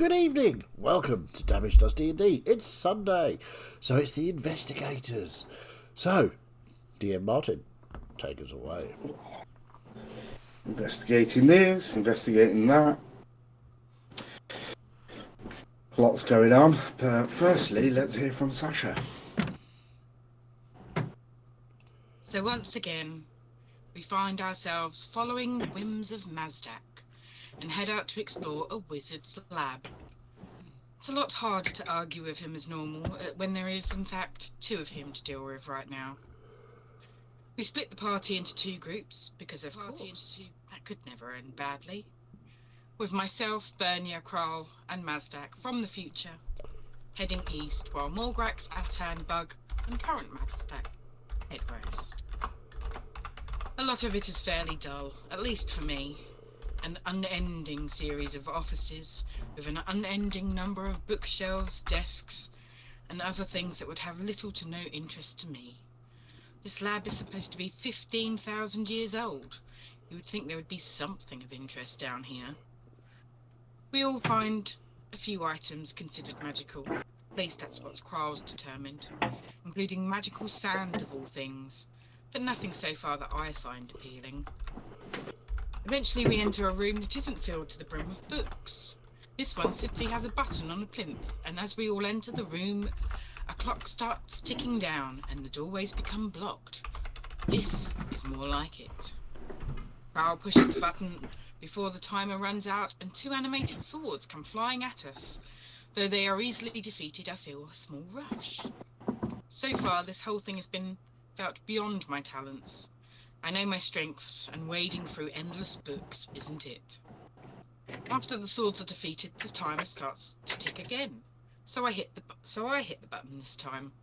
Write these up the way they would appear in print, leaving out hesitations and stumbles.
Good evening. Welcome to Damage Does D&D. It's Sunday, so it's the investigators. So, DM Martin, take us away. Investigating this, investigating that. Lots going on, but firstly, let's hear from Sasha. So once again, we find ourselves following the whims of Mazdak and head out to explore a wizard's lab. It's a lot harder to argue with him as normal when there is, in fact, two of him to deal with right now. We split the party into two groups, because of course, that could never end badly. With myself, Bernia, Kral, and Mazdak from the future, heading east, while Morgrax, Atan, Bug, and current Mazdak head west. A lot of it is fairly dull, at least for me. An unending series of offices with an unending number of bookshelves, desks, and other things that would have little to no interest to me. This lab is supposed to be 15,000 years old. You would think there would be something of interest down here. We all find a few items considered magical. At least that's what Kral's determined, including magical sand of all things, but nothing so far that I find appealing. Eventually we enter a room that isn't filled to the brim with books. This one simply has a button on a plinth, and as we all enter the room, a clock starts ticking down and the doorways become blocked. This is more like it. Kral pushes the button before the timer runs out and two animated swords come flying at us. Though they are easily defeated, I feel a small rush. So far, this whole thing has been felt beyond my talents. I know my strengths, and wading through endless books isn't it. After the swords are defeated, the timer starts to tick again. So I hit the button this time.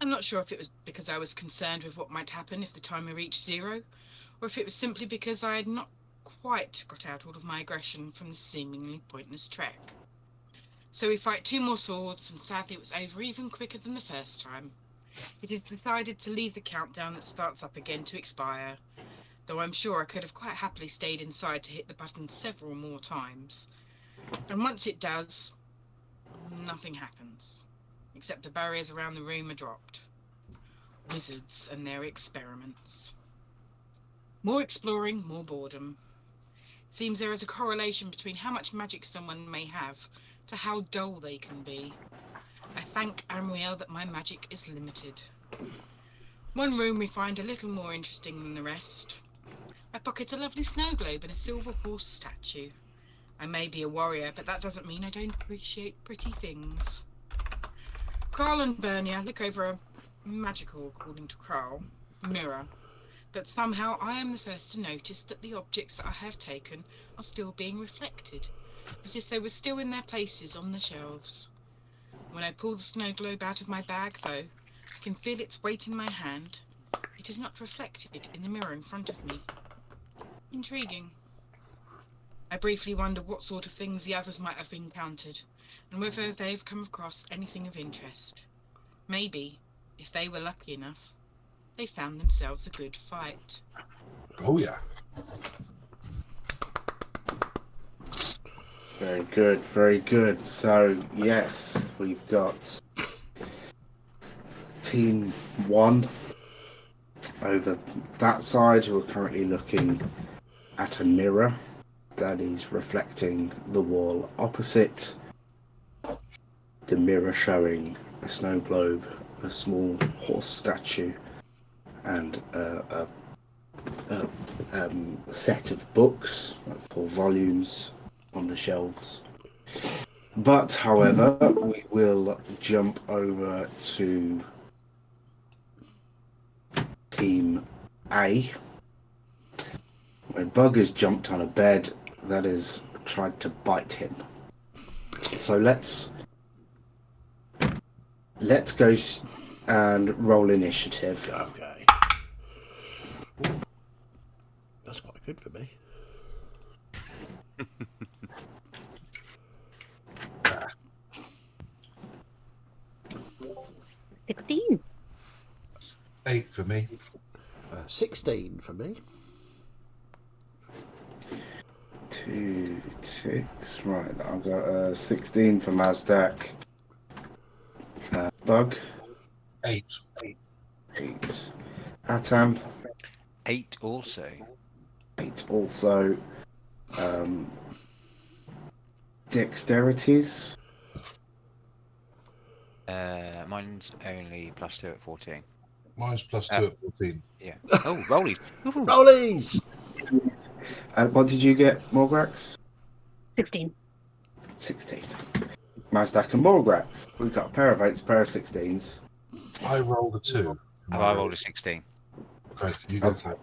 I'm not sure if it was because I was concerned with what might happen if the timer reached 0, or if it was simply because I had not quite got out all of my aggression from the seemingly pointless trek. So we fight 2 more swords, and sadly it was over even quicker than the first time. It is decided to leave the countdown that starts up again to expire, though I'm sure I could have quite happily stayed inside to hit the button several more times. And once it does, nothing happens, except the barriers around the room are dropped. Wizards and their experiments. More exploring, more boredom. It seems there is a correlation between how much magic someone may have to how dull they can be. I thank Amriel that my magic is limited. One room we find a little more interesting than the rest. I pocket a lovely snow globe and a silver horse statue. I may be a warrior, but that doesn't mean I don't appreciate pretty things. Kral and Bernia look over a magical, according to Kral, mirror, but somehow I am the first to notice that the objects that I have taken are still being reflected, as if they were still in their places on the shelves. When I pull the snow globe out of my bag, though, I can feel its weight in my hand. It is not reflected in the mirror in front of me. Intriguing. I briefly wonder what sort of things the others might have encountered, and whether they've come across anything of interest. Maybe, if they were lucky enough, they found themselves a good fight. Oh, yeah. Very good, very good. So, yes, we've got Team 1 over that side who are currently looking at a mirror that is reflecting the wall opposite. The mirror showing a snow globe, a small horse statue, and a set of books, like 4 volumes, on the shelves. But, however, we will jump over to Team A. When Bug has jumped on a bed that has tried to bite him. So let's go and roll initiative. Okay. That's quite good for me. $16. 8 for me. 16 for me. 2 ticks. Right, I've got 16 for Mazdak. Bug, 8. 8. Atan, 8 also. 8 also. Dexterities. Mine's only +2 at 14. Mine's +2 at 14. Yeah. Oh, rollies. Woohoo. Rollies! What did you get, Morgrax? 16. 16. Mazdak and Morgrax. We've got a pair of 8s, a pair of 16s. I rolled a 2. Have I rolled a 16? Okay, you go for it.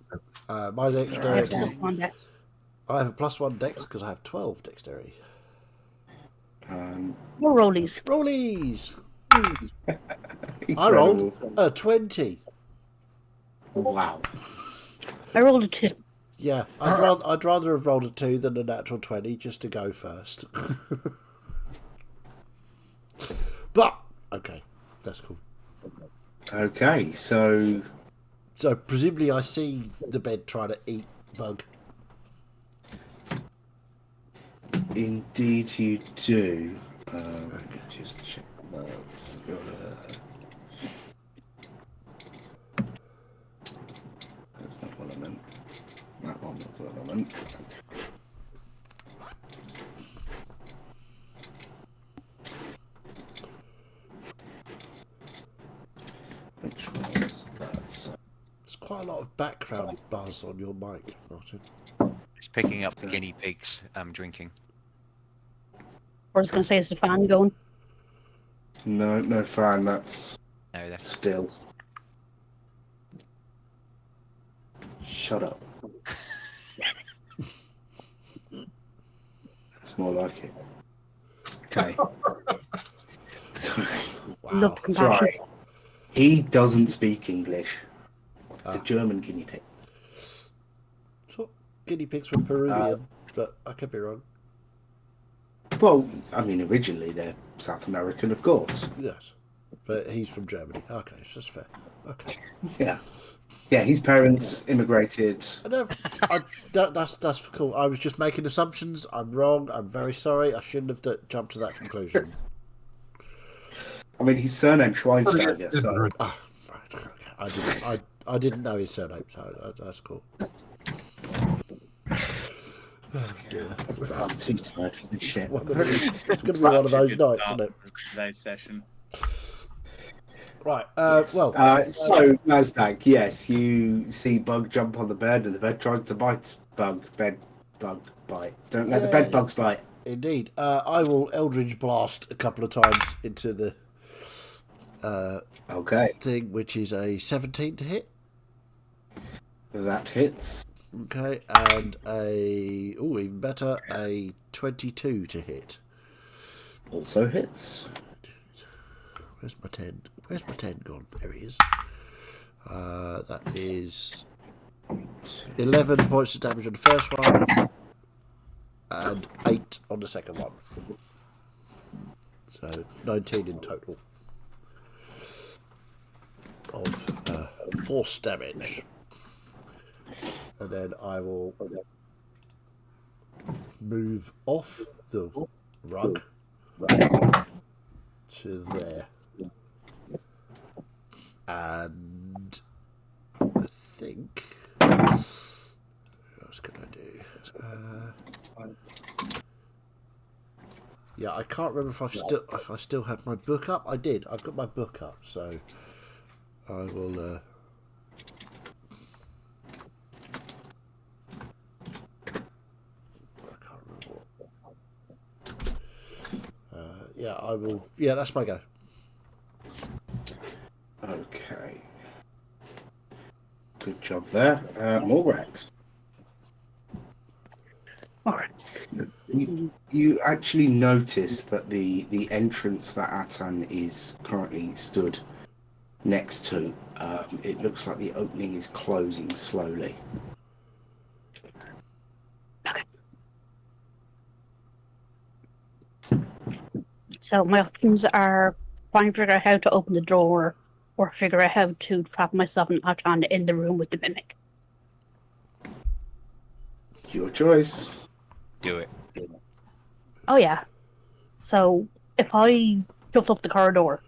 My dexterity. Okay. On that. I have a +1 dex because I have 12 dexterity. More rollies. Rollies! I Incredible. rolled a 20. Wow. I rolled a 2. Yeah, I'd rather have rolled a 2 than a natural 20 just to go first. But, okay, that's cool. Okay, so So, presumably I see the bed trying to eat Bug. indeed you do. Just check that's that's not what I meant. That one was what I meant. Okay. Which was that? So, There's quite a lot of background buzz on your mic, Martin. It's picking up the guinea pigs drinking. I was going to say, is the fan going? no fan, that's No, that's still. Shut up. It's more like it. Okay. Love That's compassion. right. He doesn't speak English. It's a German guinea pig. So, guinea pigs were Peruvian, but I could be wrong. Well, I mean, originally they're South American, of course. Yes. But he's from Germany. Okay, so that's fair. Okay. Yeah. Yeah, his parents immigrated. That's cool. I was just making assumptions. I'm wrong. I'm very sorry. I shouldn't have jumped to that conclusion. I mean, his surname Schweinsteiger, so Ah, right. Okay. I didn't know his surname, so that's cool. Oh, dear. I'm too tired for this shit. It's going to be one of those nights, isn't it? Today's session. Right. So, Mazdak, yes, you see Bug jump on the bed, and the bed tries to bite Bug. Bed Bug bite. Don't let the bed bugs bite. Indeed. I will Eldritch Blast a couple of times into the Okay, thing, which is a 17 to hit. that hits. Okay, and even better, a 22 to hit. Also hits. Where's my 10? Where's my 10 gone? There he is. That is 11 points of damage on the first one, and 8 on the second one. So 19 in total of force damage. And then I will move off the rug to there. And I think, what else can I do? Yeah, I can't remember if I still had my book up. I did. I've got my book up, so I will. I can't remember what. Yeah, I will. Yeah, that's my go. Okay. Good job there. Morgrax. Alright. You actually notice that the entrance that Atan is currently stood next to, it looks like the opening is closing slowly. So my options are trying to figure out how to open the door or figure out how to trap myself and Atan in the room with the mimic. Your choice. do it. Oh yeah. So if I jumped up the corridor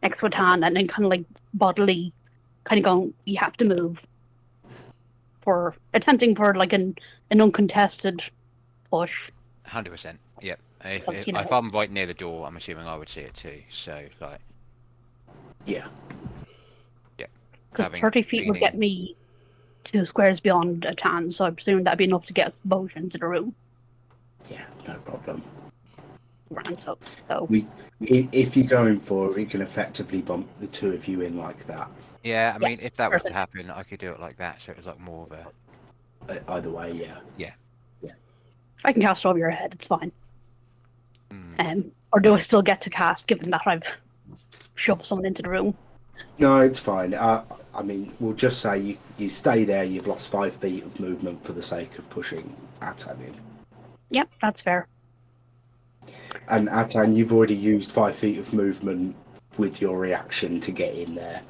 next to a tan and then kind of like bodily kind of going, you have to move for attempting for like an uncontested push. 100%. Yep. But, you know. If I'm right near the door, I'm assuming I would see it too. So like, Yeah. Because having 30 feet would leaning- get me 2 squares beyond a tan, so I presume that'd be enough to get us both into the room. Yeah, no problem. Right, so If you're going for it, you can effectively bump the two of you in like that. Yeah, I Yeah, mean, if that was to perfect. happen, I could do it like that. So it was like more of a. Either way, yeah. I can cast over your head, it's fine. Mm, Or do I still get to cast, given that I've shoved someone into the room? No, it's fine. I mean, we'll just say you stay there. You've lost 5 feet of movement for the sake of pushing Atan in. Yep, that's fair. And Atan, you've already used 5 feet of movement with your reaction to get in there.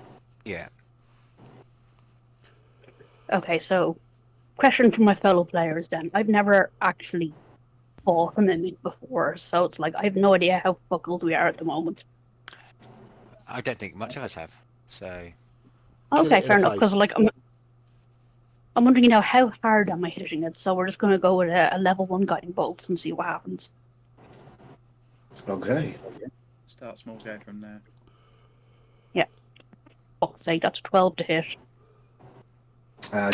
yeah. Okay, so question from my fellow players then. I've never actually fought a mimic before, so it's like I have no idea how buckled we are at the moment. I don't think much of us have. So Kill Okay, it in fair the enough, because face. like I'm wondering, how hard am I hitting it? So we're just going to go with a level 1 guiding bolt and see what happens. Okay. Start small, go from there. Oh, say that's 12 to hit.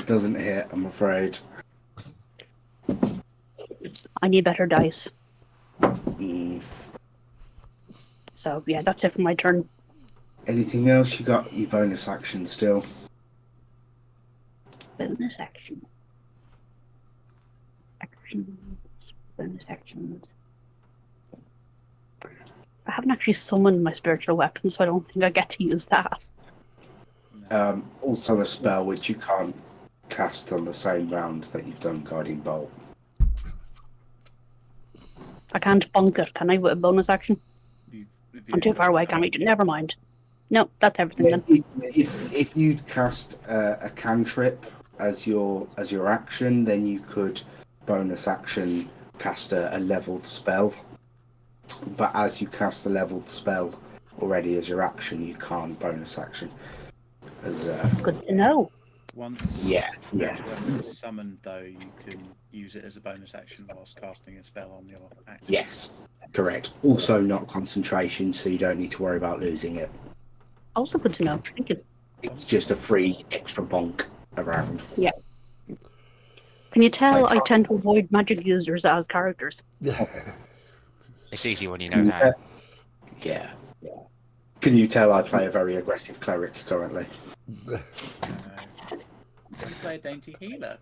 Doesn't hit, I'm afraid. I need better dice. Mm. So yeah, that's it for my turn. Anything else? You got your bonus action still. Bonus action. Actions. Bonus actions. I haven't actually summoned my spiritual weapon, so I don't think I get to use that. Also a spell which you can't cast on the same round that you've done Guiding Bolt. I can't bonk it, can I, with a bonus action? If I'm too far away, can I? Never mind. No, that's everything then. If you'd cast a cantrip as your action, then you could bonus action cast a leveled spell. But as you cast a leveled spell already as your action, you can't bonus action. As Good to know. Once yeah. spiritual weapon is summoned, though, you can use it as a bonus action whilst casting a spell on your action. Yes, correct. Also not concentration, so you don't need to worry about losing it. Also good to know. Thank you. It's just a free extra bonk around. Can you tell I I can't- tend to avoid magic users as characters? it's easy when you know how. Yeah. Can you tell I play a very aggressive cleric currently? You play a dainty healer.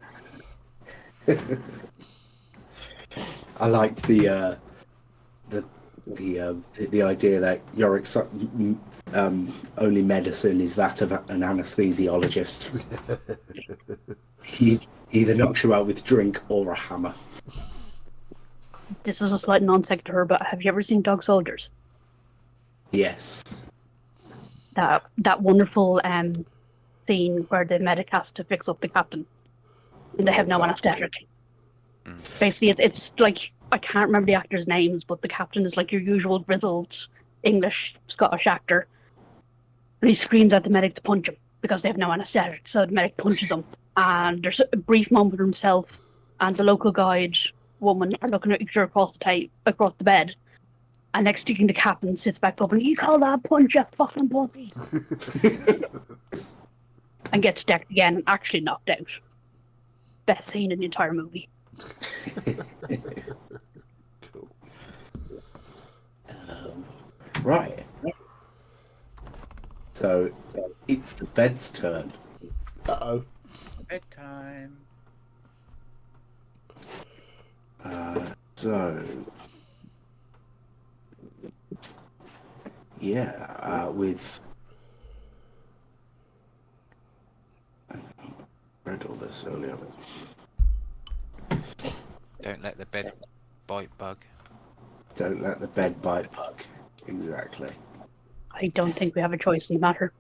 I liked the idea that Yorick's only medicine is that of an anesthesiologist. He either knocks you out with drink or a hammer. This is a slight non sequitur, but have you ever seen Dog Soldiers? Yes. That wonderful scene where the medic has to fix up the captain and they have no anesthetic. Basically, it's like, I can't remember the actors' names, but the captain is like your usual grizzled English Scottish actor, and he screams at the medic to punch him because they have no anesthetic. So the medic punches him, and there's a brief moment with himself and the local guide woman are looking at each other across the bed. And next thing the captain sits back up and you call that punch, you fucking pussy, and gets decked again and actually knocked out. Best scene in the entire movie. Cool. Right. So it's the bed's turn. Uh-oh. Bedtime. So yeah, with I read all this earlier. Don't let the bed bite bug. Don't let the bed bite bug. Exactly. I don't think we have a choice in the matter.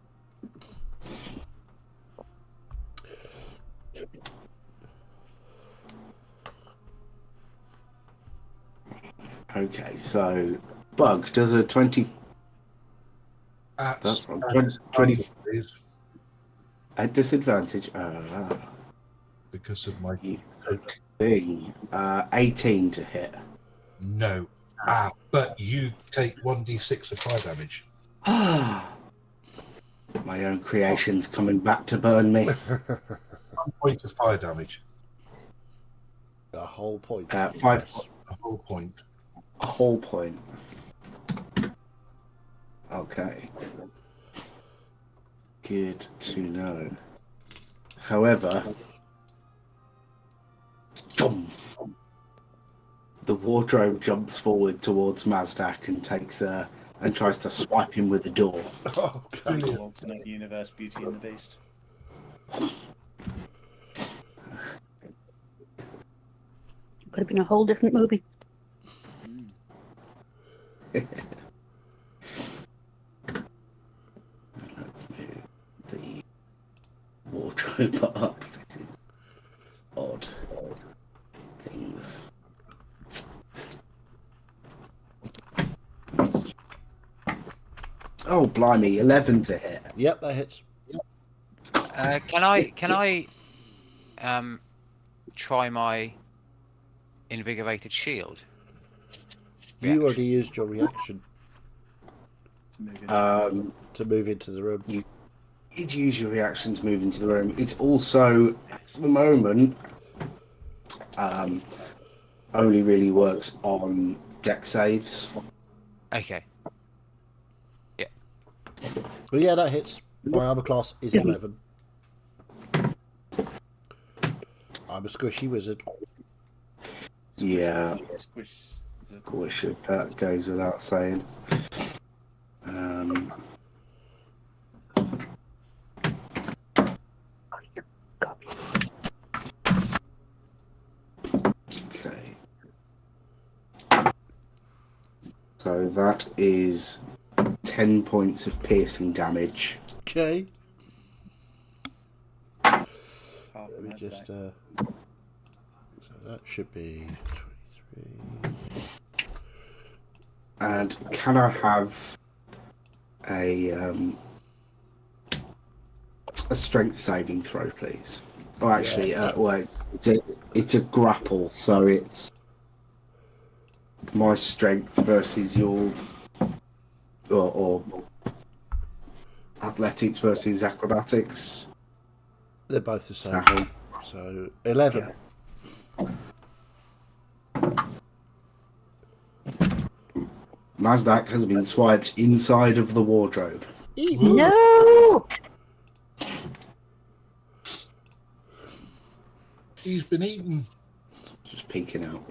Okay, so Bug does a 20 That's wrong. 20 please, at disadvantage. because of my You thing. 18 to hit. no. But you take 1d6 of fire damage. My own creation's coming back to burn me. 1 point of fire damage. A whole point. 5 Yes. A whole point. A whole point. Okay. Good to know. However, the wardrobe jumps forward towards Mazdak and and tries to swipe him with the door. Oh, God. Little alternate universe Beauty and the Beast. Could have been a whole different movie. Let's move the wardrobe up. This is odd things. Oh, blimey, 11 to hit. Yep, that hits. Can I try my invigorated shield? You already used your reaction To move in. to move into the room. You'd use your reaction to move into the room. It's also, at the moment, only really works on deck saves. Okay. But yeah, that hits. My armor class is 11. I'm a squishy wizard. Yeah, Squish the wish that goes without saying. Okay. So that is 10 points of piercing damage. Okay. half Let of me Mazdak. just. So that should be 23. And can I have a strength saving throw, please? Oh, actually, well, it's a grapple, so it's my strength versus your or athletics versus acrobatics. They're both the same. Uh-huh. So 11. Mazdak has been swiped inside of the wardrobe. No! He's been eaten. Just peeking out.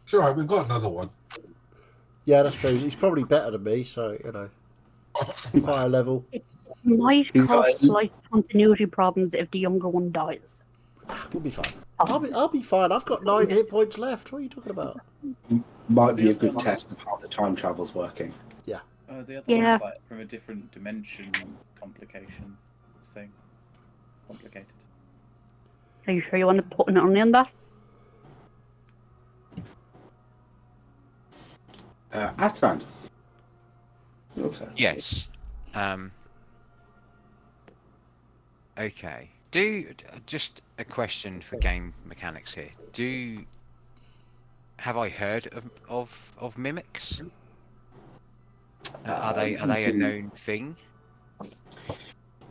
It's all right. We've got another one. Yeah, that's true. He's probably better than me, so you know, higher level. Might He's got cause a- slight continuity problems if the younger one dies. We'll be fine. I'll be fine. I've got 9 hit points left. What are you talking about? Might be a good test of how the time travel's working. The other Yeah. one's like from a different dimension complication thing. Complicated. Are you sure you want to put it on the end that? Atman. Your turn. Yes. Okay. Just a question for game mechanics here. Have I heard of mimics? Are they a known thing?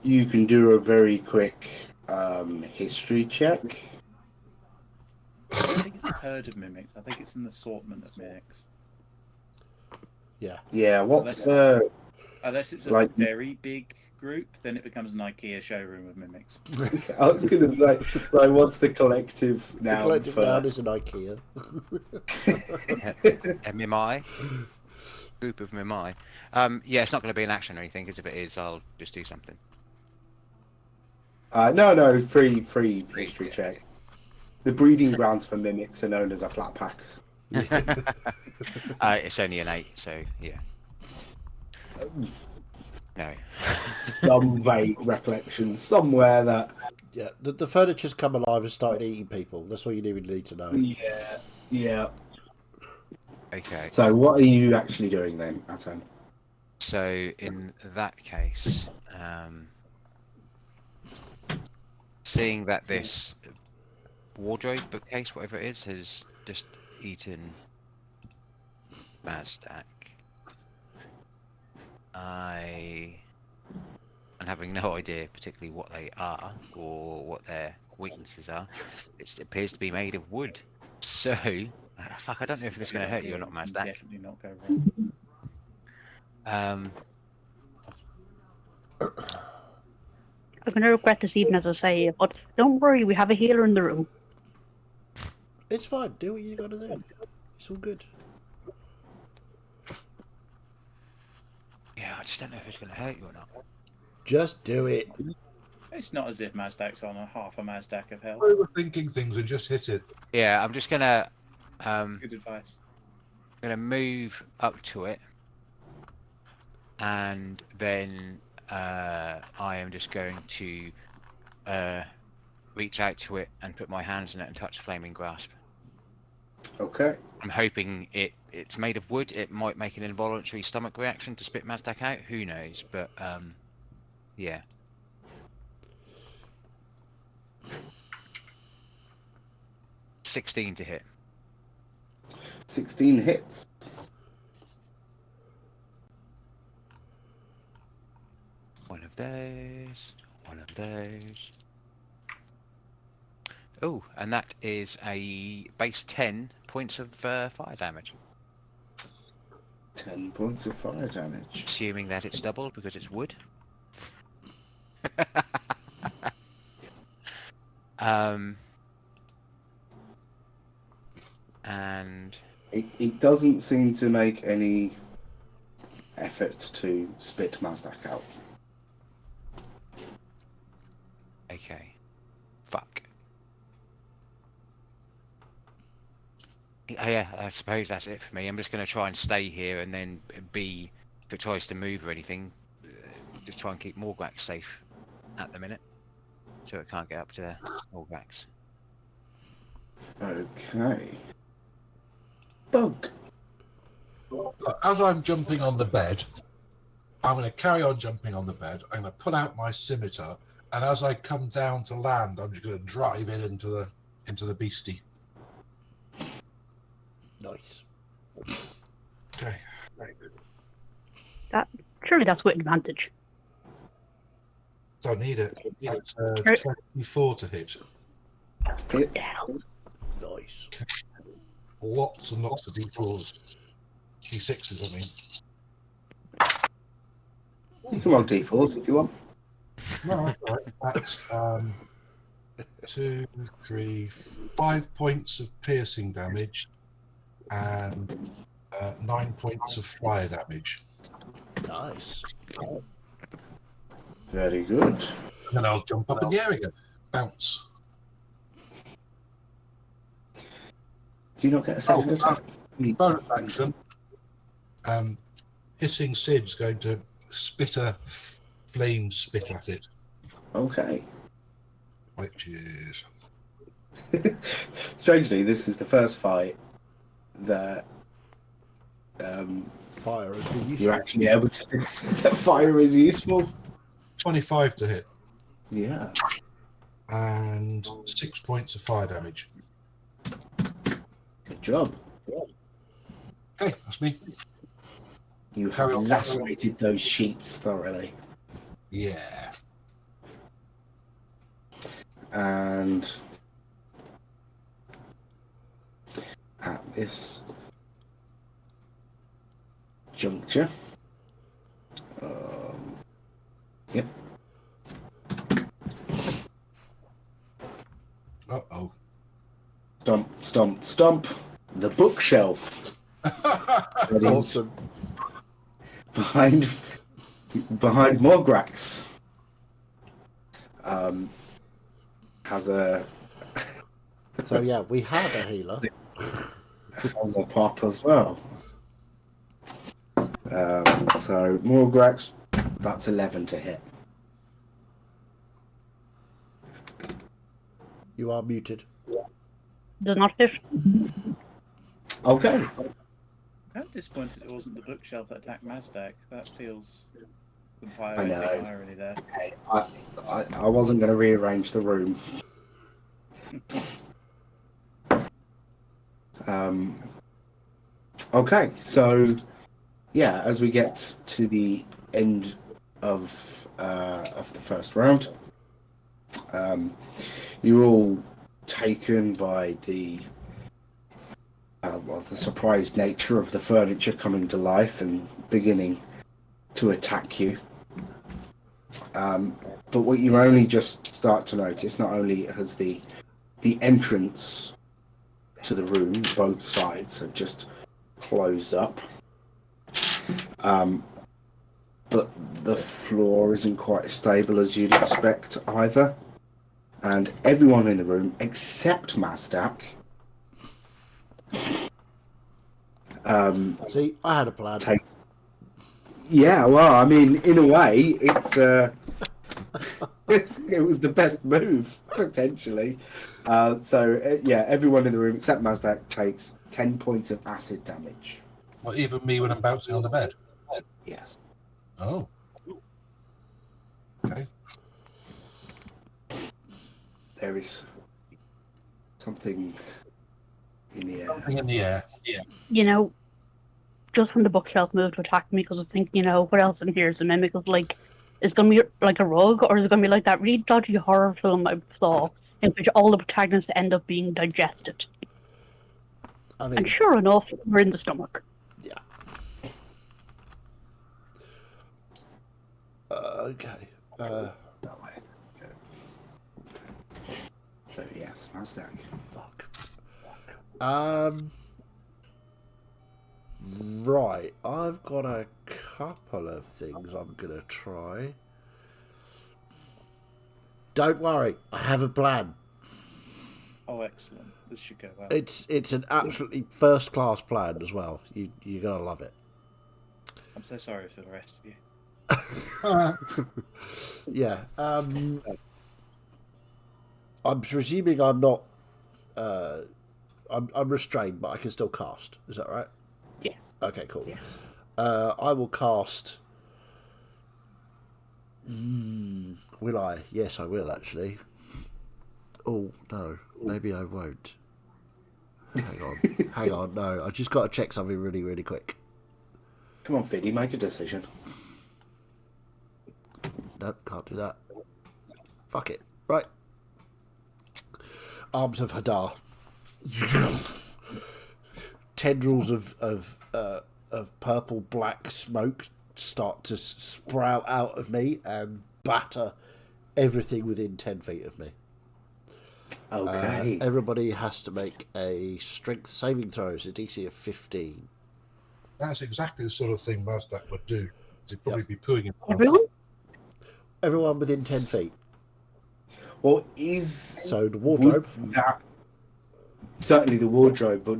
You can do a very quick history check. I don't think it's a herd of mimics. I think it's an assortment of mimics. Yeah. Yeah, what's Unless it's a Like- very big group, then it becomes an IKEA showroom of mimics. I was going to say, like, what's the collective The noun collective for? noun is an IKEA. A mimai? Group of mimai. Yeah, it's not going to be an action or anything, because if it is, I'll just do something. No, free history yeah. check. The breeding grounds for mimics are known as a flat pack. It's only an 8, so yeah. No. Some vague recollection somewhere that. Yeah, the furniture's come alive and started eating people. That's all you even need to know. Yeah. Okay. So what are you actually doing then, Atan? So in that case, seeing that this wardrobe bookcase, whatever it is, has just eaten Mazdak, and having no idea particularly what they are or what their weaknesses are, it appears to be made of wood. So, fuck, I don't know if this is going to hurt you or not, Mazdak. Definitely not go wrong. I'm going to regret this even as I say it, but don't worry, we have a healer in the room. It's fine. Do what you got to do. It's all good. Yeah, I just don't know if it's going to hurt you or not. Just do it. It's not as if Mazdak's on a half a Mazdak of health. Overthinking things and just hit it. Yeah, I'm just gonna Good advice. move up to it, and then I am just going to reach out to it and put my hands in it and touch Flaming Grasp. Okay. I'm hoping it's made of wood. It might make an involuntary stomach reaction to spit Mazdak out. Who knows? But yeah. 16 to hit. 16 hits. One of those. One of those. Oh, and that is a base 10 points of fire damage. 10 points of fire damage. Assuming that it's doubled because it's wood. And It doesn't seem to make any effort to spit Mazdak out. okay, fuck. Yeah, I suppose that's it for me. I'm just going to try and stay here, and then B, if it tries to move or anything, just try and keep Morgrax safe at the minute, so it can't get up to Morgrax. Okay. Bug. As I'm jumping on the bed, I'm going to carry on jumping on the bed. I'm going to pull out my scimitar, and as I come down to land, I'm just going to drive it into the beastie. Nice. Okay. Surely that's with advantage. Don't need it. It's 24 to hit. Hits. Yeah. Nice. Lots and lots of D4s. D6s, You can roll D4s if you want. I mean. No, all right. That's 2, 3, 5 points of piercing damage and 9 points of fire damage. Nice. Very good. And then I'll jump up in the air again. Bounce. Do you not get a second attack? Bonus action. Hissing Sid's going to spit a flame spit at it, Okay. which is Strangely, this is the first fight that Fire has been useful. you're actually able to. That fire is useful. 25 to hit Yeah. and 6 points of fire damage. Good job. Okay, that's me. You have Carry on. lacerated those sheets thoroughly. Yeah. And at this juncture, yep. Uh-oh. Stomp, stomp, stomp. The bookshelf that is Awesome. behind Morgrax has a So yeah, we had a healer. has a pop as well. So Morgrax, that's 11 to hit. You are muted. Does not hit. Okay. I'm disappointed it wasn't the bookshelf that attacked Mazdak. That feels some I know. poetic irony there. Hey, I wasn't going to rearrange the room. Okay, so yeah, as we get to the end of the first round, you're all taken by the the surprised nature of the furniture coming to life and beginning to attack you. But what you only just start to notice, not only has the entrance to the room, both sides have just closed up, but the floor isn't quite as stable as you'd expect either. And everyone in the room, except Mazdak, See, I had a plan. takes. Yeah, well, I mean, in a way, it's it was the best move potentially. Yeah, everyone in the room except Mazdak takes 10 points of acid damage. Well, even me when I'm bouncing on the bed. Yes. Oh. Okay. There is something in the air. Something in the air. Yeah. You know, just when the bookshelf moved to attack me, because I was thinking, you know, what else in here is a mimic of like, is it going to be like a rug, or is it going to be like that really dodgy horror film I saw in which all the protagonists end up being digested? I And mean, sure enough, we're in the stomach. yeah. Okay. That way. So yes, Mazdak. Fuck. Right. I've got a couple of things I'm gonna try. Don't worry, I have a plan. Oh, excellent. This should go well. It's an absolutely first class plan as well. You're gonna love it. I'm so sorry for the rest of you. Yeah. I'm presuming I'm not. I'm restrained, but I can still cast. Is that right? Yes. Okay, cool. Yes. I will cast. Will I? Yes, I will actually. Oh no, maybe I won't. Hang on, hang on. No, I just got to check something really, really quick. Come on, Fiddy, make a decision. Nope, can't do that. Fuck it. Right. Arms of Hadar. Tendrils of purple black smoke start to sprout out of me and batter everything within 10 feet of me. Okay. Everybody has to make a strength saving throw. It's a DC of 15. That's exactly the sort of thing Mazdak would do. He'd probably Yep. be pooing himself. Everyone? Everyone within 10 feet. Well, So the wardrobe. would that certainly the wardrobe, but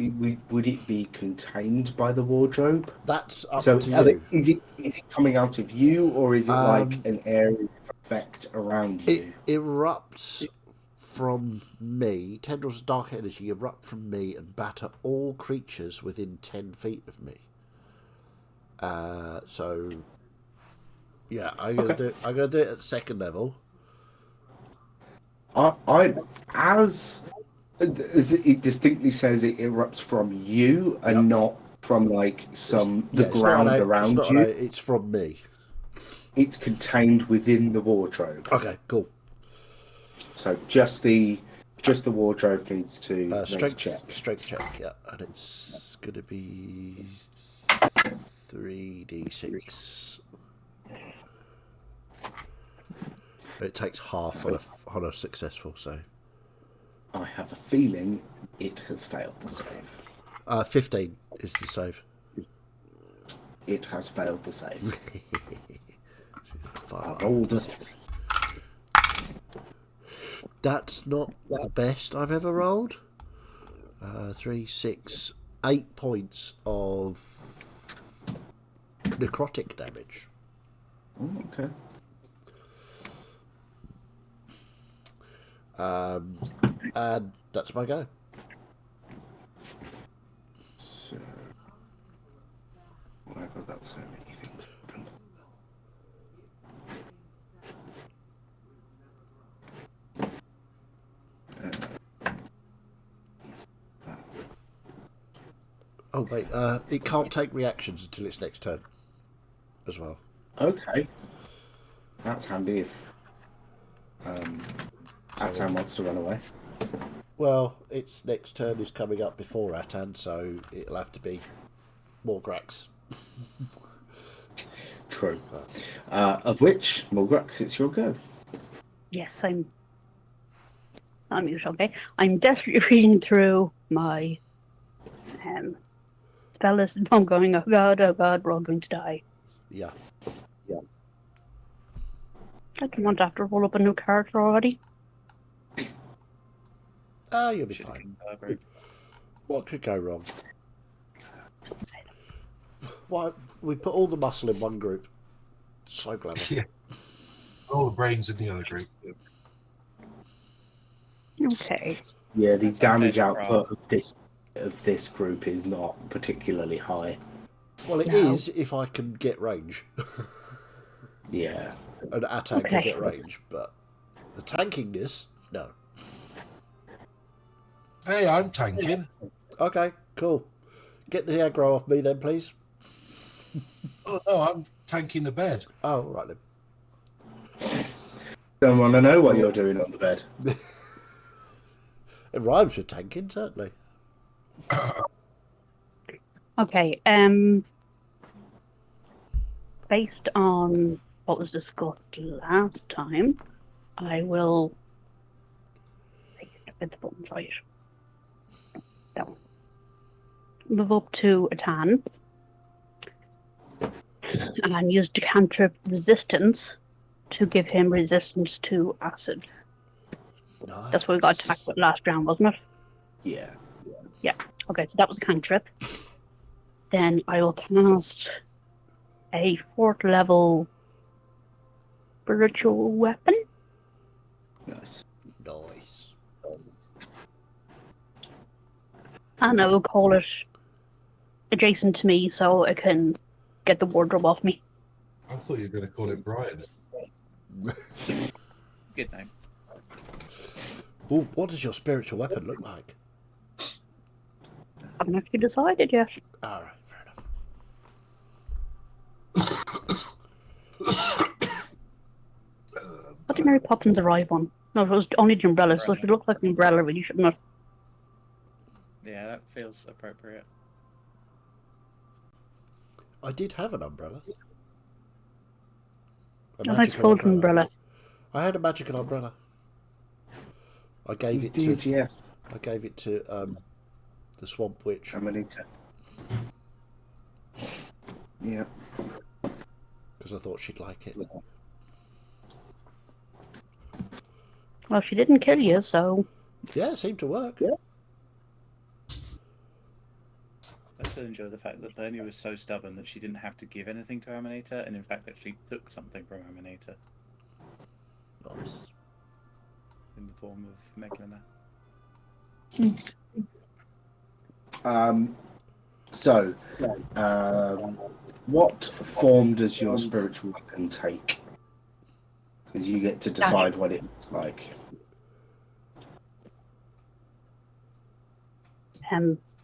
would it be contained by the wardrobe? That's up So to you. is it coming out of you, or is it like Um, an area of effect around It you? erupts from me. Tendrils of dark energy erupt from me and batter all creatures within 10 feet of me. So, yeah, I'm gonna do it at second level. As it distinctly says, it erupts from you and Yep. not from like the Yeah, it's ground not around it's you. it's from me. It's contained within the wardrobe. Okay, cool. So just the wardrobe needs to make a Strength check. Strength check, yeah, and it's gonna be 3d6. But it takes half on a successful save. I have a feeling it has failed the save. 15 is the save. It has failed the save. Fire. I rolled a 3. That's not the best I've ever rolled. 3, 6, 8 points of necrotic damage. Oh, okay. And that's my go. So So many things happen. Oh wait, it can't take reactions until its next turn, as well. Okay. That's handy if Atan wants to run away. Well, its next turn is coming up before Atan, so it'll have to be Morgrax. True. Of which, Morgrax, it's your go. Yes, I'm okay. I'm desperately reading through my spell list. I'm going, oh god, we're all going to die. Yeah. I don't want to have to roll up a new character already. Ah, you'll be Should've fine. been group. What could go wrong? Why we put all the muscle in one group? So clever. Yeah. All the brains in the other group. Okay. Yeah, the That's damage okay, output of this group is not particularly high. Well, it No. is if I can get range. Yeah. And Atan can Okay. get range, but the tankingness, no. Hey, I'm tanking. Okay, cool. Get the aggro off me then, please. Oh no, I'm tanking the bed. Oh, right then. Don't want to know what you're doing on the bed. It rhymes with tanking, certainly. Okay. Based on what was discussed last time, I will get the buttons right. That one. Move up to Atan and use the cantrip resistance to give him resistance to acid. Nice. That's what we got attacked with last round, wasn't it? Yeah. Okay, so that was cantrip. Then I will cast a 4th level spiritual weapon. Nice. Nice. And I will call it adjacent to me so I can get the wardrobe off me. I thought you were going to call it Brian. Good name. Ooh, what does your spiritual weapon look like? Haven't actually decided yet. Alright, fair enough. What did Mary Poppins arrive on? No, it was only the umbrella, so it should look like an umbrella, really, shouldn't it? Yeah, that feels appropriate. I did have an umbrella. A No, it's called an umbrella. I had a magical umbrella. I gave You it did, to yes. I gave it to the Swamp Witch Amanita. Yeah. because I thought she'd like it. Well, she didn't kill you, so Yeah, it seemed to work. I still enjoy the fact that Bernie was so stubborn that she didn't have to give anything to Amanita, and in fact actually took something from Amanita Nice. in the form of Meglina. What form does your spiritual weapon take? Because you get to decide what it looks like.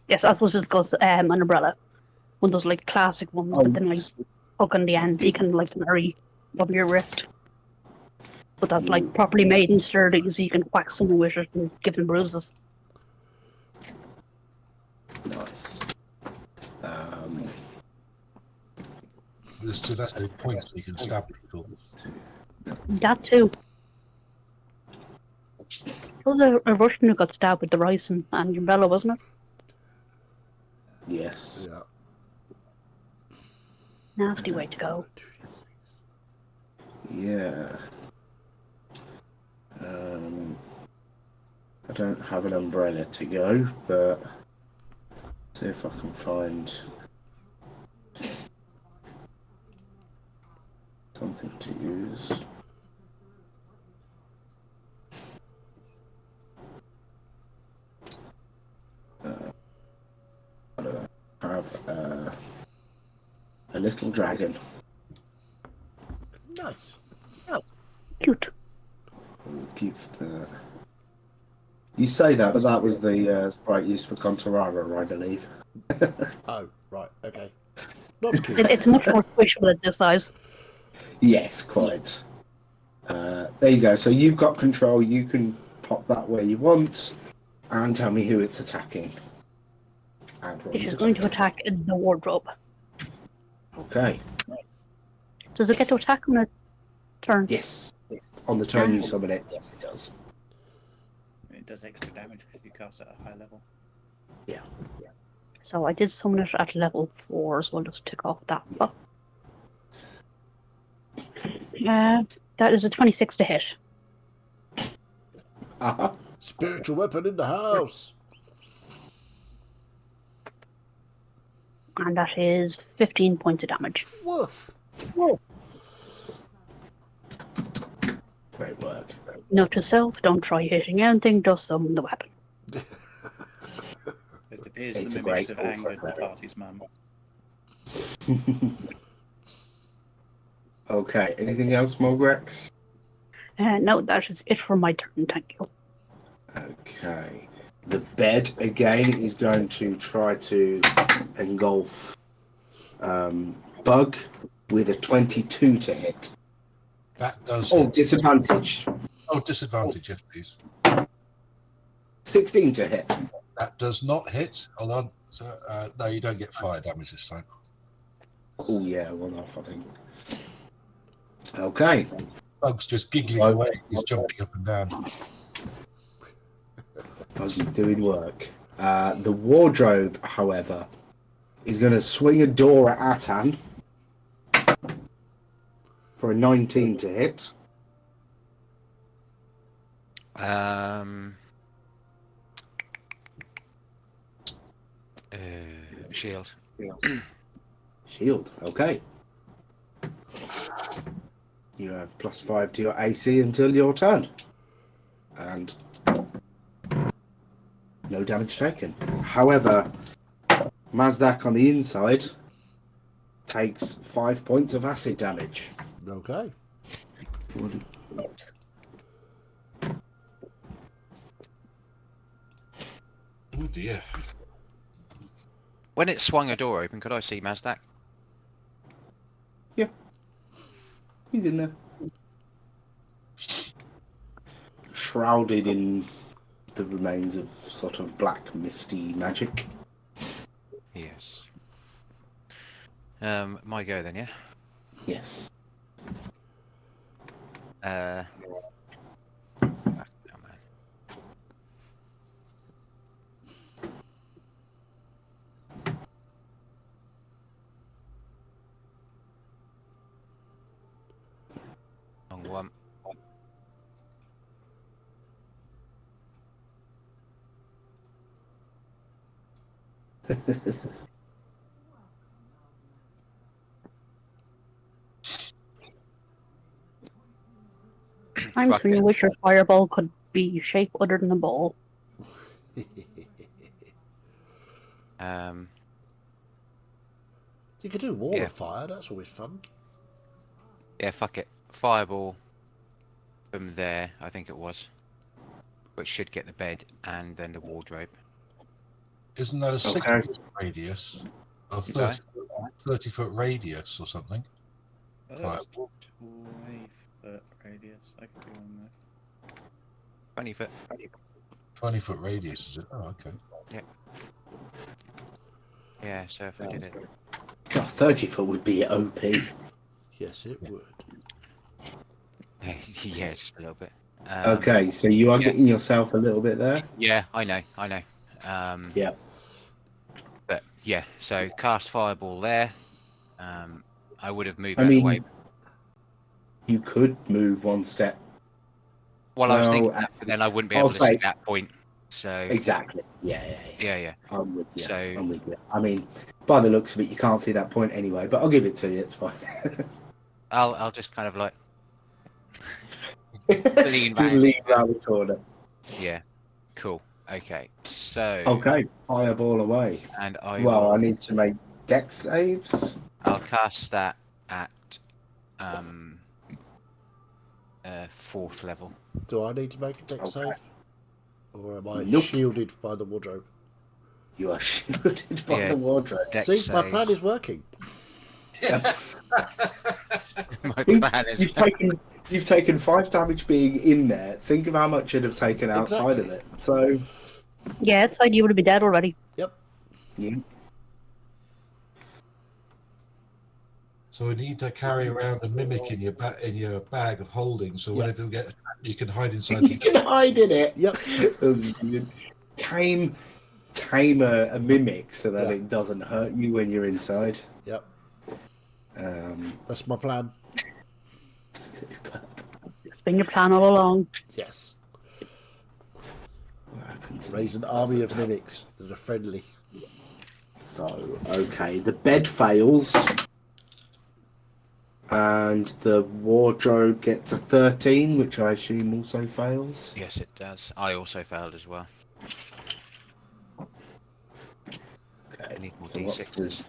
yes, as was discussed, an umbrella. One of those like classic ones with the nice hook on the end, so you can like marry above your wrist. But that's like properly made and sturdy, so you can whack someone with it and give them bruises. Nice. That's the point so you can stab people. That too. It was a Russian who got stabbed with the rice and umbrella, wasn't it? Yes. Yeah. Nasty way to go. Yeah. I don't have an umbrella to go, but see if I can find something to use. I don't have a little dragon. Nice. Cute. We'll give the... You say that, but that was the sprite used for Contorara, I believe. Oh, right. Okay. Not cute. It's much more squishable at this size. Yes, quite. There you go. So you've got control. You can pop that where you want, and tell me who it's attacking. And roll It your is going to attack. attack the wardrobe. Okay. Does it get to attack on a turn? Yes. On the turn you summon it, yes, it does. It does extra damage because you cast it at a high level. Yeah. So I did summon it at level 4, so I'll just tick off that box. That is a 26 to hit. Uh-huh. Spiritual weapon in the house. And that is 15 points of damage. Woof. Great work. Note to self, don't try hitting anything, just summon the weapon. It appears It's the a mimics great have call for angered the cleric. party's mum. Okay. Anything else, Mogrex? No, that is it for my turn, thank you. Okay. The bed again is going to try to engulf Bug with a 22 to hit. That does. Oh, hit. disadvantage. Oh, disadvantage, yes, please. 16 to hit. That does not hit. Hold on. So, no, you don't get fire damage this time. Oh, yeah, one off, I think. Okay. Bug's just giggling Oh. away. He's jumping up and down. Bug's doing work. The wardrobe, however, is going to swing a door at Atan for a 19 to hit. Shield. Shield, okay. You have +5 to your AC until your turn. And no damage taken. However, Mazdak on the inside takes 5 points of acid damage. Okay. Oh dear. When it swung a door open, could I see Mazdak? He's in there. Shrouded in the remains of sort of black, misty magic. Yes. My go then, yeah? Yes. Oh, man. Wrong one. I'm Fuck seeing it. which your fireball could be shape other than a ball. You could do wall Yeah. of fire. That's always fun. Yeah, fuck it. Fireball from there, I think it was. Which should get the bed and then the wardrobe. Isn't that a 60 Okay. foot radius? Or Sorry? 30 foot radius or something? Fire. 20-foot radius. I could do one there. 20 foot. 20 foot radius, is it? Oh, okay. Yeah, so if we did it. God, 30 foot would be OP. Yes, it would. Yeah, just a little bit. Okay, so you are yeah. getting yourself a little bit there. Yeah, I know. Yeah. But yeah, so cast fireball there. I would have moved I out of the mean, way. you could move one step. Well, I was well, thinking that, but then I wouldn't be I'll able to see say- that point. So Exactly. Yeah. yeah. I'm with you. So- I'm with you. I mean, by the looks of it, you can't see that point anyway, but I'll give it to you. It's fine. I'll just kind of like lean Just back. lean around the corner. Yeah, cool. Okay, so Okay, fireball away. and I Well, will, I need to make dex saves. I'll cast that at 4th level. Do I need to make a deck Okay. save? Or am I Nope. shielded by the wardrobe? You are shielded by Yeah. the wardrobe. Deck See, my save. plan is working. My Think- plan is You've taken 5 damage being in there. Think of how much you'd have taken outside of it. So, Yeah, it's like you would have been dead already. Yep. yeah. So we need to carry around a mimic in your bag of holding, so Yeah. whenever you get attacked, you can hide inside. You can hide in it. Yep. tame a mimic so that Yeah. it doesn't hurt you when you're inside. Yep. Um, That's my plan. super. It's been your plan all along. Yes. What happened to Raise me? an army of mimics that are friendly. So, okay, the bed fails. And the wardrobe gets a 13, which I assume also fails. Yes, it does. I also failed as well. Okay, I need more so d6s.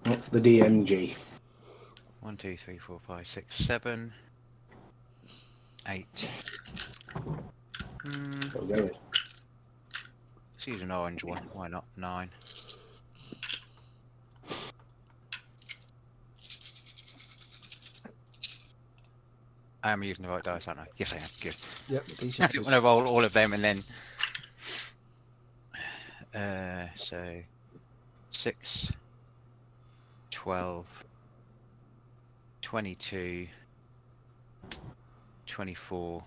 what's the DMG? 1, 2, 3, 4, 5, 6, 7, 8. We'll go with. Let's use an orange one. Why not? 9. I am using the right dice, aren't I? Yes, I am. Good. Yep. I didn't want to roll all of them and then. So 6, 12, 22, 24,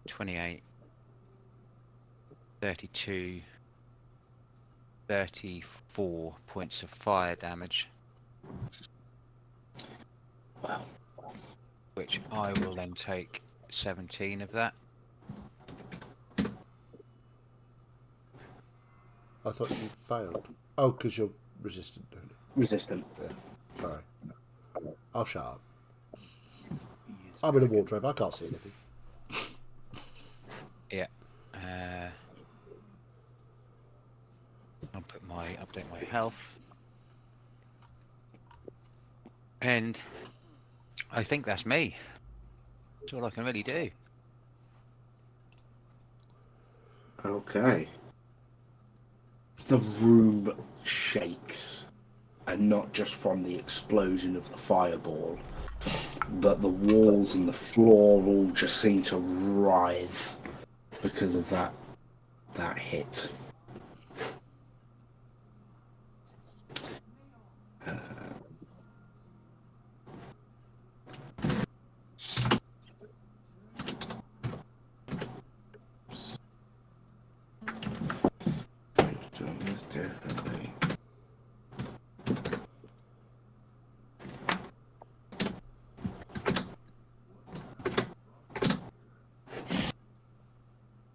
28, 32, 34 points of fire damage, Wow. which I will then take 17 of that. I thought you failed. Oh, because you're resistant, don't you? Resistant. Sorry. I'll shut up. I'm in a wardrobe. I can't see anything. I'll update my health. And I think that's me. That's all I can really do. Okay. The room shakes, and not just from the explosion of the fireball, but the walls and the floor all just seem to writhe because of that hit. Done this differently.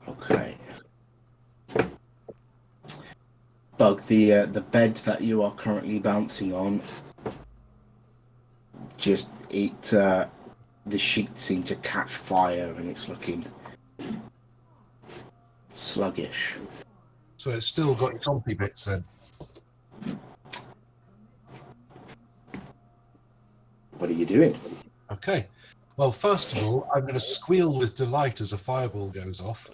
Okay. Bug, the bed that you are currently bouncing on, the sheets seem to catch fire and it's looking sluggish. So it's still got chompy bits then. What are you doing? Okay. Well, first of all, I'm going to squeal with delight as a fireball goes off.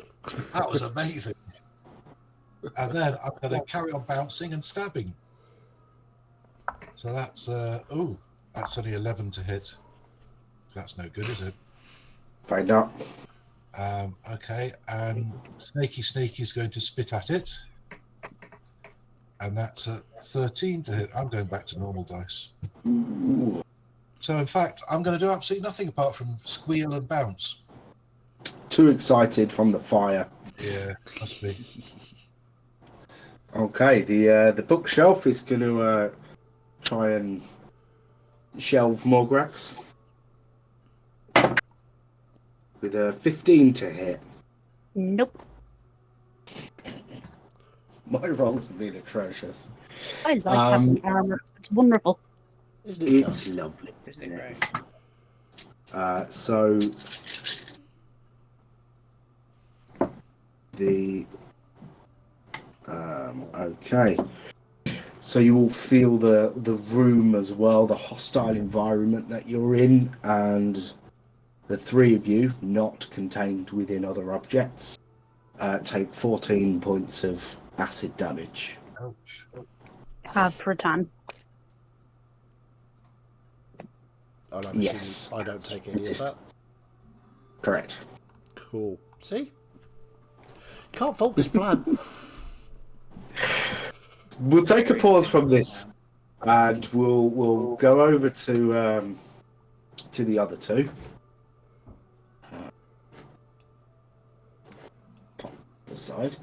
That was amazing. And then I'm going to carry on bouncing and stabbing. So that's that's only 11 to hit. So that's no good, is it? Find out. Okay, and Snaky's going to spit at it. And that's a 13 to hit. I'm going back to normal dice. Ooh. So in fact, I'm going to do absolutely nothing apart from squeal and bounce. Too excited from the fire. Yeah, must be. Okay, the bookshelf is going to try and shelve Morgrax with a 15 to hit. Nope. My rolls have been atrocious. I like having armor. It's wonderful. Isn't it It's just? lovely. Isn't it great? So the okay. So you will feel the room as well, the hostile environment that you're in, and the three of you, not contained within other objects, take 14 points of acid damage. Ouch. Have for 10. And I'm Yes. assuming I don't take any of that. Correct. Cool. See? Can't fault this plan. We'll take a pause from this, and we'll go over to the other two. Pop the side,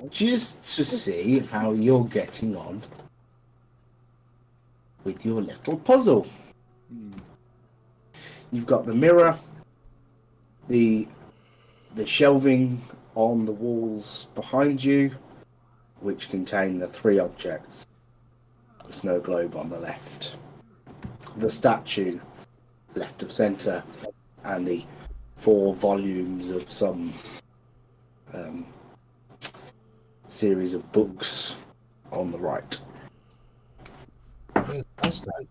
just to see how you're getting on with your little puzzle. You've got the mirror, the shelving on the walls behind you, which contain the three objects. The snow globe on the left, the statue left of centre, and the 4 volumes of some series of books on the right. Where's that?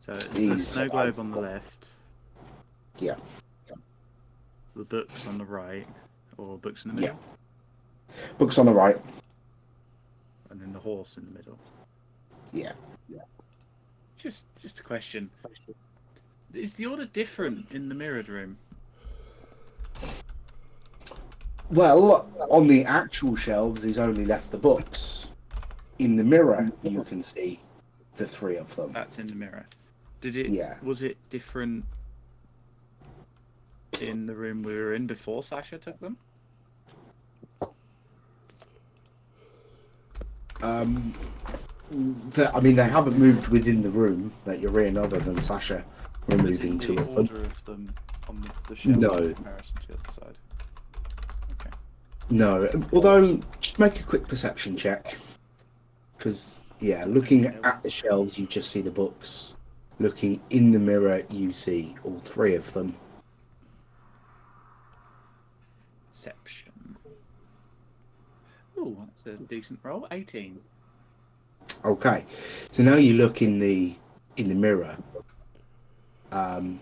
So it's the These snow globe on the left, Yeah, the books on the right, or books in the middle, books on the right. and then the horse in the middle. Yeah. Just a question. Is the order different in the mirrored room? Well, on the actual shelves is only left the books. In the mirror, you can see the 3 of them. That's in the mirror. Did it? Yeah. Was it different in the room we were in before Sasha took them? They haven't moved within the room that you're in, other than Sasha removing Is it 2 the of them. order of them on the shelf No. in comparison to the other side? Okay. No, although just make a quick perception check, because looking at the shelves, you just see the books. Looking in the mirror, you see all 3 of them. Perception. Oh, that's a decent roll. 18. Okay, so now you look in the mirror. In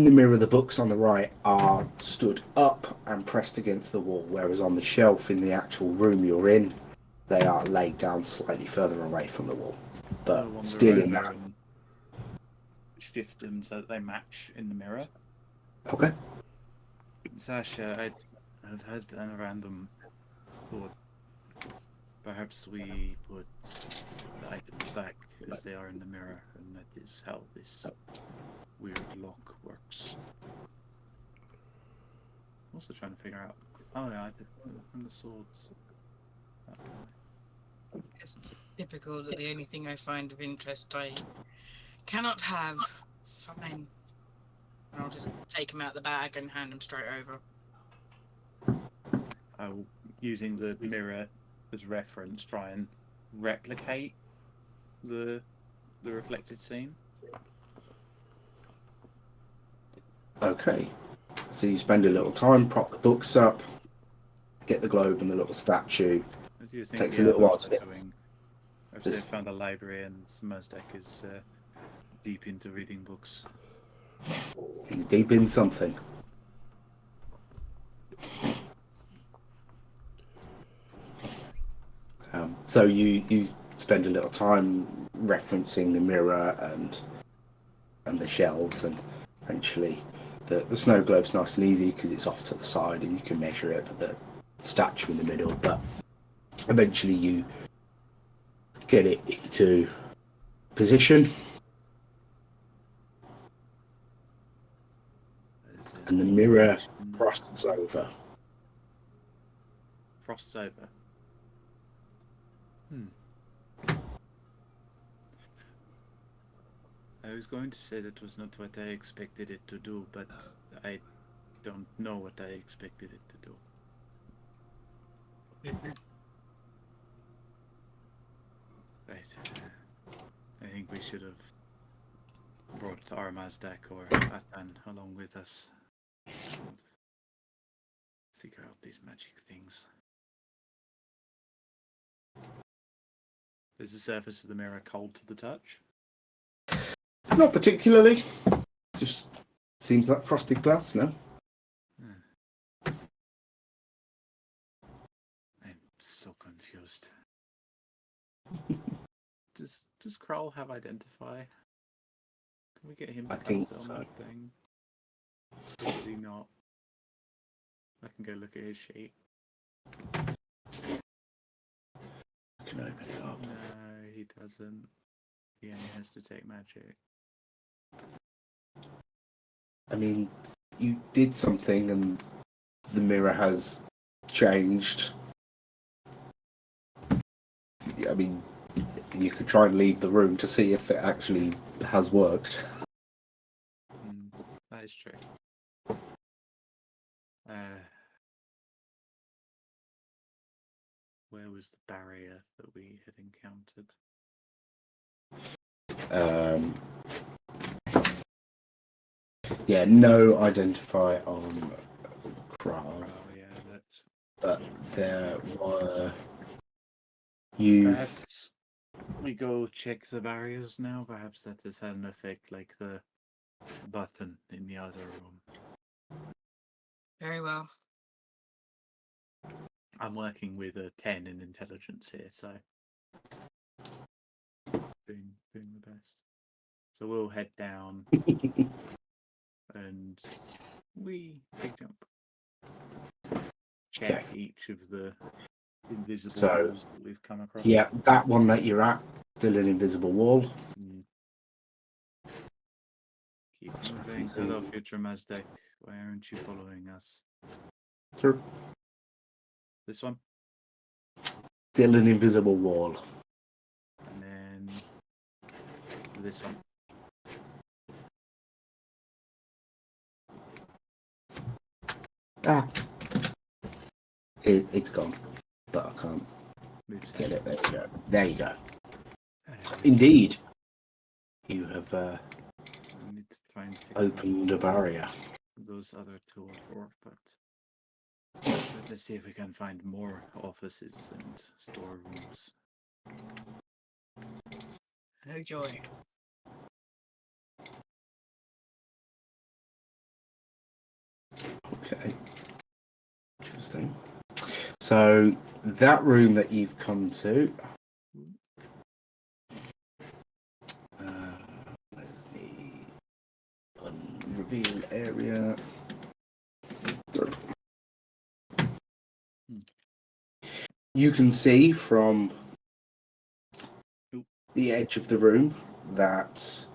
the mirror, the books on the right are stood up and pressed against the wall, whereas on the shelf in the actual room you're in, they are laid down slightly further away from the wall, but Go on the still in rover that. and shift them so that they match in the mirror. Okay. Sasha, I've had a random thought. Perhaps we put the items back as they are in the mirror, and that is how this weird lock works. I'm also trying to figure out. Oh yeah, I did from the swords. It's typical that the only thing I find of interest I cannot have. Fine. I'll just take them out of the bag and hand them straight over. I will, using the mirror as reference, try and replicate the reflected scene. Okay. So you spend a little time, prop the books up, get the globe and the little statue. I do think Takes the a little while others to are get doing- I've this- found a library, and Mazdak is deep into reading books. He's deep in something. So you spend a little time referencing the mirror and the shelves, and eventually the snow globe's nice and easy because it's off to the side and you can measure it with the statue in the middle. But eventually you get it into position, and the mirror frosts over. Frosts over. I was going to say that was not what I expected it to do, but I don't know what I expected it to do. Right. I think we should have brought our Mazdak or Atan along with us and figure out these magic things. Is the surface of the mirror cold to the touch? Not particularly. Just seems like frosted glass now. I'm so confused. Does Kroll have identify? Can we get him to I think pass on so. that thing? Or does he not? I can go look at his sheet. I can open it up. No, he doesn't. He only has to take magic. I mean, you did something and the mirror has changed. I mean, you could try and leave the room to see if it actually has worked. That is true. Where was the barrier that we had encountered? Yeah, no identify on Kroll, Oh yeah, that's but there were. You've. perhaps we go check the barriers now. Perhaps that has had an effect like the button in the other room. Very well. I'm working with a 10 in intelligence here, so doing the best. So we'll head down and we big jump. Check each of the invisible So, walls that we've come across. Yeah, that one that you're at, still an invisible wall. Keep That's moving. right. Hello, future Mazdek. Why aren't you following us? Through. This one, Still an invisible wall. and then this one. Ah. It's gone, but I can't Move get set. it. There you go. There you go. Indeed. You have I need to try and figure opened a barrier. out those other 2 or 4, but let's see if we can find more offices and storerooms. Oh joy. Okay. Interesting. So that room that you've come to. There's the unreveal area. You can see from the edge of the room that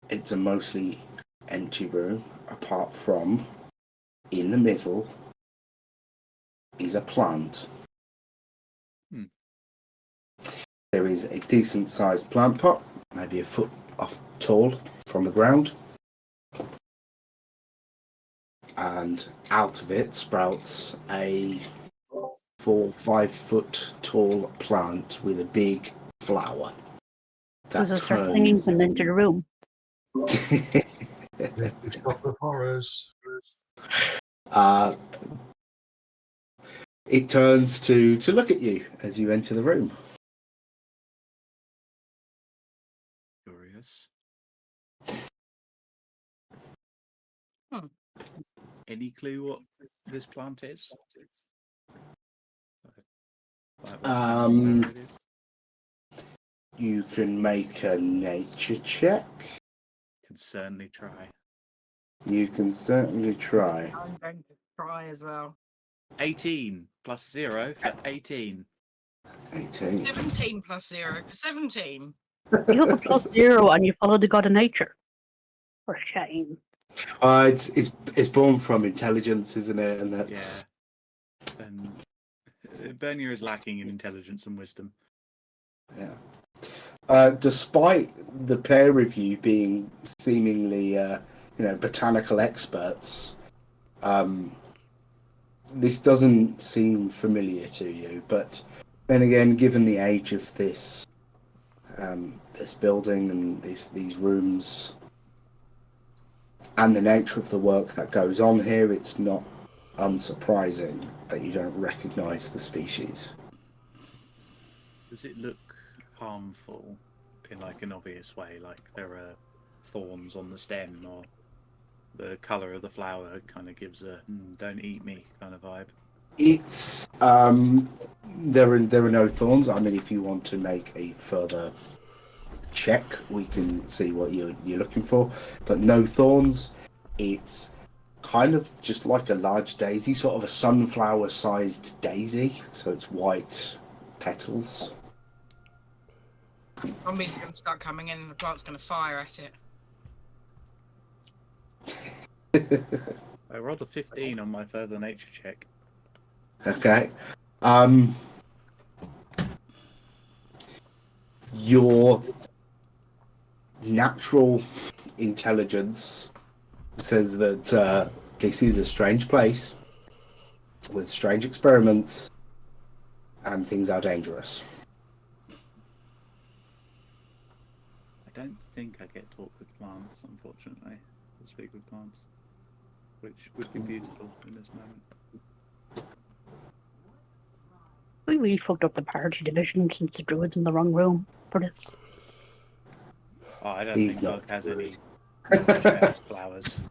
it's a mostly empty room, apart from in the middle is a plant. There is a decent sized plant pot, maybe a foot off tall from the ground. And out of it sprouts a 4-5 foot tall plant with a big flower. Does it start singing when they enter the room? It's got the horrors. It turns to look at you as you enter the room. Curious. Hmm. Any clue what this plant is? Um, Where it is? You can make a nature check. Can certainly try. You can certainly try. I'm going to try as well. 18 plus 0 for 18. 18. 17 plus 0 for 17. You have a +0 and you follow the god of nature. For shame. It's born from intelligence, isn't it? And that's Yeah. And Bernier is lacking in intelligence and wisdom. yeah. Despite the pair of you being seemingly, botanical experts, this doesn't seem familiar to you. But then again, given the age of this building and these rooms, and the nature of the work that goes on here, it's not unsurprising that you don't recognise the species. Does it look harmful in like an obvious way, like there are thorns on the stem, or the color of the flower kind of gives a "don't eat me" kind of vibe? It's there are no thorns. I mean, if you want to make a further check, we can see what you're looking for, but no thorns. It's kind of just like a large daisy, sort of a sunflower-sized daisy. So it's white petals. Zombies are going to start coming in, and the plant's going to fire at it. I rolled a 15 on my further nature check. Okay. Your natural intelligence says that this is a strange place with strange experiments and things are dangerous. I don't think I get taught with plants, unfortunately, to speak with plants, which would be beautiful in this moment. We really fucked up the party division since the druid's in the wrong room for this. Oh, I don't He's think not Doug has any good. flowers.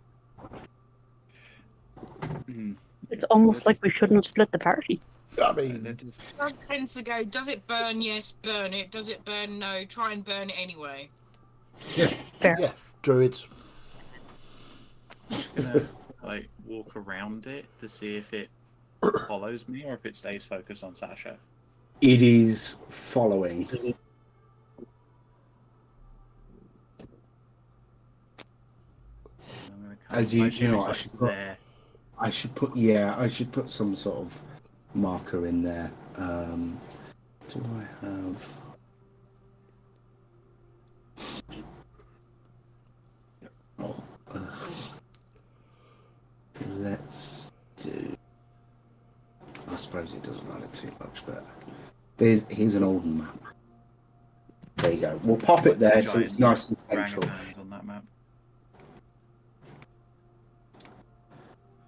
It's almost like we shouldn't have split the party. I mean, Doug tends to go, does it burn? Yes, burn it. Does it burn? No. Try and burn it anyway. Fair. yeah, druids. Gonna like walk around it to see if it follows me or if it stays focused on Sasha. It is following. I'm gonna As my you ship know, is, I like, should put- there. I should put some sort of marker in there. Do I have? Oh, let's do. I suppose it doesn't matter too much, but here's an old map. There you go. We'll pop it there so it's nice and central. Orangutans on that map.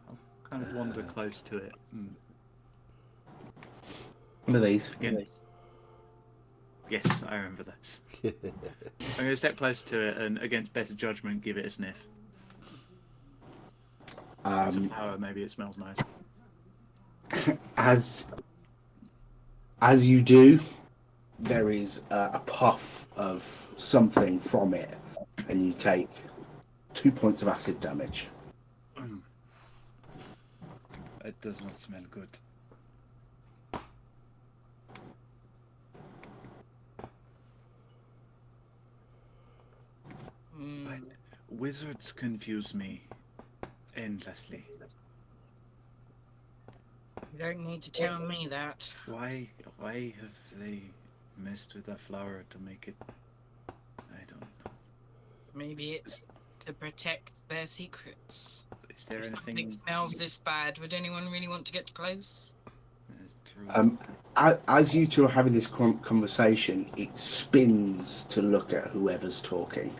I'll kind of wander close to it. One of these. Again. Yes, I remember this. I'm going to step close to it and, against better judgment, give it a sniff. It's a flower, maybe it smells nice. As you do, there is a puff of something from it, and you take 2 points of acid damage. It does not smell good. Wizards confuse me endlessly. You don't need to tell me that. Why have they messed with that flower to make it? I don't know. Maybe it's to protect their secrets. Is there If something anything? smells this bad, would anyone really want to get close? True. As you two are having this conversation, it spins to look at whoever's talking.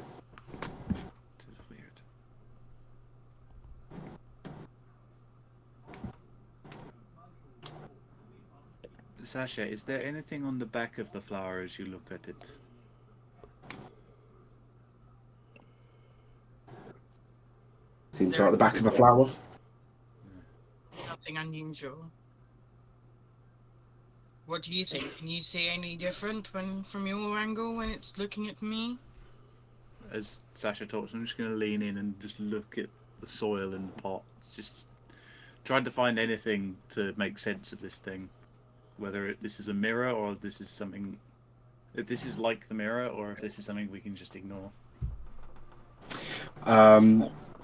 This is weird. Sasha, is there anything on the back of the flower as you look at it? Seems like the back of a flower. Nothing unusual. What do you think? Can you see any different from your angle when it's looking at me? As Sasha talks, I'm just going to lean in and just look at the soil in the pot. It's just trying to find anything to make sense of this thing. Whether this is a mirror or this is something... If this is like the mirror or if this is something we can just ignore.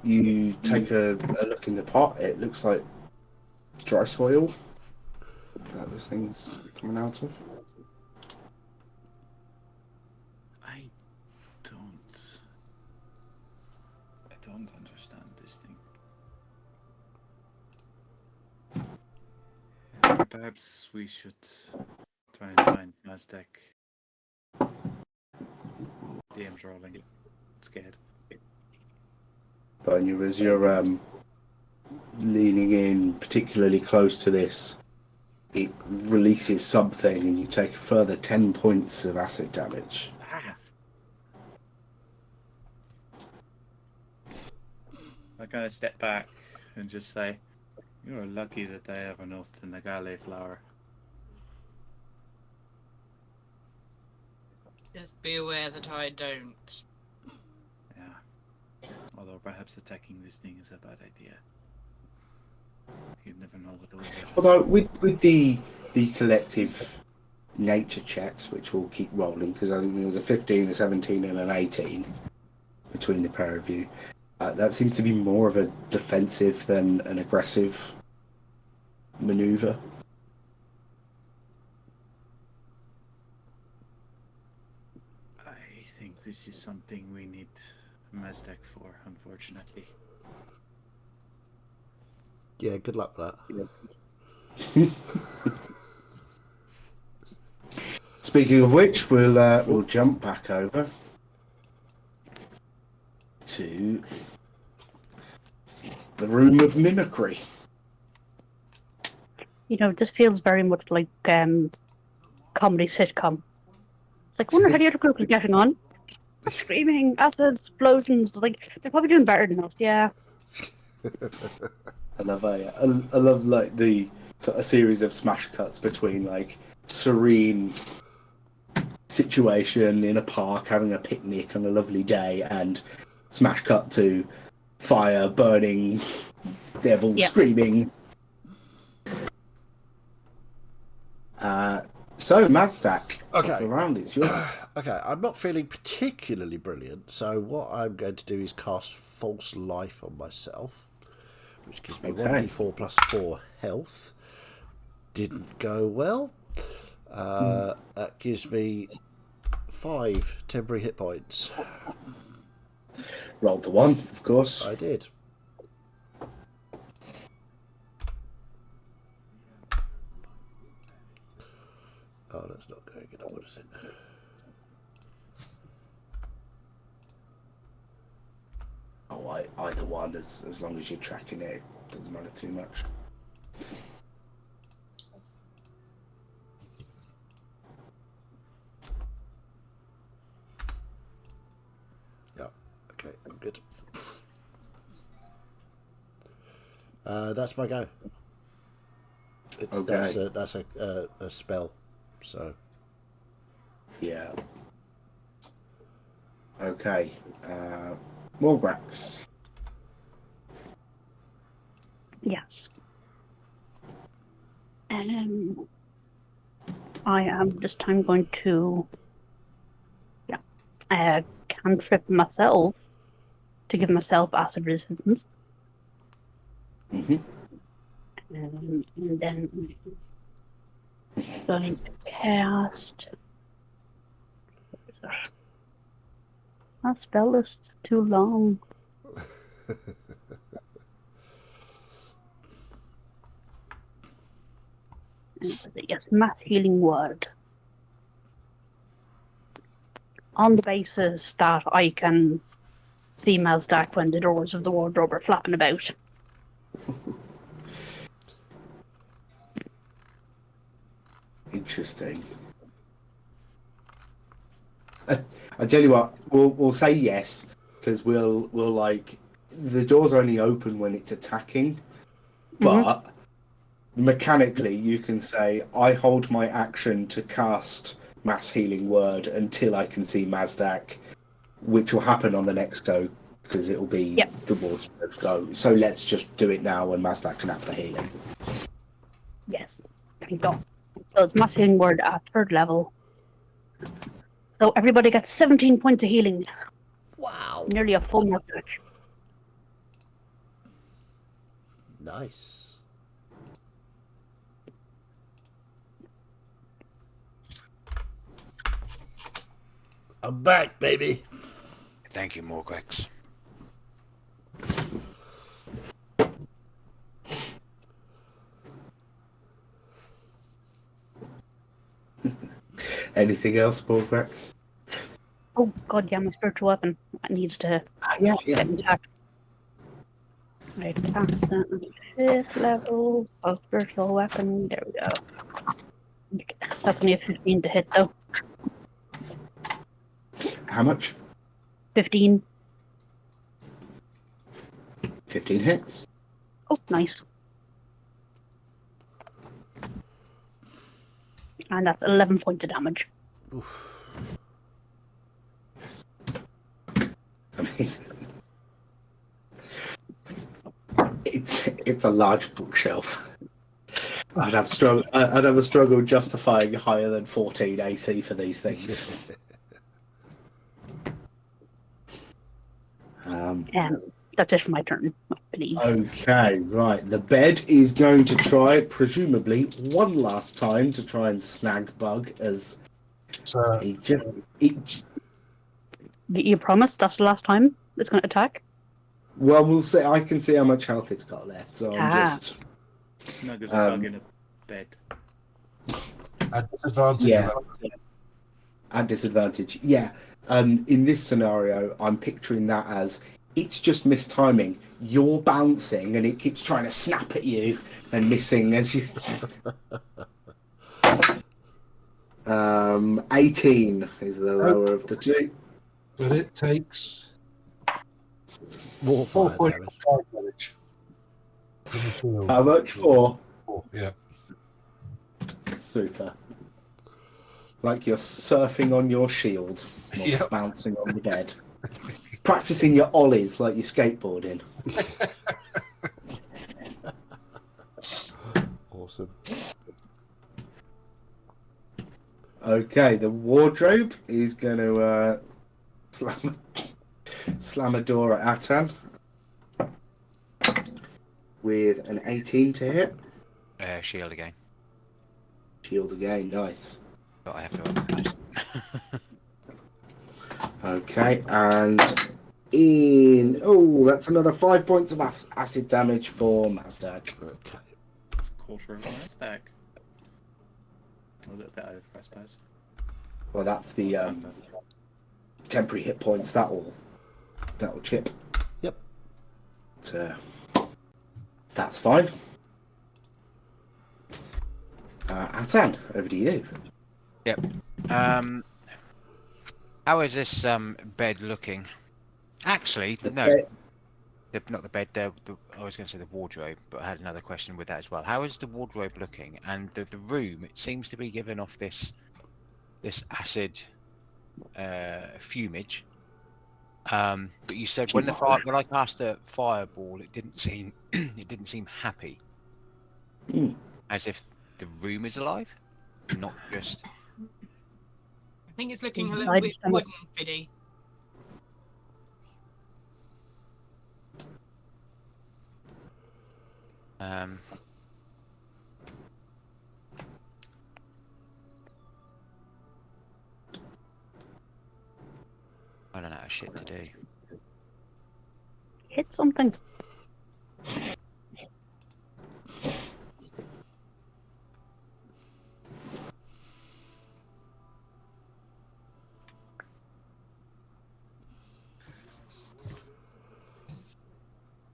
You take a look in the pot. It looks like dry soil that this thing's coming out of. I don't understand this thing. Perhaps we should try and find Mazdak. DM's rolling. Scared. But as you're leaning in particularly close to this, it releases something, and you take a further 10 points of acid damage. Ah. I kind of step back and just say, "You're lucky that I ever noticed the Nagale flower." Just be aware that I don't. Yeah. Although perhaps attacking this thing is a bad idea. You never know what it will do. Although with the collective nature checks, which we'll keep rolling, because I think there was a 15, a 17, and an 18 between the pair of you. That seems to be more of a defensive than an aggressive maneuver. I think this is something we need Mazdak for, unfortunately. Yeah, good luck with that. Speaking of which, we'll jump back over to the room of mimicry. You know, this feels very much like comedy sitcom. It's like, wonder how the other group is getting on. Screaming, acid, explosions. Like, they're probably doing better than us, yeah. I love like the sort of series of smash cuts between like serene situation in a park having a picnic on a lovely day and smash cut to fire, burning, devil screaming. So Mazdak, top of the round, it's yours. Okay, I'm not feeling particularly brilliant, so what I'm going to do is cast False Life on myself, which gives me 1d4 plus 4 health. Didn't go well. That gives me 5 temporary hit points. Rolled the 1, of course. I did. Oh, that's not going good. What is it? Oh, either one, as long as you're tracking it, it doesn't matter too much. Yeah. Okay, I'm good. That's my go. Okay. That's a spell. So. Yeah. Okay. Morgrax. Yes. I am this time going to cantrip myself to give myself acid resistance. Mm-hmm. And then I'm going to cast. That spell is too long. Yes, Mass Healing Word. On the basis that I can see Mazdak when the doors of the wardrobe are flapping about. Interesting. I tell you what, we'll say yes because we'll like the door's only open when it's attacking, but mechanically you can say I hold my action to cast Mass Healing Word until I can see Mazdak, which will happen on the next go because it will be the wardrobe's go. So let's just do it now and Mazdak can have the healing. Yes, there you go. So it's Mass Healing Word at 3rd level. So everybody gets 17 points of healing. Wow. Nearly a full Mazdak. Nice. I'm back, baby. Thank you, Morgrax. Anything else, Morgrax? Oh god, yeah, my spiritual weapon. That needs to Yeah. get intact. Right, cast that on 5th level. Oh, spiritual weapon. There we go. That's only a 15 to hit, though. How much? 15. 15 hits. Oh, nice. And that's 11 points of damage. Oof. I mean, it's a large bookshelf. I'd have a struggle justifying higher than 14 AC for these things. That's it for my turn, I believe. Okay, right. The bed is going to try, presumably, one last time to try and snag Bug as So, You promise that's the last time it's going to attack? well, we'll see. I can see how much health it's got left, so I'm Ah. just Snug as a bug in a bed. at disadvantage. Yeah. At disadvantage. Yeah. In this scenario, I'm picturing that as it's just mistiming. You're bouncing and it keeps trying to snap at you and missing as you. 18 is the lower of the two. But it takes More 4 fire points damage. of fire damage. From the field. How much for? 4, yeah. Super. Like you're surfing on your shield, not Yep. bouncing on the bed. Practicing your ollies like you're skateboarding. Awesome. Okay, the wardrobe is going to slam a door at Atan with an 18 to hit. Shield again. Shield again, nice. But I have to. Okay, and that's another 5 points of acid damage for Mazdak. Okay. Quarter of my stack. A little bit over, I suppose. Well, that's the temporary hit points. That'll chip. Yep. So that's fine. Atan, over to you. Yep. How is this bed looking? Actually, no. Not the bed. I was going to say the wardrobe, but I had another question with that as well. How is the wardrobe looking? And the room, it seems to be giving off this acid fumage. But you said when I cast a fireball, it didn't seem happy. As if the room is alive, not just. I think it's looking a Inside little bit stomach. wooden, Biddy. I don't know how shit to do. Hit something.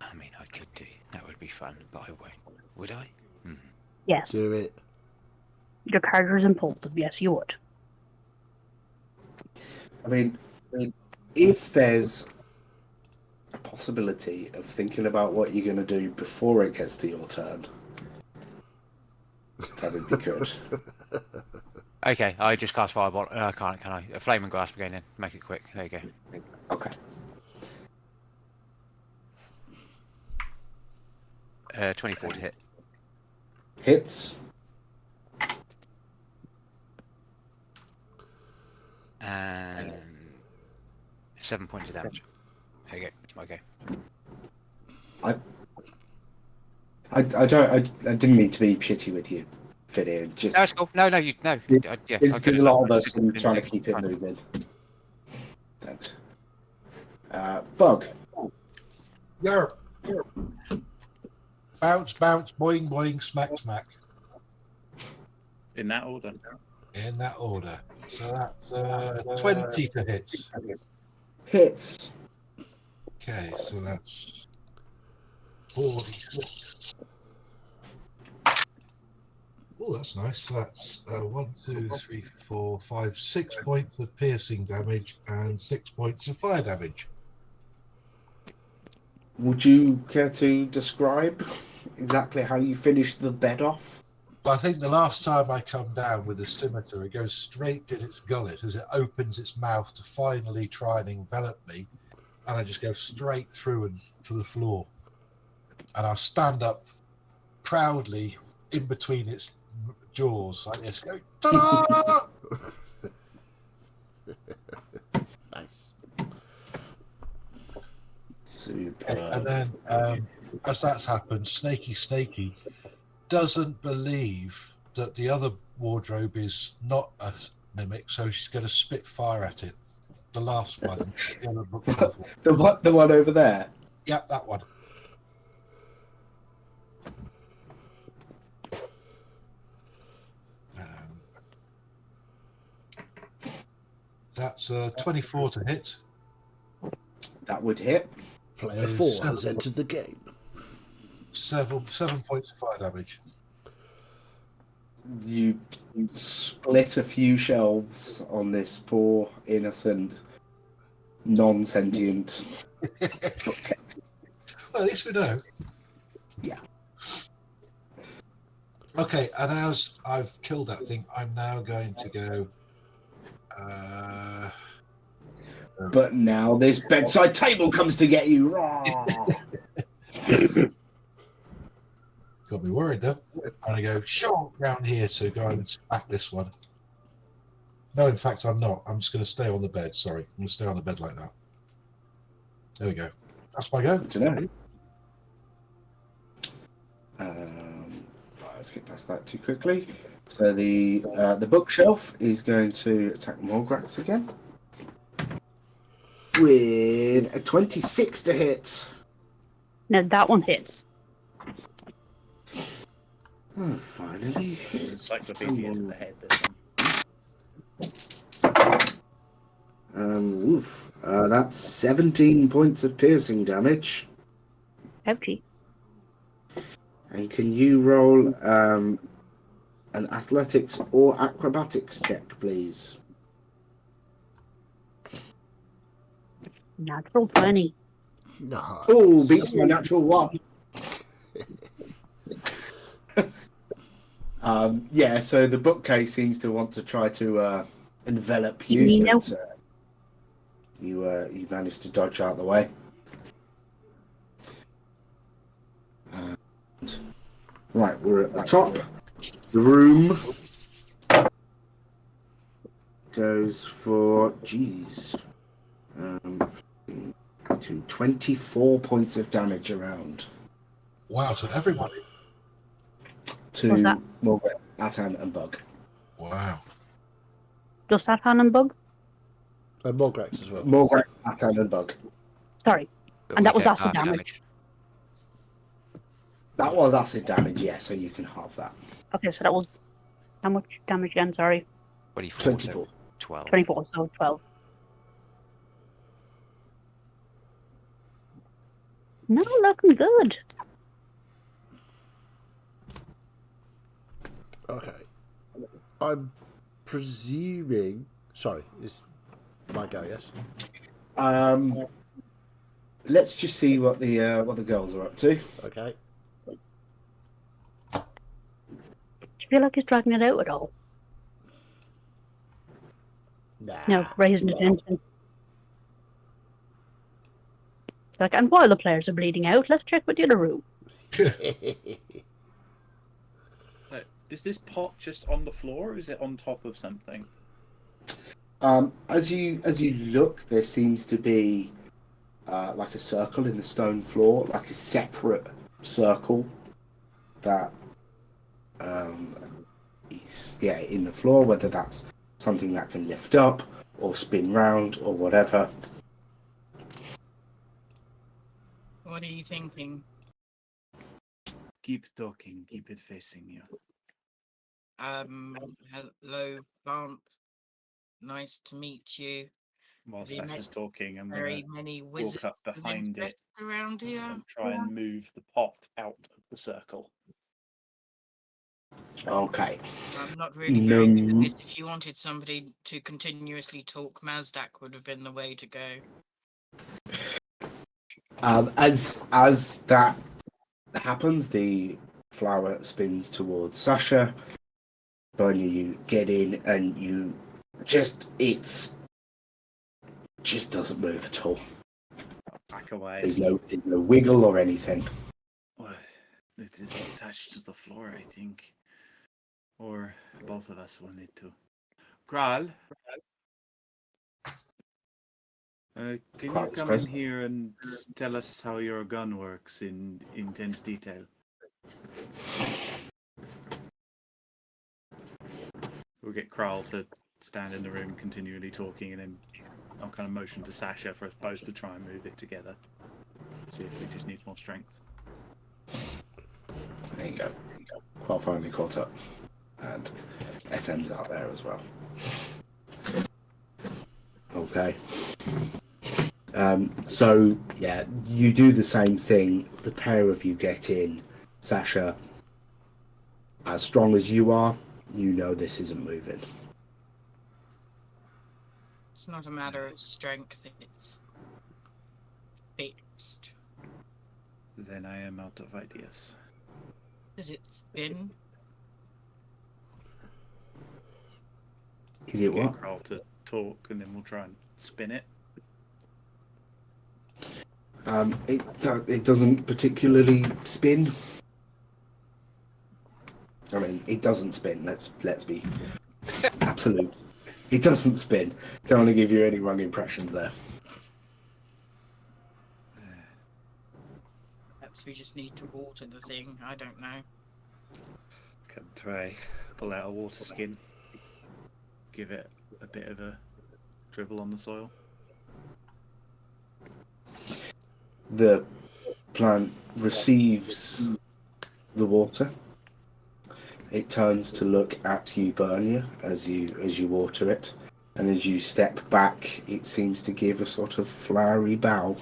I mean, I could do. That would be fun, but I won't. Would I? Yes. Do it. Your character is impulsive. Yes, you would. I mean, if there's a possibility of thinking about what you're going to do before it gets to your turn, that would be good. Okay, I just cast fireball. I can't, can I? A flaming grasp again then. Make it quick. There you go. Okay. 24 to hit. Hits. And 7 points of damage. There you go. Okay. I didn't mean to be shitty with you, Finny. Just No, it's cool. No, yeah. there's a lot of us and trying to keep it moving. Thanks. Bug. Yarp. Bounce, bounce, boing, boing, smack, smack. In that order. In that order. So that's 20 to hits. Hits. Okay, so that's 46. Oh, that's nice. So that's 1, 2, 3, 4, 5, 6 points of piercing damage and 6 points of fire damage. Would you care to describe exactly how you finished the bed off? But I think the last time I come down with the scimitar, it goes straight in its gullet as it opens its mouth to finally try and envelop me, and I just go straight through and to the floor. And I'll stand up proudly in between its jaws like this. Go, ta-da! Nice. Super. And then, as that's happened, Snaky doesn't believe that the other wardrobe is not a mimic, so she's going to spit fire at it. The last one. The other book level. The one over there. Yep, that one. That's 24 to hit. That would hit. Player With 4 seven. has entered the game. 7 points of fire damage. You split a few shelves on this poor, innocent, non-sentient. Well, at least we know. Yeah. Okay, and as I've killed that thing, I'm now going to go. But now this bedside table comes to get you. Got me worried then. I'm going to go short round here to go and smack this one. No, in fact, I'm not. I'm just going to stay on the bed. Sorry. I'm going to stay on the bed like that. There we go. That's my go. Good to know. Let's get past that too quickly. So the bookshelf is going to attack Morgrax again with a 26 to hit. Now that one hits. Oh, finally. Encyclopedia to the head. This one. Oof. That's 17 points of piercing damage. Ouchie. And can you roll an athletics or acrobatics check, please? Natural 20. Nice. Oh, beats my natural one. Yeah, so the bookcase seems to want to try to envelop you, You know. but you managed to dodge out of the way. Right, we're at the top. The room goes for, to 24 points of damage around. Wow, to everybody. To What's that? Morgan, Atan, and Bug. Wow. Just that hand and bug? And Morgrax as well. Morgan, Atan, and Bug. Sorry. But And we that was get acid half damage. That was acid damage, yeah, so you can halve that. Okay, so that was how much damage again? Sorry. 24. 24. 12. 24, so 12. No, looking good. Okay. I'm presuming. Sorry, it's my go, yes? Let's just see what the girls are up to. Okay. Do you feel like he's dragging it out at all? Nah. No, raising attention. It's like, and while the players are bleeding out, let's check with the other room. Is this pot just on the floor, or is it on top of something? As you look, there seems to be like a circle in the stone floor, like a separate circle that is in the floor. Whether that's something that can lift up or spin round or whatever. What are you thinking? Keep talking. Keep it facing you. Hello, plant. Nice to meet you. While Have you Sasha's met talking, I'm Very going many to wizards walk up of behind it interest around here. and try and move the pot out of the circle. Okay. I'm not really No. very good at this. If you wanted somebody to continuously talk, Mazdak would have been the way to go. As that happens, the flower spins towards Sasha. Bernie, you get in and you just doesn't move at all. Back away. There's no wiggle or anything. Well, it is attached to the floor, I think. Or both of us will need to. Kral? Can you Kral's come in present. here and tell us how your gun works in intense detail? We'll get Kral to stand in the room continually talking, and then I'll kind of motion to Sasha for us both to try and move it together. See if we just need more strength. There you go. Quite finally caught up. And FM's out there as well. Okay. So, yeah, you do the same thing. The pair of you get in. Sasha, as strong as you are, you know this isn't moving. It's not a matter of strength, it's fixed. Then I am out of ideas. Does it spin? Is it Get what? Kral to talk, and then we'll try and spin it. It doesn't particularly spin. I mean, it doesn't spin. Let's be absolute. It doesn't spin. Don't want to give you any wrong impressions there. Perhaps we just need to water the thing, I don't know. Can try pull out a water skin, give it a bit of a dribble on the soil. The plant receives the water. It turns to look at you, Bernia, as you water it, and as you step back, it seems to give a sort of flowery bow,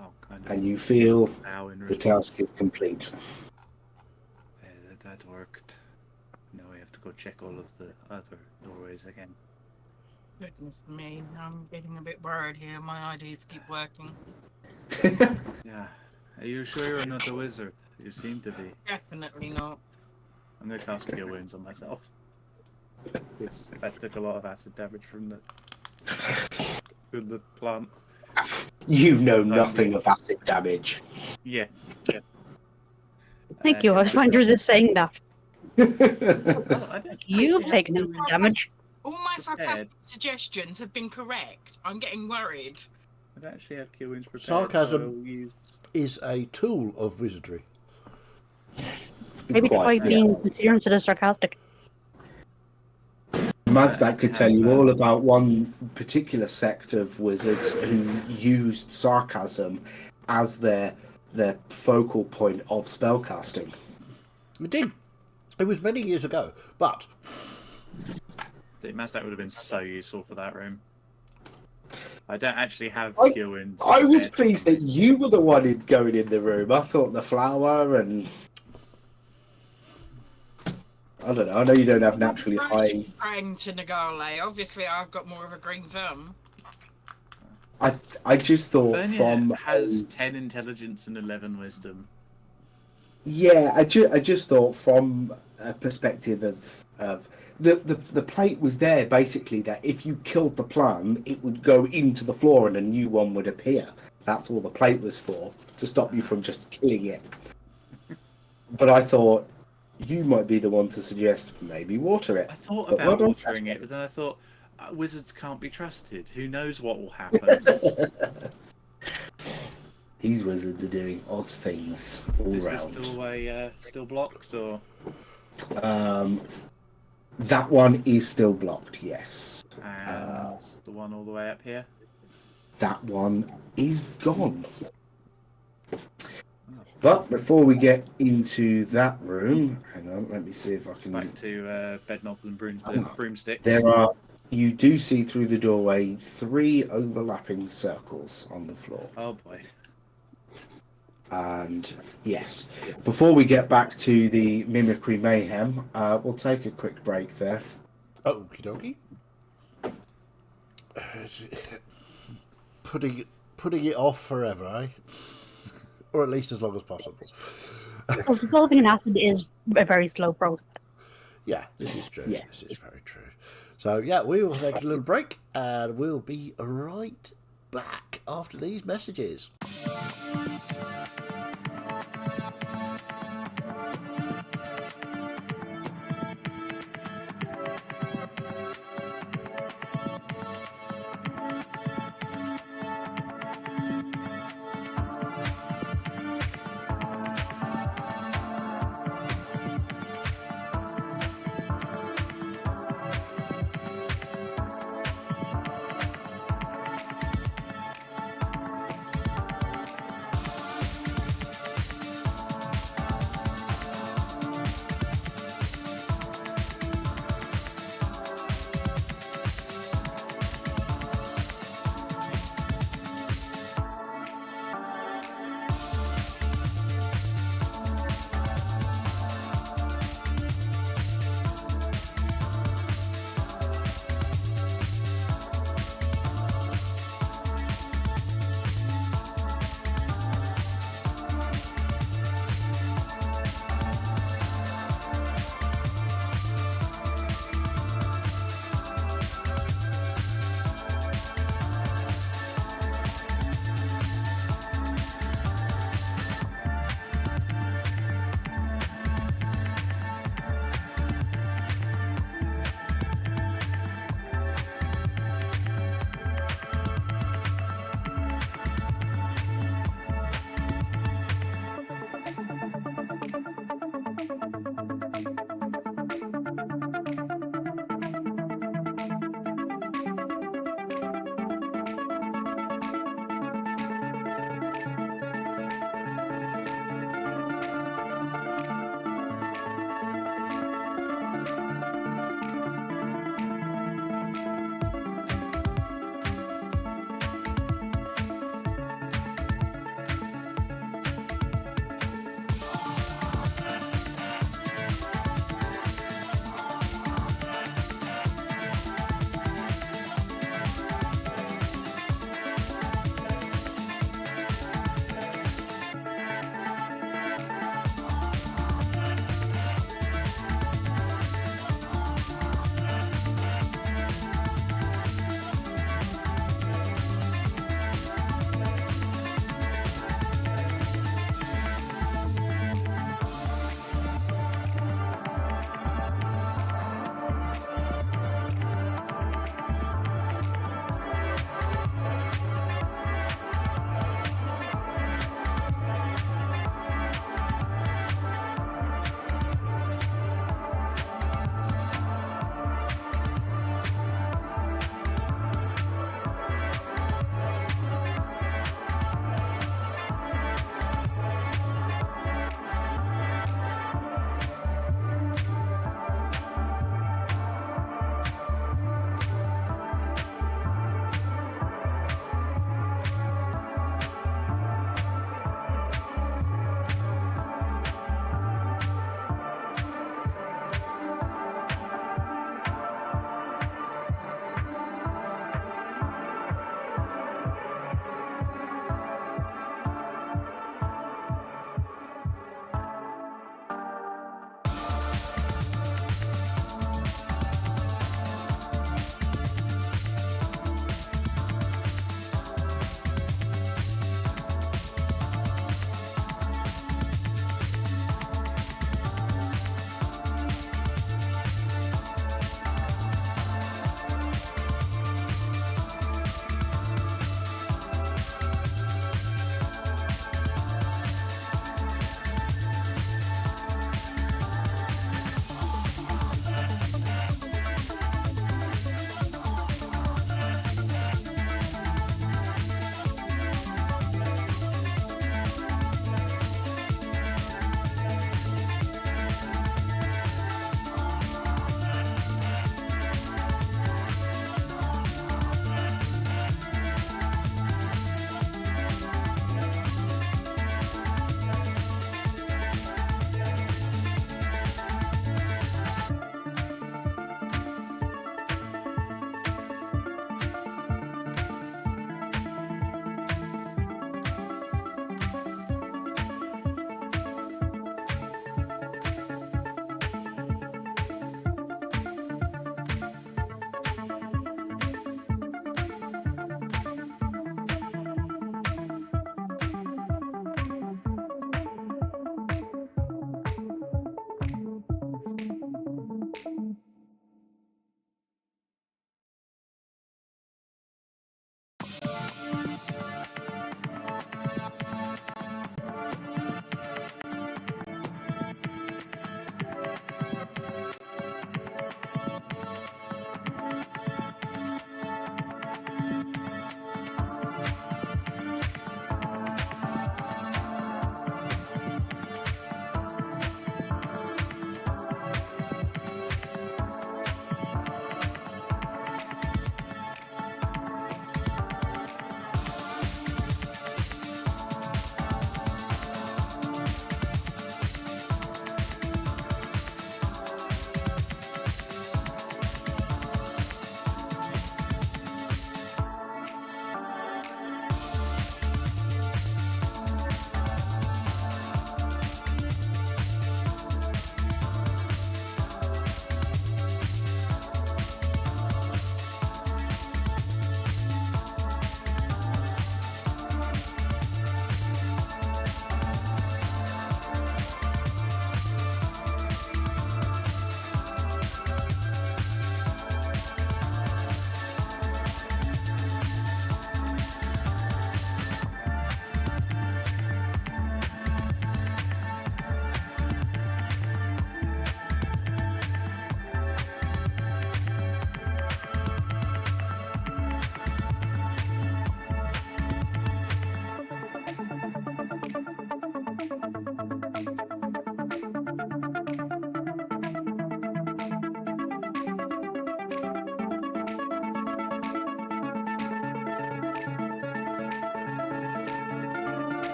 Oh, kind of. and you feel Bow in the task is complete. That worked. Now we have to go check all of the other doorways again. Goodness me, I'm getting a bit worried here. My ideas keep working. Yeah. Are you sure you're not a wizard? You seem to be. Definitely not. I'm gonna cast Cure Wounds on myself. Because I took a lot of acid damage from the plant. You know nothing of acid damage. Yeah. Thank you. I find resist saying that. I don't You've actually taken have some Cure damage. All my sarcastic Prepared. suggestions have been correct. I'm getting worried. I don't actually have Cure Wounds prepared. Sarcasm. So I'll use... Is a tool of wizardry. Maybe try Quite, being sincere instead of sarcastic. Mazdak could tell you all about one particular sect of wizards who used sarcasm as their focal point of spellcasting. It did. It was many years ago, but The Mazdak would have been so useful for that room. I don't actually have I- Cure Wounds. I was prepared. pleased that you were the one going in the room. I thought the flower and... I don't know. I know you don't have naturally high... Praying to Nagale. Obviously, I've got more of a green thumb. I just thought Bernia from... has 10 intelligence and 11 wisdom. Yeah, I just thought from a perspective of the plate was there basically that if you killed the plant, it would go into the floor and a new one would appear. That's all the plate was for, to stop you from just killing it. But I thought you might be the one to suggest maybe water it. I thought But about well done. watering it, but then I thought wizards can't be trusted. Who knows what will happen? These wizards are doing odd things all Is this round. doorway still blocked, or That one is still blocked, yes. and the one all the way up here? That one is gone. But before we get into that room, hang on, let me see if I can. Back to bedknobs and broomsticks. You do see through the doorway 3 overlapping circles on the floor. Oh boy. And yes, before we get back to the mimicry mayhem, we'll take a quick break there. Okie dokie. Putting it off forever, eh? Or at least as long as possible. Well, dissolving an acid is a very slow process. Yeah, this is true. Yeah. This is very true. So, yeah, we will take a little break and we'll be right back after these messages.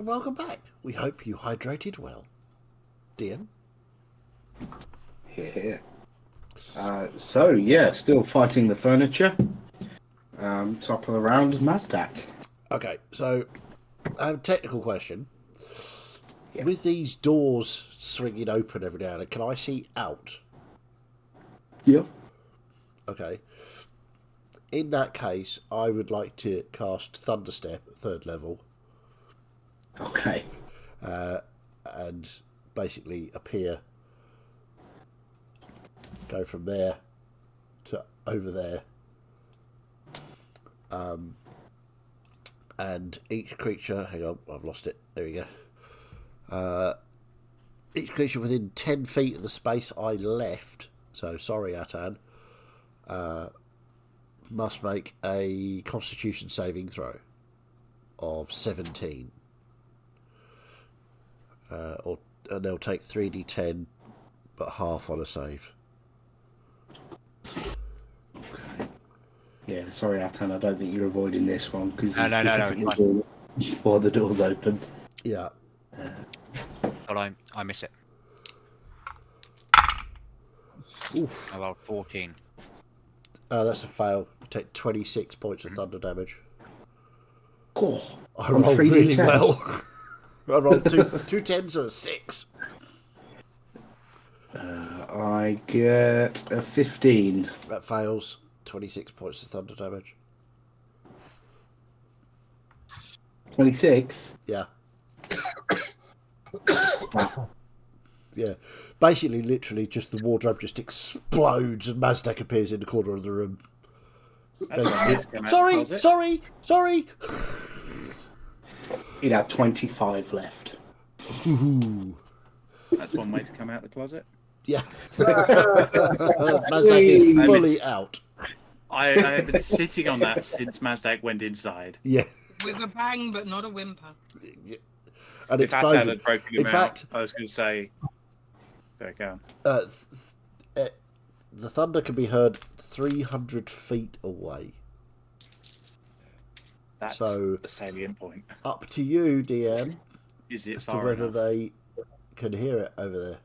and welcome back. We hope you hydrated well. DM? Here. Still fighting the furniture. Top of the round, Mazdak. Okay, so I have a technical question. Yeah. With these doors swinging open every now and then, can I see out? Yep. Okay. In that case, I would like to cast Thunderstep at 3rd level Okay. and basically appear, go from there to over there. And each creature, hang on, I've lost it. There we go. Each creature within 10 feet of the space I left, so sorry, Atan, must make a Constitution saving throw of 17. And they'll take 3d10, but half on a save. Okay. Yeah, sorry, Atan, I don't think you're avoiding this one because No, specifically fine. doing it while the door's open. Yeah. But I miss it. I rolled 14. That's a fail. You take 26 points of thunder damage. Oh, I on rolled 3d10. really well. I rolled two 10s and a 6. I get a 15. That fails. 26 points of thunder damage. 26? Yeah. Yeah. Basically, literally, just the wardrobe just explodes and Mazdak appears in the corner of the room. Sorry! He'd have 25 left. Ooh. That's one way to come out the closet. Yeah. Mazdak is I fully missed. out. I have been sitting on that since Mazdak went inside. Yeah. With a bang, but not a whimper. An If Atan explosion. had broken In him fact, out, I was going to say, there go. The thunder can be heard 300 feet away. That's So- the salient point. Up to you, DM, Is it as to far whether enough? they can hear it over there.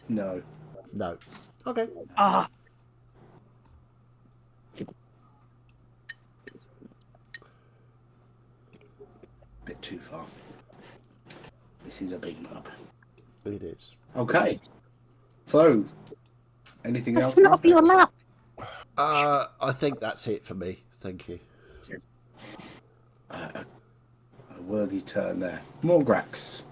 No. No. Okay. Ah, Bit too far. This is a big map. It is. Okay. So, anything else? that's not your lap. I think that's it for me. Thank you. A worthy turn there. Morgrax.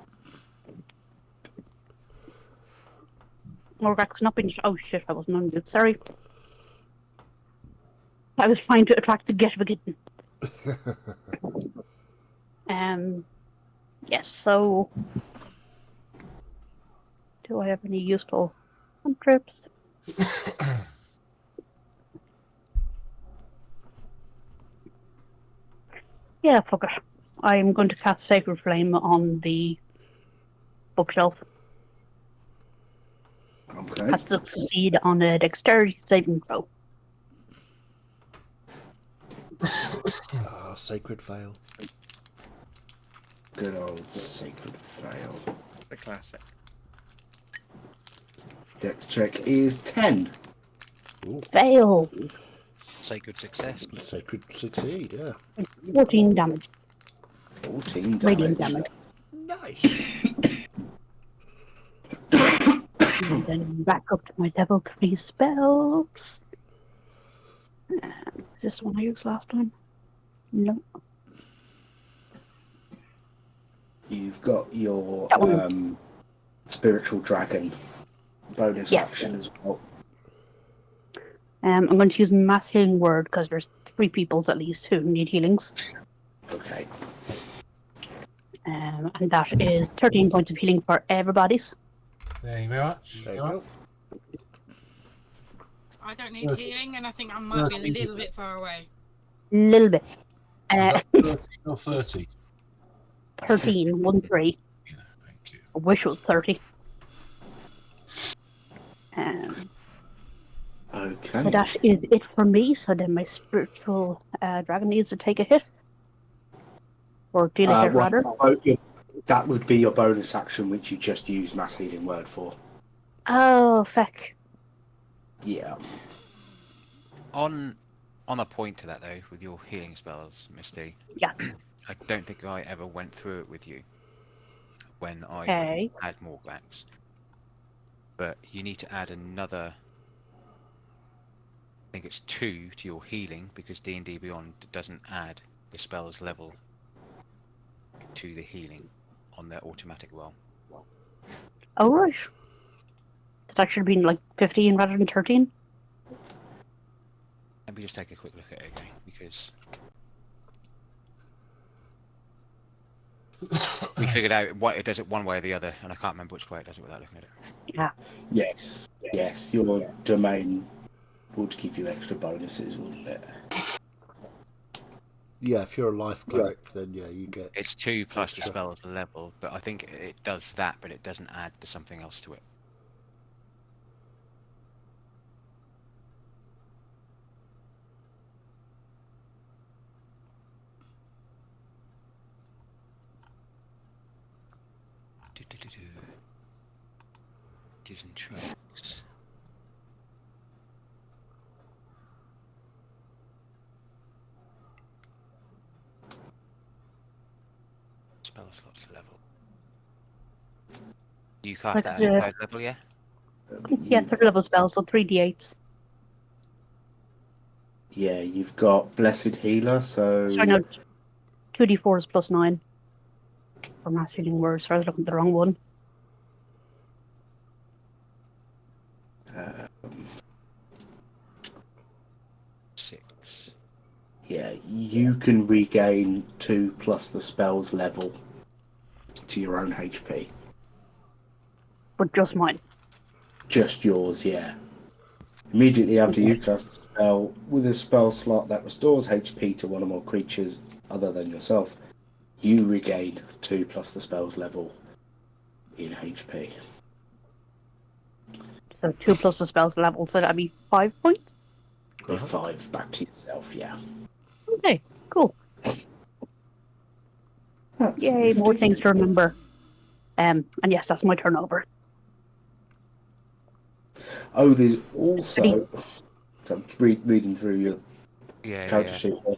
Morgax not been. Oh shit! I wasn't on mute. Sorry. I was trying to attract the get kitten. Yes. So, do I have any useful trips? Yeah, fuck it. I'm going to cast Sacred Flame on the bookshelf. Okay. Has to succeed on a dexterity saving throw. Sacred fail. Good old sacred fail. The classic. Dex check is 10. Fail. Sacred success. Sacred succeed, yeah. 14 damage. 14 damage. Radiant damage. Nice. And then back up to my level 3 spells. Is this the one I used last time? No. You've got your That one. spiritual dragon bonus Yes. action as well. I'm going to use Mass Healing Word because there's 3 peoples at least who need healings. Okay. And that is 13 points of healing for everybody's. Thank you very much. There you go. I don't need healing, and I think I might be a little bit far away. Little bit. Is that 13 or 30? 13, 1 3. Thank you. I wish it was 30. Okay. So that is it for me. So then my spiritual dragon needs to take a hit. Or deal a hit, rather. That would be your bonus action, which you just used Mass Healing Word for. Oh, feck. Yeah. On a point to that though, with your healing spells, Misty, Yeah. I don't think I ever went through it with you when I Okay. had Morgvax. But you need to add another. I think it's 2 to your healing because D&D Beyond doesn't add the spell's level to the healing on their automatic roll. Oh, right. That should have been like 15 rather than 13. Let me just take a quick look at it again because we figured out what it does it one way or the other, and I can't remember which way it does it without looking at it. Yeah. Yes. Yes. Your domain would give you extra bonuses, wouldn't it? Yeah, if you're a life cleric, then yeah, you get. It's 2 plus the Extra. spell's level, but I think it does that, but it doesn't add to something else to it. It is in tracks. Spell slots level. You cast Like that the- at 3rd level, yeah? Yeah, 3rd level spell, so 3d8s. Yeah, you've got Blessed Healer, so... Sorry, no, 2d4s plus 9. For Mass Healing Word, so I was looking at the wrong one. Um, 6. yeah, you can regain 2 plus the spell's level to your own HP. But just mine. Just yours, yeah. Immediately after you cast a spell, with a spell slot that restores HP to one or more creatures other than yourself, you regain 2 plus the spell's level in HP. So 2 plus the spell's level, so that'd be 5 points? With 5 back to yourself, yeah. Okay, cool. That's Yay, more nifty. things to remember. And yes, that's my turnover. Oh, there's also... So I'm reading through your Yeah, character yeah. sheet here.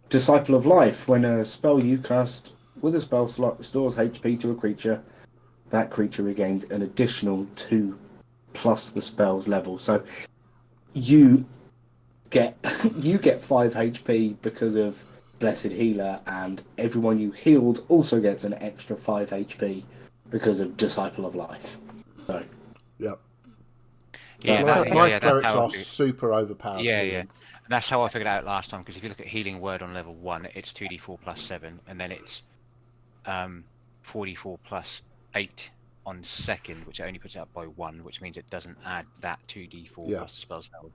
Disciple of Life. When a spell you cast with a spell slot restores HP to a creature, that creature regains an additional 2 plus the spell's level. So you get 5 HP because of Blessed Healer, and everyone you healed also gets an extra 5 HP because of Disciple of Life. So Yep. Yeah, Life- that, Life yeah, that's clerics how I are figured- super overpowered. Yeah, healing. yeah. That's how I figured out last time, because if you look at Healing Word on level 1, it's 2d4 plus 7, and then it's 4d4 plus 8 on 2nd, which only puts it up by 1, which means it doesn't add that 2d4 Yeah. plus the spell's level.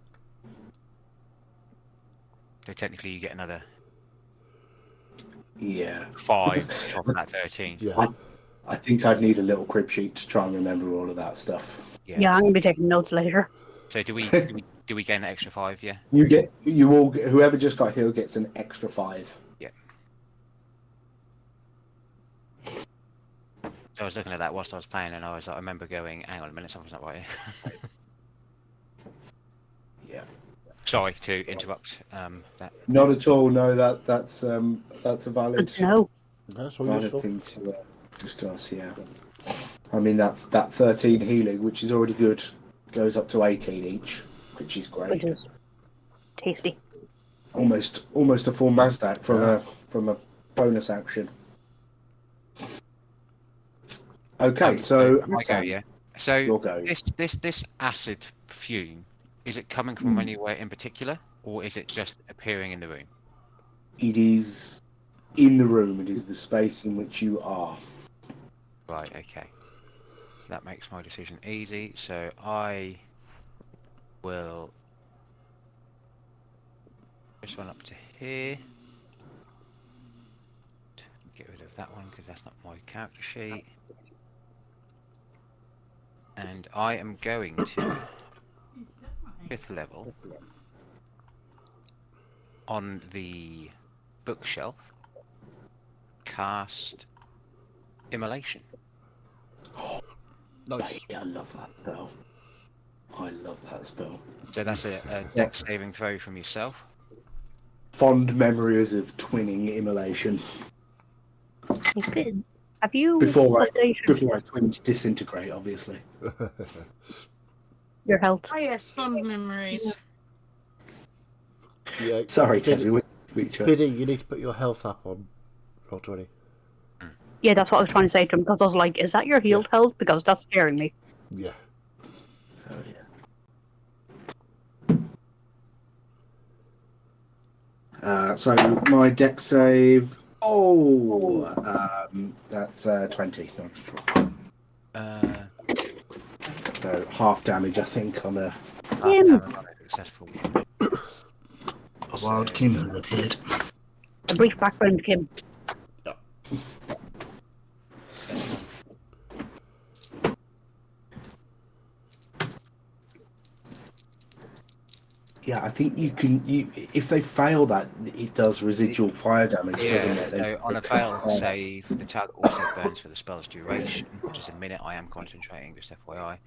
So technically you get another yeah, 5 on top of that 13. Yeah. I think I'd need a little crib sheet to try and remember all of that stuff. Yeah, I'm going to be taking notes later. So do we gain that extra 5, yeah? Whoever just got healed gets an extra 5. So I was looking at that whilst I was playing, and I remember going, hang on a minute, something's not right here. Yeah. Sorry to interrupt that. Not at all. No, that's a Good valid to know. That's all valid useful. thing to discuss. Yeah. I mean that 13 healing, which is already good, goes up to 18 each, which is Which great. is tasty. Almost a full Mazdak from a bonus action. Okay, so I go, yeah. So your go. this acid fume, is it coming from anywhere in particular, or is it just appearing in the room? It is in the room. It is the space in which you are. Right, okay. That makes my decision easy. So I will this one up to here. Get rid of that one because that's not my character sheet. And I am going to 5th level, on the bookshelf, cast Immolation. Nice. I love that spell. I love that spell. So that's a dex saving throw from yourself. Fond memories of twinning Immolation. Okay. Have you Before I updated twinned Disintegrate, obviously. your health? Oh yes, fond memories. Yeah. Sorry, Fiddy, Teddy. Fiddy, you need to put your health up on Roll20. Yeah, that's what I was trying to say to him because I was like, "Is that your healed health?" Because that's scaring me. Yeah. Oh, yeah. So my deck save. That's 20. So half damage, I think, on a Successful. wild Kim has appeared. A brief background, Kim. Yeah, I think you can. If they fail that, it does residual fire damage, doesn't it? So on a failed save, the target also burns for the spell's duration, which is a minute. I am concentrating, just FYI.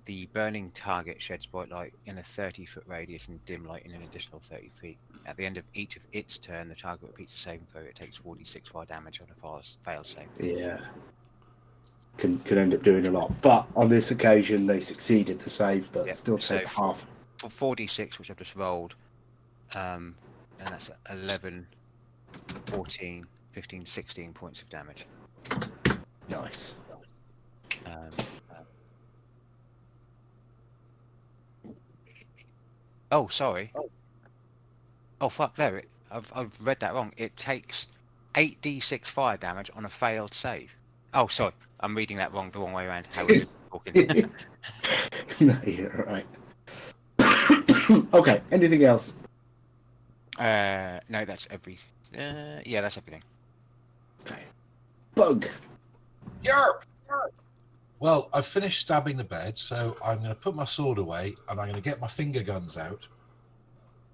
The burning target sheds bright light in a 30-foot radius and dim light in an additional 30 feet. At the end of each of its turn, the target repeats the saving throw. It takes 46 fire damage on a failed save. Yeah. Can end up doing a lot, but on this occasion they succeeded the save, but still take half. For 46, which I've just rolled, and that's 11, 14, 15, 16 points of damage. Nice. Oh, sorry. Oh, fuck, there. I've read that wrong. It takes 8d6 fire damage on a failed save. Oh, sorry. I'm reading that the wrong way around. How we're talking. No, you're right. Okay, anything else? No, that's yeah, that's everything. Okay. Bug. Yarp! Well, I've finished stabbing the bed, so I'm going to put my sword away, and I'm going to get my finger guns out,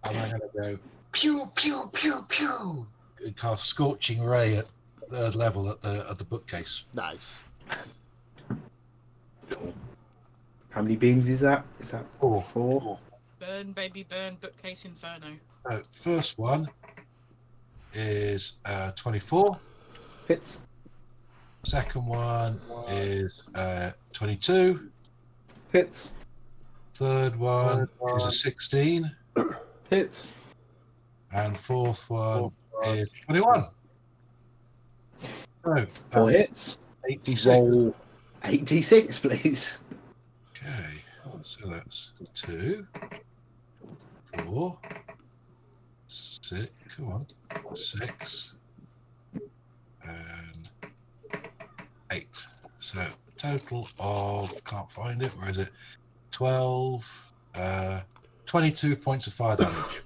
and I'm going to go pew pew pew pew, and cast Scorching Ray at third level at the bookcase. Nice. Cool. How many beams is that? Is that four? Burn, baby, burn, bookcase inferno. First one is 24. Hits. Second one is 22. Hits. Third one is a 16. Hits. And fourth one is 21. So, 4 hits. 8d6. Roll 8d6, please. Okay, so that's 2, 4, 6, come on, 6, and 8. So total of, can't find it, where is it? 12, 22 points of fire damage.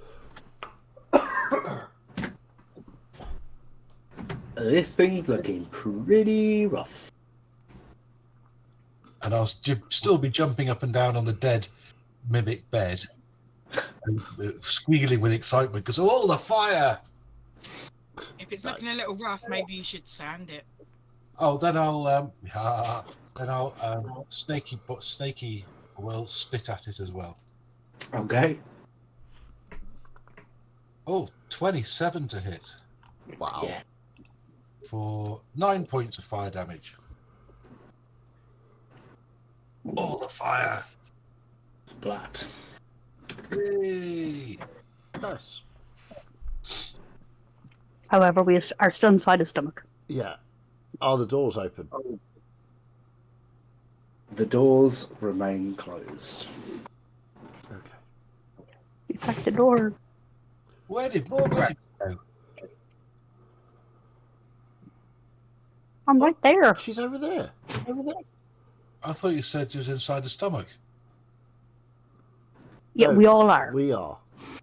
This thing's looking pretty rough. And I'll still be jumping up and down on the dead mimic bed, and, squealing with excitement because of all the fire. If it's looking a little rough, maybe you should sand it. Oh, then I'll snaky will spit at it as well. Okay. Oh, 27 to hit Wow. Yeah. for 9 points of fire damage. All the fire. Splat. Yay. Nice. However, we are still inside his stomach. Yeah. Are the doors open? The doors remain closed. Okay. You crack the door. Where did Morgan go? I'm right there. She's over there. I thought you said she was inside the stomach. Yeah, No, we all are. We are.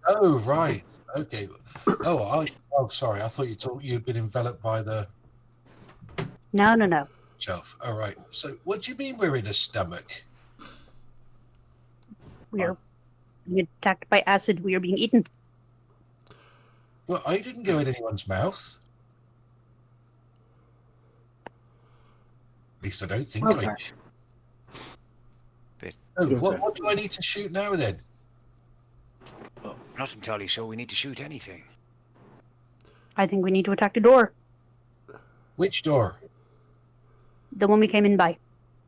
Oh, right. Okay. Oh, sorry. I thought you'd been enveloped by the No. shelf. All right. So, what do you mean we're in a stomach? We are being attacked by acid. We are being eaten. Well, I didn't go in anyone's mouth. At least I don't think Okay. I. Bit- Oh, Your turn. what do I need to shoot now then? I'm not entirely sure we need to shoot anything. I think we need to attack the door. Which door? The one we came in by.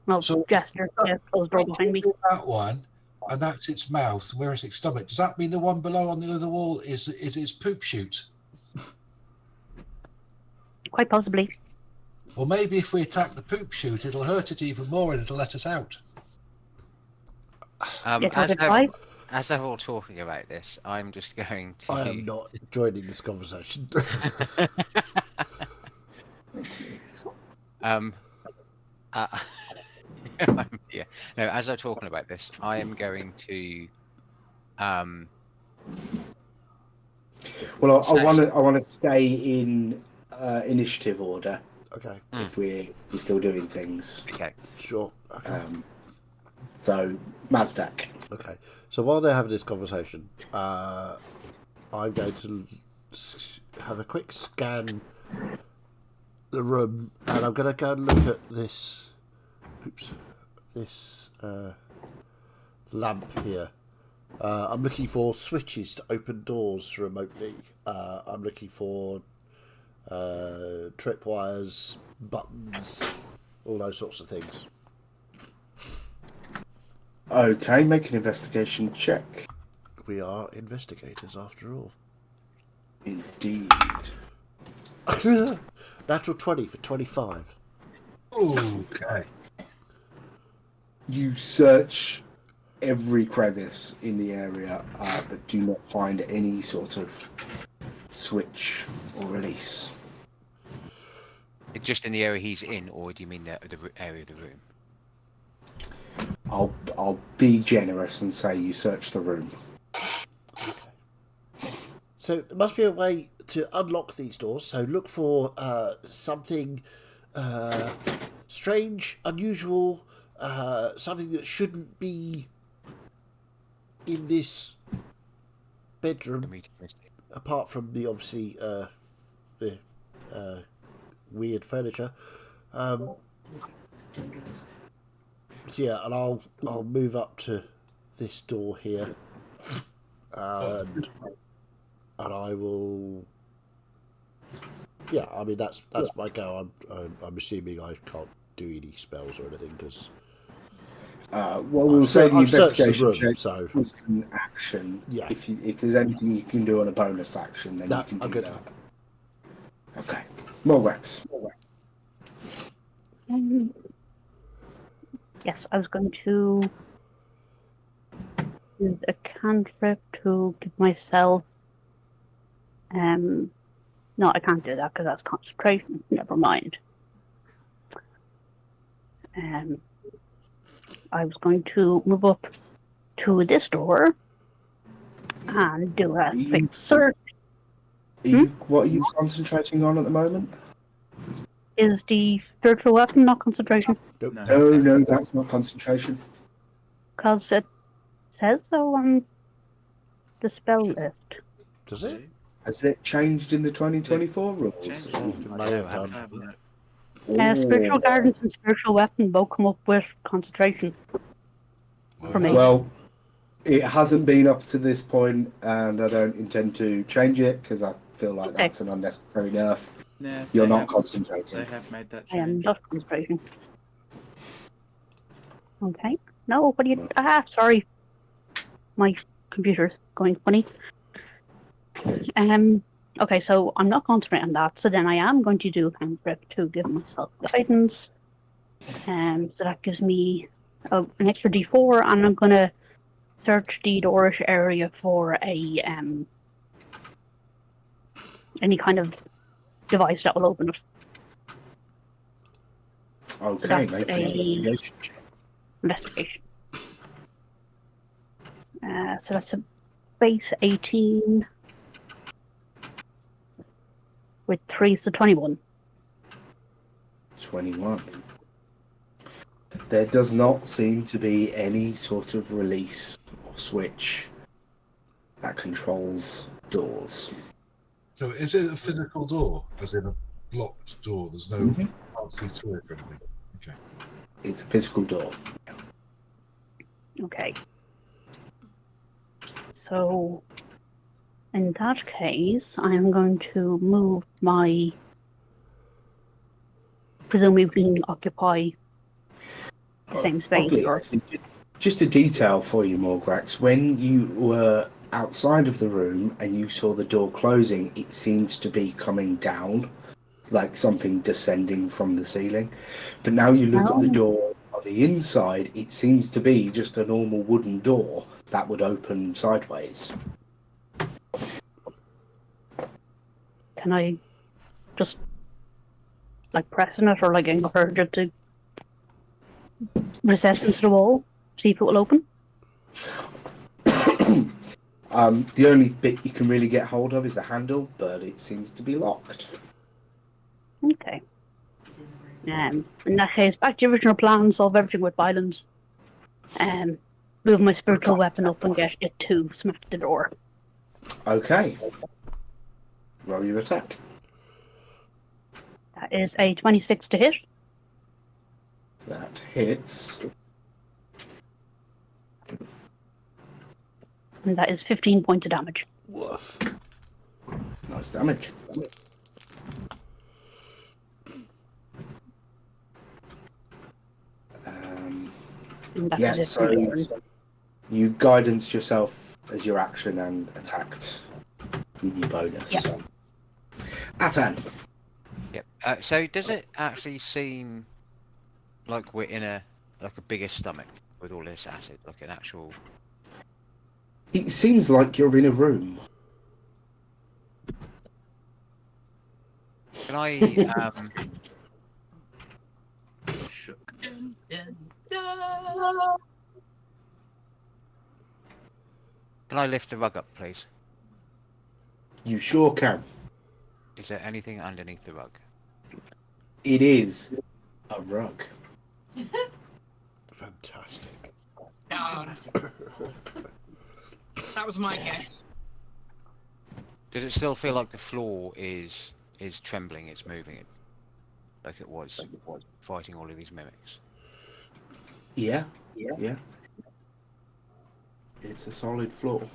Well, So- gesture to the closed door behind me. That one, and that's its mouth. Where is its stomach? Does that mean the one below on the other wall is its poop chute? Quite possibly. Or maybe if we attack the poop chute, it'll hurt it even more and it'll let us out. Get out of sight. As they're all talking about this, I'm just going to. I am not joining this conversation. Yeah. No, as I'm talking about this, I am going to. Well, I So- want to stay in initiative order Okay, if we're still doing things. Okay. sure. Okay. So Mazdak. Okay, so while they're having this conversation, I'm going to have a quick scan the room, and I'm going to go and look at this. Oops, this lamp here. I'm looking for switches to open doors remotely. I'm looking for tripwires, buttons, all those sorts of things. Okay, make an investigation check. We are investigators after all. Indeed. Natural 20 for 25. Okay. You search every crevice in the area, but do not find any sort of switch or release. Just in the area he's in, or do you mean the area of the room? I'll be generous and say you search the room. So there must be a way to unlock these doors. So look for something strange, unusual, something that shouldn't be in this bedroom, apart from the obviously the weird furniture. So yeah, and I'll move up to this door here, and I will. Yeah, I mean that's my go. I'm assuming I can't do any spells or anything because. Well, we'll say the I've searched the investigation room, check so was an action. Yeah. If there's anything you can do on a bonus action, then No, you can I'm do good. that. Okay. Mulrex. Yes, I was going to use a cantrip to give myself. No, I can't do that because that's concentration. Never mind. I was going to move up to this door and do a quick search. What are you concentrating on at the moment? Is the spiritual weapon not concentration? No, that's not concentration. Because it says so on the spell list. does it? Has it changed in the 2024 rules? Changed. It may have done. Spiritual guidance and spiritual weapon both come up with concentration. For me. Well, it hasn't been up to this point, and I don't intend to change it because I feel like Okay. that's an unnecessary nerf. Nah, You're they not have- concentrating. They have made that I am change. not concentration. Okay. No, what do you... sorry. My computer's going funny. Okay, so I'm not concentrating on that, so then I am going to do a cantrip to give myself guidance. So that gives me an extra d4, and I'm going to search the doorish area for a any kind of device that will open it. Okay, That's make an a- investigation check. Investigation. So that's a base 18 with 3, so 21. 21. There does not seem to be any sort of release switch that controls doors. So is it a physical door, as in a blocked door? There's no Mhm. can't see through it or anything. Okay. It's a physical door. Okay. So, in that case, I am going to move my. Presumably, we can occupy the same space. Oddly, Or... actually, just a detail for you, Morgrax. When you were outside of the room and you saw the door closing, it seemed to be coming down, like something descending from the ceiling. But now you look at the door on the inside, it seems to be just a normal wooden door that would open sideways. Can I just like press on it or like encourage it to recess into the wall, see if it will open? The only bit you can really get hold of is the handle, but it seems to be locked. Okay. In that case, back to your original plan, solve everything with violence. Move my spiritual weapon up and get it to smack the door. Okay. Roll your attack. That is a 26 to hit. That hits. And that is 15 points of damage. Woof. Nice damage. And that Yeah, is it so for me. you guidance yourself as your action and attacked with your bonus. Yeah. Atan. Yep. So does it actually seem like we're in a bigger stomach with all this acid, like an actual? It seems like you're in a room. Can I Shook. can I lift the rug up, please? You sure can. Is there anything underneath the rug? It is a rug. Fantastic. Darn. That was my guess. Does it still feel like the floor is trembling? It's moving it like it was fighting all of these mimics. Yeah. It's a solid floor.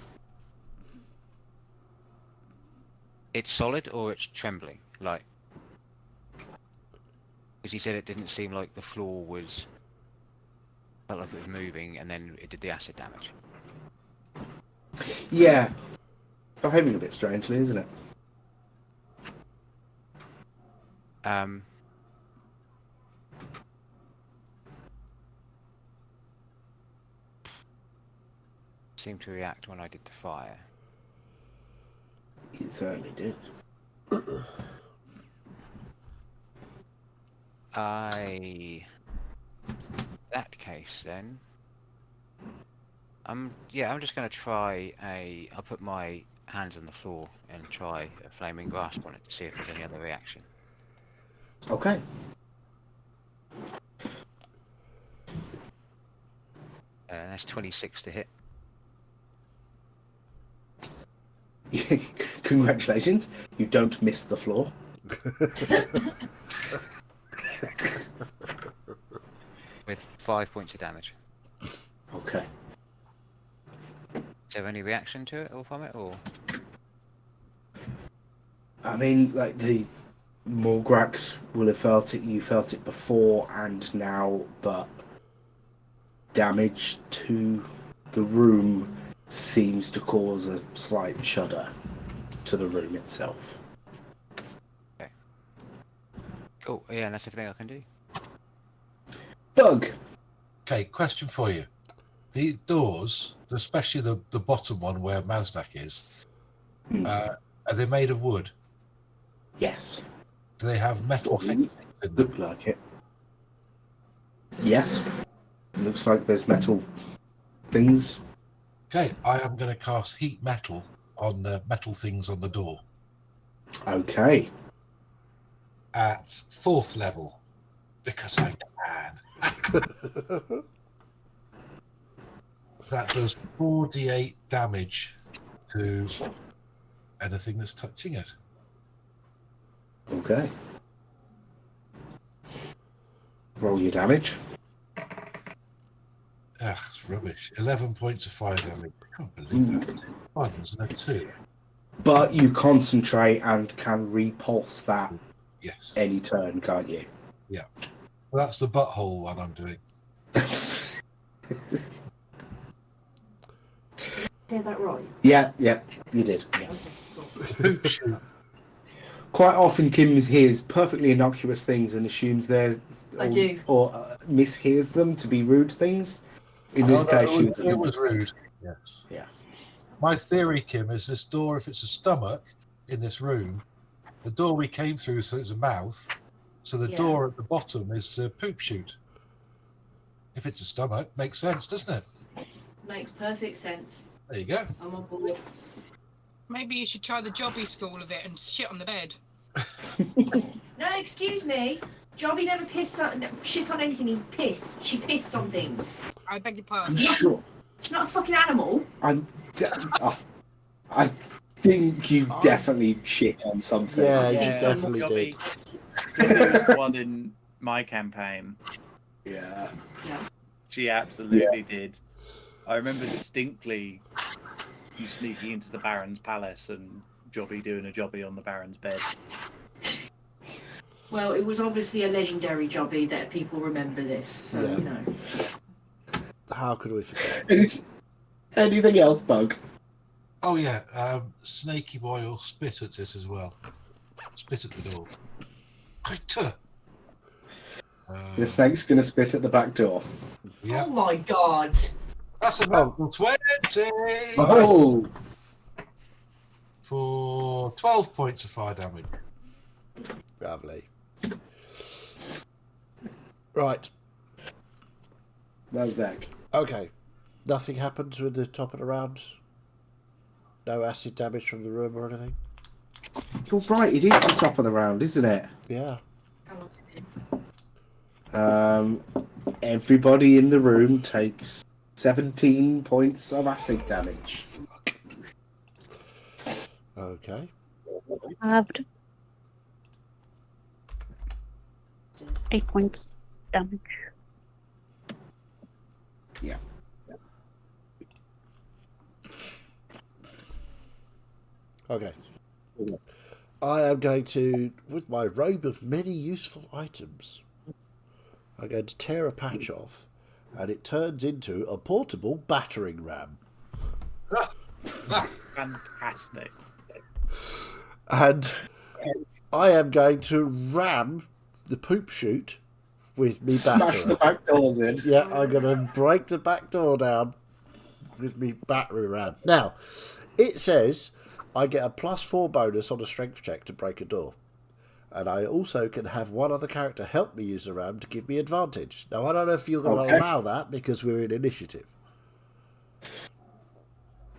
It's solid or it's trembling, like. Because he said it didn't seem like the floor felt like it was moving, and then it did the acid damage. Yeah. Behaving a bit strangely, isn't it? Seemed to react when I did the fire. It certainly did. That case then. Yeah, I'm just gonna try I'll put my hands on the floor and try a flaming grasp on it to see if there's any other reaction. Okay. That's 26 to hit. Congratulations. You don't miss the floor. With 5 points of damage. Okay. Is there any reaction to it or from it, or? I mean, like, the Morgrax will have felt it. You felt it before and now, but damage to the room seems to cause a slight shudder to the room itself. Okay. Cool. Yeah, and that's everything I can do. Bug. Okay, question for you. The doors, especially the bottom one where Mazdak is, are they made of wood? Yes. Do they have metal fixings in them? Look like it. Yes. Looks like there's metal things. Okay, I am going to cast heat metal on the metal things on the door Okay. at 4th level because I can. That does 4d8 damage to anything that's touching it. Okay. Roll your damage. Ah, it's rubbish. 11 points of fire damage. I can't believe that. 1s and a 2. But you concentrate and can repulse that Yes. any turn, can't you? Yeah. So that's the butthole one I'm doing. Get that right? Yeah, you did. Yeah. Poop shoot. Quite often, Kim hears perfectly innocuous things and assumes they're I do. or mishears them to be rude things. In this case, she was. It was rude. Yes. Yeah. My theory, Kim, is this door, if it's a stomach in this room, the door we came through, so it's a mouth, so the Yeah. door at the bottom is a poop chute. If it's a stomach, makes sense, doesn't it? Makes perfect sense. There you go. I'm on board. Maybe you should try the jobby school of it and shit on the bed. No, excuse me. Jobby never shit on anything. She pissed on things. I beg your I'm pardon. sure. She's not a fucking animal. I think you definitely shit on something. Yeah, you Yeah, definitely Jobby- did. Jobby was the one in my campaign. Yeah. She absolutely did. I remember distinctly you sneaking into the Baron's palace and Jobby doing a jobby on the Baron's bed. Well, it was obviously a legendary Jobby that people remember this. So, Yeah. you know. How could we forget? Anything else, Bug? Oh, yeah. Snaky Boy will spit at it as well. Spit at the door. Quitter. The snake's going to spit at the back door. Yeah. Oh my god. That's a natural 20 Oh! for 12 points of fire damage. Lovely. Right. That's Zach. Okay. Nothing happens with the top of the round? No acid damage from the room or anything? You're right, it is the top of the round, isn't it? Yeah. How long's it been? Everybody in the room takes 17 points of acid damage. Okay. Halved. 8 points damage. Yeah. Okay. I am going to, with my robe of many useful items, I'm going to tear a patch off, and it turns into a portable battering ram. Fantastic. And I am going to ram the poop chute with me Smash the batterer. back doors in. Yeah, I'm going to break the back door down with me battery ram. Now, it says I get a +4 bonus on a strength check to break a door. And I also can have one other character help me use the ram to give me advantage. Now, I don't know if you're going to Okay. allow that because we're in initiative.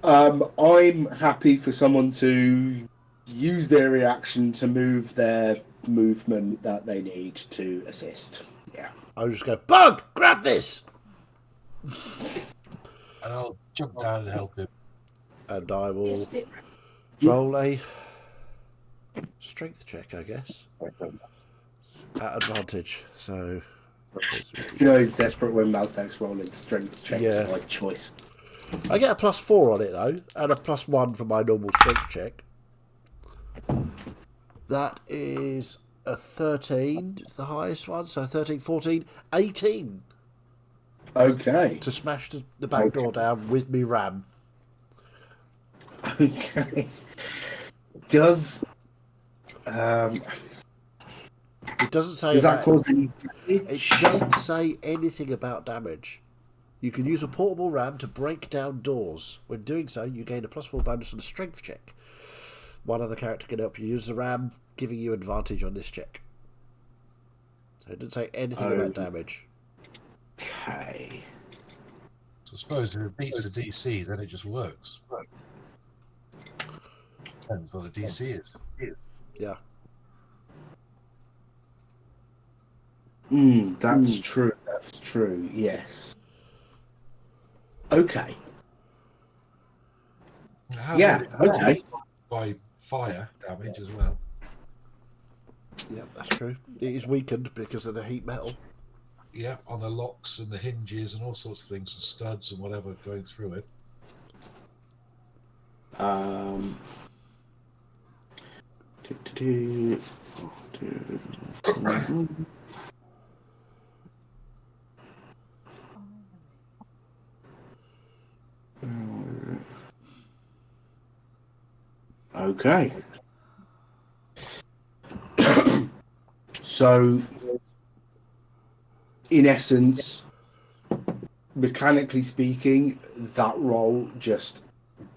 I'm happy for someone to use their reaction to move their movement that they need to assist. Yeah. I'll just go, Bug, grab this! And I'll jump down and help him. And I will Yes, it- roll a strength check, I guess. At advantage. So, You know he's desperate when Mazdak's rolling strength checks Yeah. by choice. I get a +4 on it though, and a +1 for my normal strength check. That is a 13, the highest one, so 13, 14, 18 Okay. to smash the back door down with me ram. Okay. Does It doesn't say does that about- cause any It damage? doesn't say anything about damage. You can use a portable ram to break down doors. When doing so, you gain a +4 bonus on a strength check. One other character can help you use the ram, giving you advantage on this check. So it didn't say anything about damage. Okay. So I suppose if it beats the DC, then it just works. Depends what the DC is. Yeah. That's true. That's true. Yes. Okay. How Yeah, do you- okay. By fire damage as well. Yeah, that's true. It is weakened because of the heat metal. Yeah, on the locks and the hinges and all sorts of things, and studs and whatever going through it. Okay. So, in essence, mechanically speaking, that roll just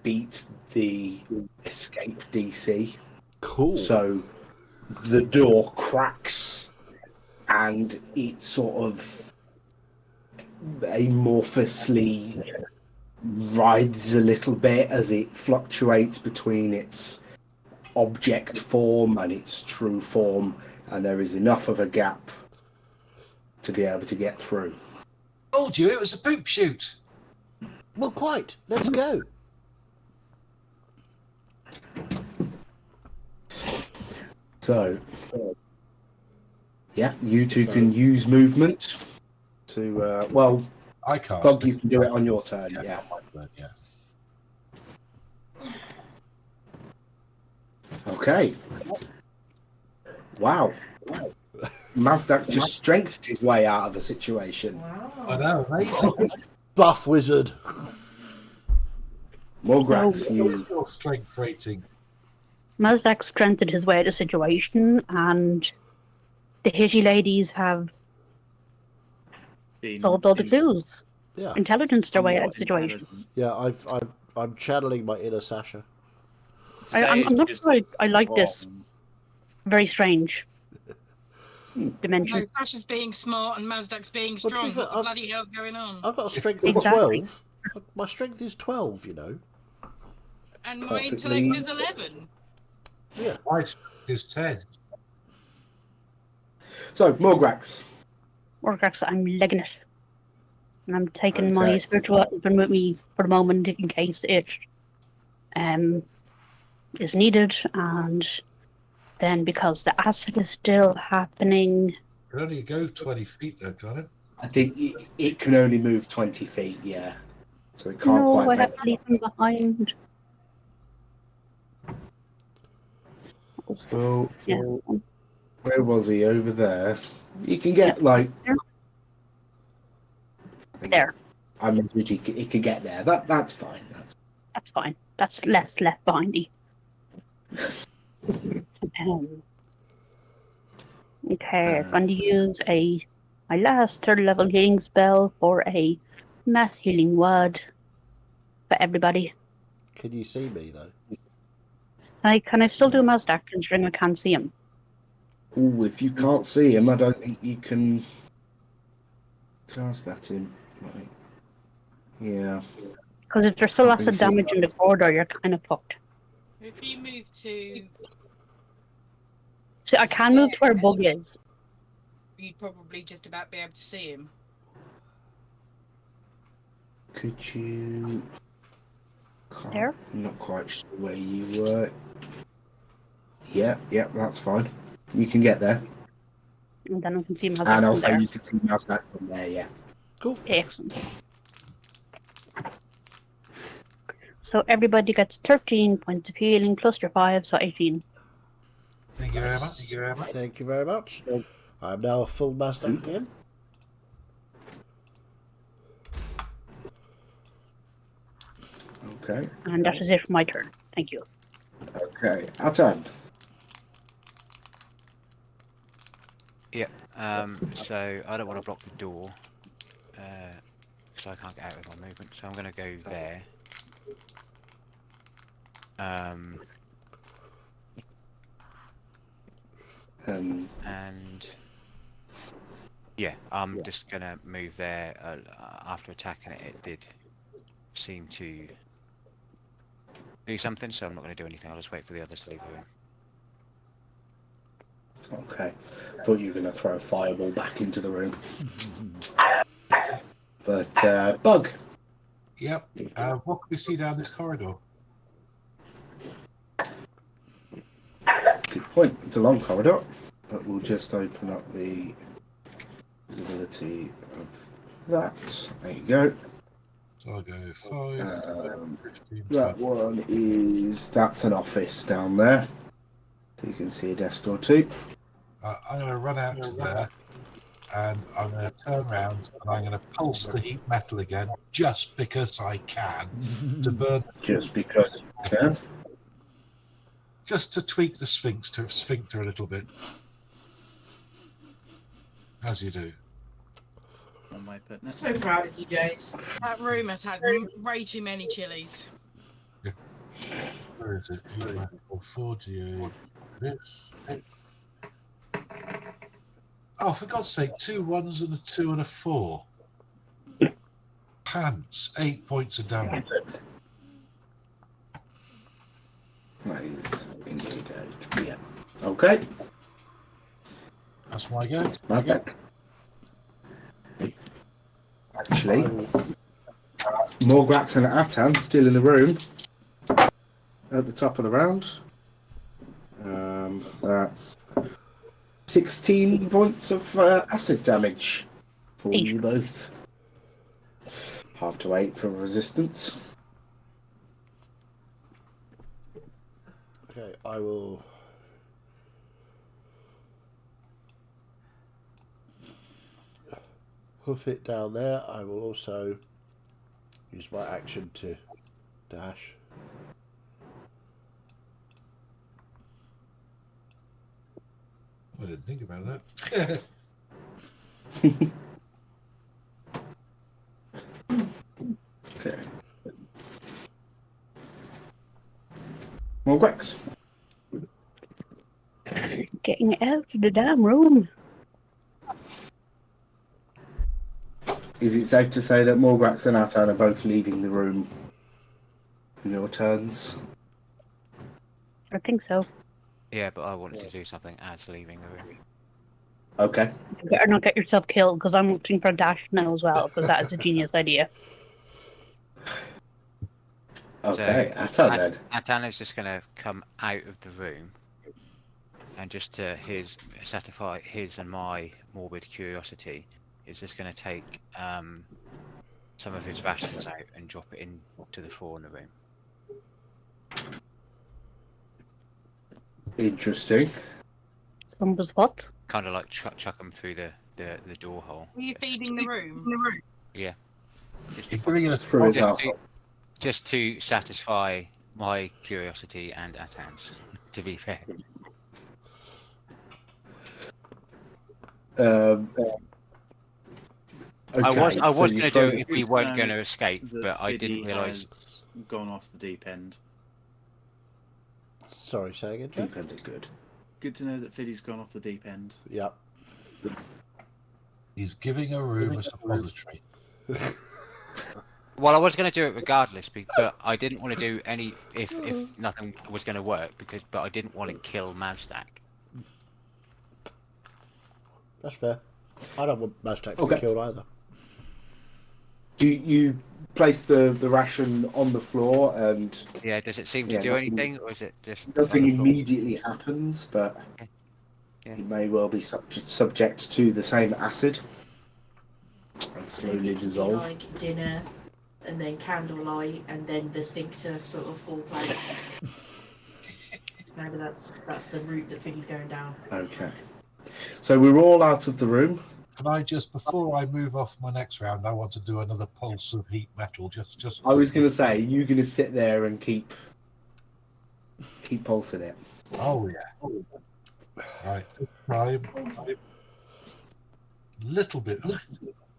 beat the escape DC. Cool. So, the door cracks and it sort of amorphously writhes a little bit as it fluctuates between its object form and its true form, and there is enough of a gap to be able to get through. Told you it was a poop shoot. Well, quite. Let's go. So, yeah, you two can use movement to, well, I can't. Bug, you can do it on your turn, yeah. Yeah. Okay. Wow. Mazdak just strengthened his way out of the situation. I know, amazing. Buff wizard. Morgrax, you... What's your strength rating? Mazdak strengthened his way out of the situation, and the Hitty ladies have Been solved all the in- clues. Yeah. Intelligence their way out of somewhat the situation. intelligent. Yeah, I'm channeling my inner Sasha. I'm not Just sure I like this. wrong. Very strange No, dimension. Sasha's being smart and Mazdak's being Well, to be strong. fair, What the bloody hell's going on? I've got a strength of Exactly. 12. My strength is 12, you know. And my Perfectly intellect is 11. Yeah. My strength is 10. So, Morgrax. Morgrax, I'm legging it. And I'm taking my Okay. spiritual weapon with me for the moment in case it is needed. And then because the acid is still happening, You can only go 20 feet though, can't it? I think it can only move 20 feet, yeah. So it can't no, I quite have make... to leave him behind. Well, Yeah. where was he? Over there. You can get, like... There. I measured he could get there. That's fine. That's fine. That's less left behind you. Okay, I'm going to use my last third level healing spell for a mass healing word for everybody. Can you see me, though? Can I still do Mazdak considering I can't see him? Ooh, if you can't see him, I don't think you can cast at him. Like, yeah. Because if there's still lots can of see damage in the corridor, you're kind of fucked. If you move to, So I can move to where Bug is. you'd probably just about be able to see him. Could you... There? I'm not quite sure where you were. Yeah, that's fine. You can get there. And then I can see Mazdak And from also there. you can see Mazdak from there, yeah. Cool. Excellent. So everybody gets 13 points of healing plus your 5, so 18. Thank you very much. Thank you very much. Thank you very much. I'm now a full master again. Okay. And that is it for my turn. Thank you. Okay. Our turn. Yeah. So I don't want to block the door, so I can't get out with my movement. So I'm going to go there. And yeah, I'm just going to move there. After attacking it, it did seem to do something, so I'm not going to do anything. I'll just wait for the others to leave the room. Okay. Thought you were going to throw a fireball back into the room. But, Bug. Yep. What can we see down this corridor? Good point. It's a long corridor, but we'll just open up the visibility of that. There you go. So I'll go 5, 15, That 20. one is, that's an office down there. So you can see a desk or two. I'm going to run out to there, and I'm going to turn around, and I'm going to pulse the heat metal again, just because I can, to burn, Just because you can. just to tweak the sphincter a little bit. As you do. On my putting it. So proud of you, James. That room has had way too many chilies. Where is it? 4D8. This. Oh, for God's sake, 2 1s and a 2 and a 4. Pants, 8 points of damage. Nice. Indeed. Yeah. Okay. That's my go. Mazdak. Actually, Morgrax and Atan still in the room at the top of the round. That's 16 points of acid damage for you both. Half to 8 for resistance. Okay, I will. Hoof it down there. I will also use my action to dash. I didn't think about that. Okay. Morgrax. Getting out of the damn room. Is it safe to say that Morgrax and Atan are both leaving the room in your turns? I think so. Yeah, but I wanted to do something as leaving the room. Okay. You better not get yourself killed, because I'm looking for a dash now as well, because that is a genius idea. Okay, So, Atan then. Atan is just going to come out of the room, and just to satisfy his and my morbid curiosity, is just going to take some of his rations out and drop it into the floor in the room. Interesting. Some was what? Kind of like chuck them through the door hole. Were you feeding the room? Yeah. You're giving us Through his Just arsehole. just to satisfy my curiosity and Atan's, to be fair. I was so going you to throw do it if we Good weren't to going to know escape, that but I Fiddy didn't realise. has gone off the deep end. Sorry, say again, Jack? Deep ends are good. Good to know that Fiddy's gone off the deep end. Yep. He's giving a room a suppository. Well, I was going to do it regardless, but I didn't want to do any if nothing was going to work but I didn't want to kill Mazdak. That's fair. I don't want Mazdak to Okay. be killed either. Do you place the ration on the floor and Yeah, does it seem to Yeah, do nothing- anything, or is it just nothing immediately happens, but Yeah. it may well be subject to the same acid and slowly dissolve. Like dinner, and then candlelight, and then the sphincter sort of full plate. Maybe that's the route that Fiddy's going down. Okay. So we're all out of the room. Can I just, before I move off my next round, I want to do another pulse of heat metal. Just. I was going to say, you're going to sit there and keep pulsing it. Oh yeah. Right. Time. Little bit.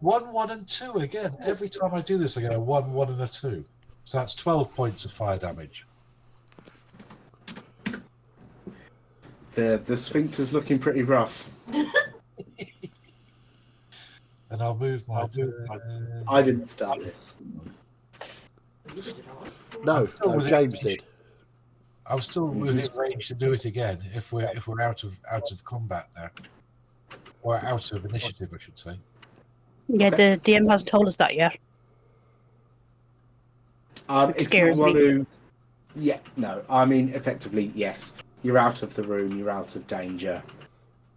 1, 1, and 2 again. Every time I do this, I get a 1, 1, and a 2. So that's 12 points of fire damage. The sphincter's looking pretty rough. And I'll move my. I didn't start this. No, still no within James range. did. I'm still within range to do it again if we're out of combat now, or out of initiative, I should say. Yeah, the DM hasn't told us that yet. If you scares want me. to, yeah, no, I mean, effectively, yes, you're out of the room, you're out of danger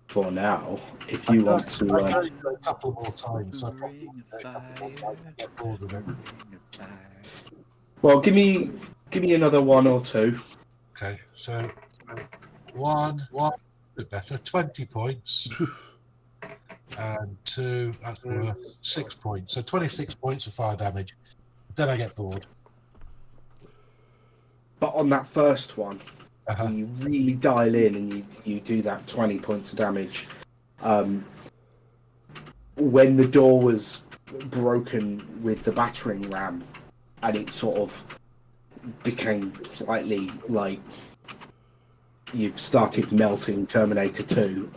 for now. If you want to, I go a couple more times. I probably Ring a of couple more fire. times, get bored of it. Ring of fire. well, give me another one or two. Okay, so one, a bit better, 20 points. And 2, that's worth 6 points. So 26 points of fire damage. Then I get bored. But on that first one, Uh-huh. when you really dial in and you do that 20 points of damage, when the door was broken with the battering ram and it sort of became slightly like you've started melting Terminator 2,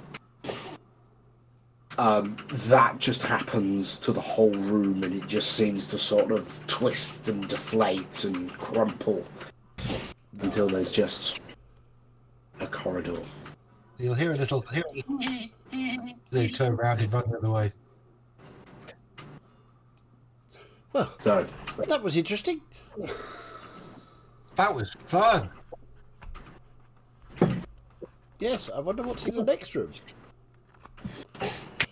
that just happens to the whole room and it just seems to sort of twist and deflate and crumple until there's just a corridor. You'll hear a little. They turn around and run the other way. Well, So, that was interesting. That was fun. Yes, I wonder what's in the next room.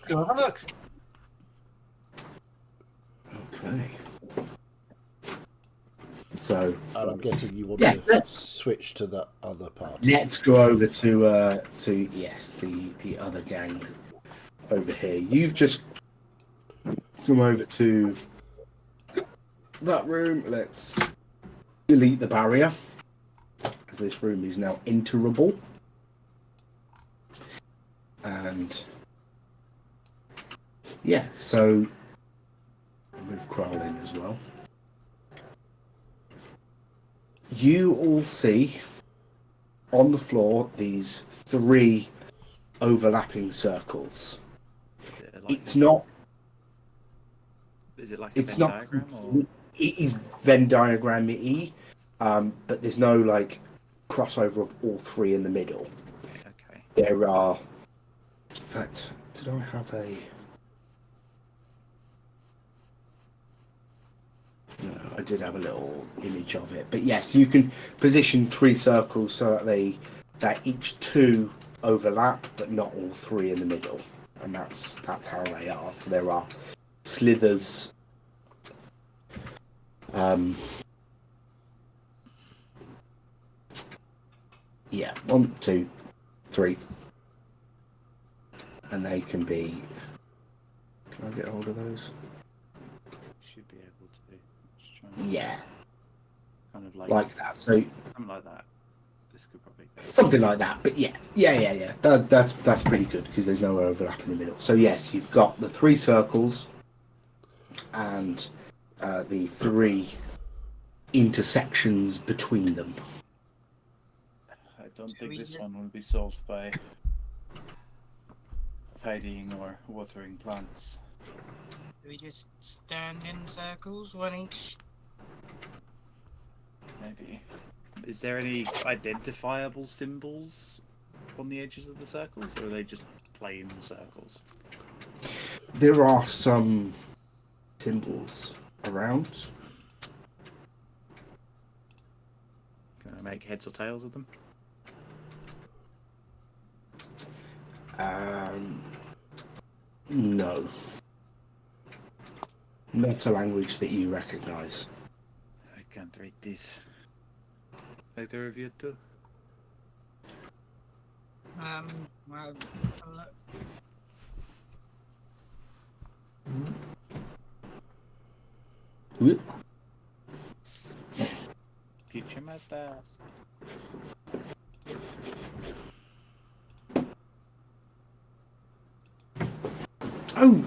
Go have a look. okay. So, And I'm guessing you want Yeah. to switch to the other part. let's go over to yes, the other gang over here. You've just come over to that room. Let's delete the barrier because this room is now enterable. And yeah, so move Kral in as well. You all see on the floor these 3 overlapping circles. Is it like It's not. Is it like a It's Venn not. diagram or? It is Venn diagram-y, but there's no like crossover of all 3 in the middle. Okay. There are. In fact, did I have a? No, I did have a little image of it. But yes, you can position 3 circles so that each 2 overlap, but not all 3 in the middle. And that's how they are. So there are slithers. Yeah, 1, 2, 3. And they can be. Can I get hold of those? Should be able to. Just trying to Yeah, kind of like that. So something like that. This could probably go. something like that. But yeah. That's pretty good because there's no overlap in the middle. So yes, you've got the 3 circles and the 3 intersections between them. I don't Should think we this just- one will be solved by tidying or watering plants. Do we just stand in circles, one each? Maybe. Is there any identifiable symbols on the edges of the circles, or are they just plain circles? There are some symbols around. Can I make heads or tails of them? No. Not a language that you recognise. I can't read this. Either of you two? Well, have a look. Future master. Oh,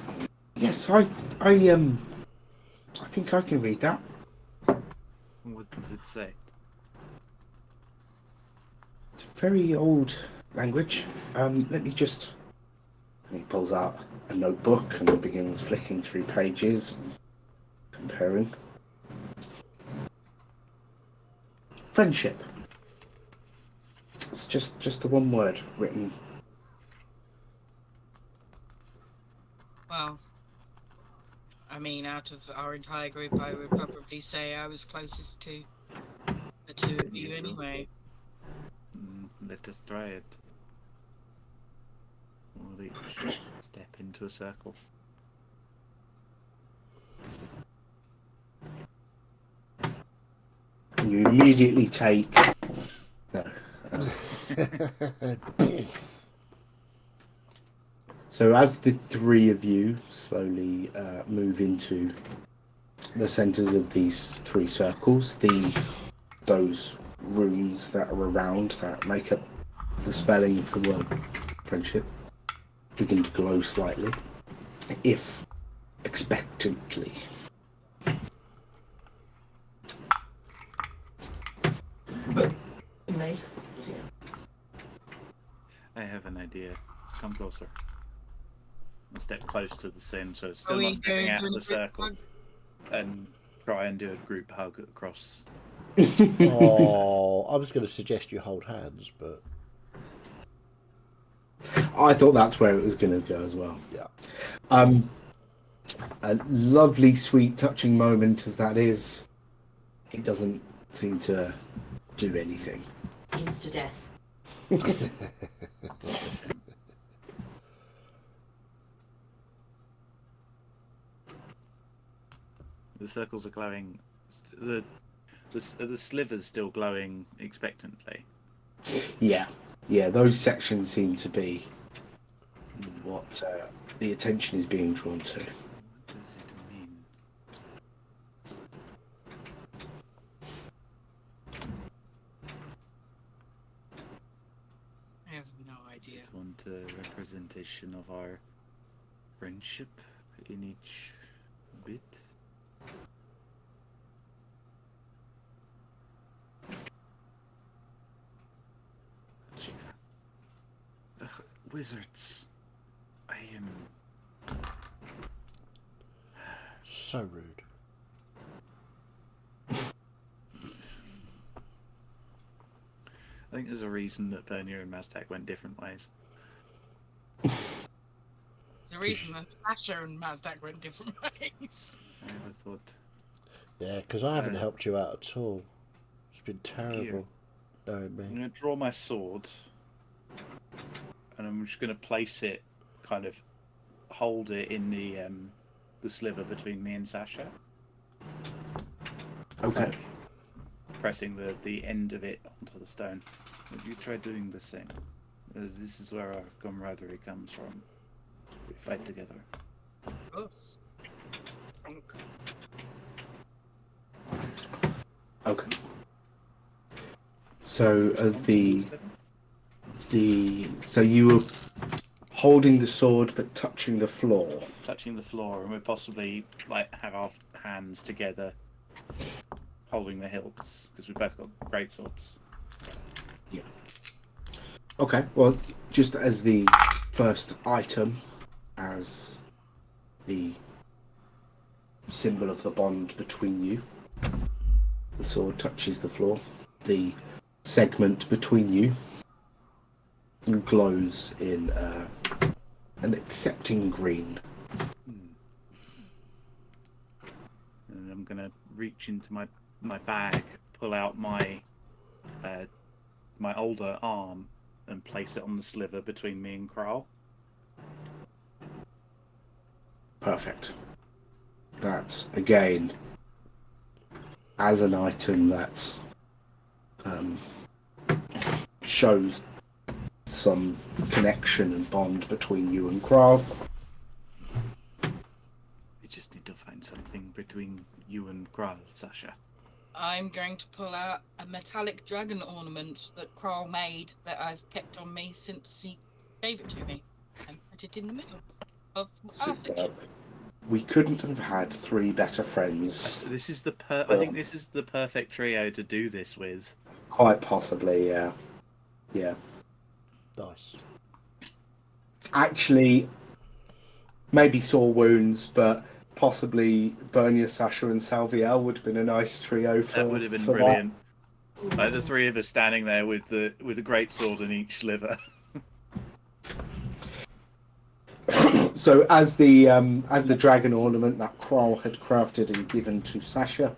yes, I think I can read that. What does it say? It's a very old language. Let me just. And he pulls out a notebook and begins flicking through pages, comparing. Friendship. It's just the one word written. Well, I mean, out of our entire group, I would probably say I was closest to the two of you anyway. Let us try it. We'll each step into a circle. You immediately take. No. So as the three of you slowly move into the centres of these three circles, those runes that are around that make up the spelling of the word friendship begin to glow slightly, if expectantly. Me. I have an idea. Come closer. I'll step close to the centre, still Are we not stepping going out to of the a group circle, hug? and try and do a group hug across. Oh, I was going to suggest you hold hands, but I thought that's where it was going to go as well. yeah. A lovely, sweet, touching moment as that is, it doesn't seem to do anything. Insta death. The circles are glowing. The slivers still glowing expectantly. Yeah, those sections seem to be what the attention is being drawn to. What does it mean? I have no Does idea. it want a representation of our friendship in each bit? Wizards. I am. So rude. I think there's a reason that Bernier and Mazdak went different ways. There's a reason that Sasha and Mazdak went different ways. I never thought. Yeah, because I haven't helped you out at all. It's been terrible knowing I'm me. going to draw my sword, and I'm just going to place it, kind of hold it in the sliver between me and Sasha. Okay. Pressing the end of it onto the stone. Have you tried doing the same? This is where our camaraderie comes from. We fight together. Of course. Okay. So as so you were holding the sword but touching the floor. Touching the floor, and we possibly have our hands together, holding the hilts, because we've both got great swords. Yeah. Okay. Well, just as the first item, as the symbol of the bond between you, the sword touches the floor. The segment between you glows in an accepting green. And I'm gonna reach into my bag, pull out my my older arm, and place it on the sliver between me and Kral. Perfect. That, again, as an item that shows some connection and bond between you and Kral. We just need to find something between you and Kral, Sasha. I'm going to pull out a metallic dragon ornament that Kral made that I've kept on me since he gave it to me and put it in the middle of our section. We couldn't have had three better friends. This is I think this is the perfect trio to do this with. Quite possibly, yeah. Yeah. Nice. Actually, maybe sore wounds, but possibly Bernier, Sasha, and Salviel would have been a nice trio for That would have been for brilliant. Like the three of us standing there with a great sword in each sliver. that. So as the dragon ornament that Kroll had crafted and given to Sasha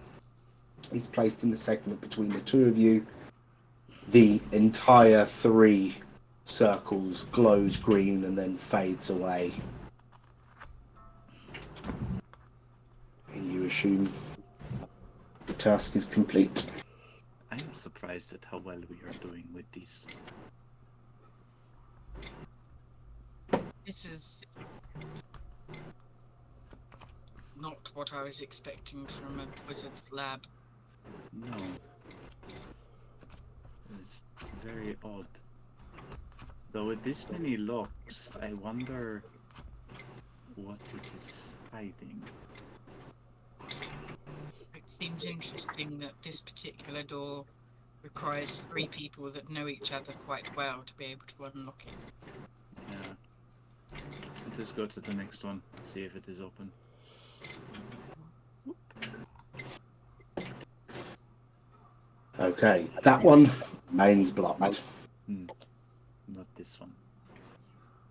is placed in the segment between the two of you, the entire 3 circles glows green and then fades away. And you assume the task is complete. I am surprised at how well we are doing with these. This is not what I was expecting from a wizard's lab. No. It's very odd. Though with this many locks, I wonder what it is hiding. It seems interesting that this particular door requires 3 people that know each other quite well to be able to unlock it. Yeah. Let us go to the next one, see if it is open. Okay, that one remains blocked. Not this one.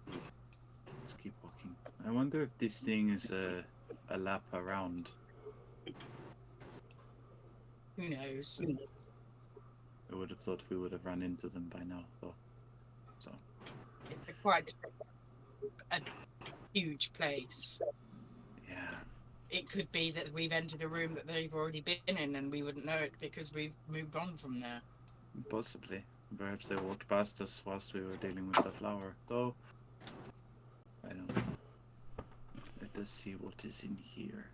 Let's keep walking. I wonder if this thing is a lap around. Who knows? I would have thought we would have run into them by now, though. So. It's quite a huge place. Yeah. It could be that we've entered a room that they've already been in and we wouldn't know it because we've moved on from there. Possibly. Perhaps they walked past us whilst we were dealing with the flower, though. I don't know. Let us see what is in here.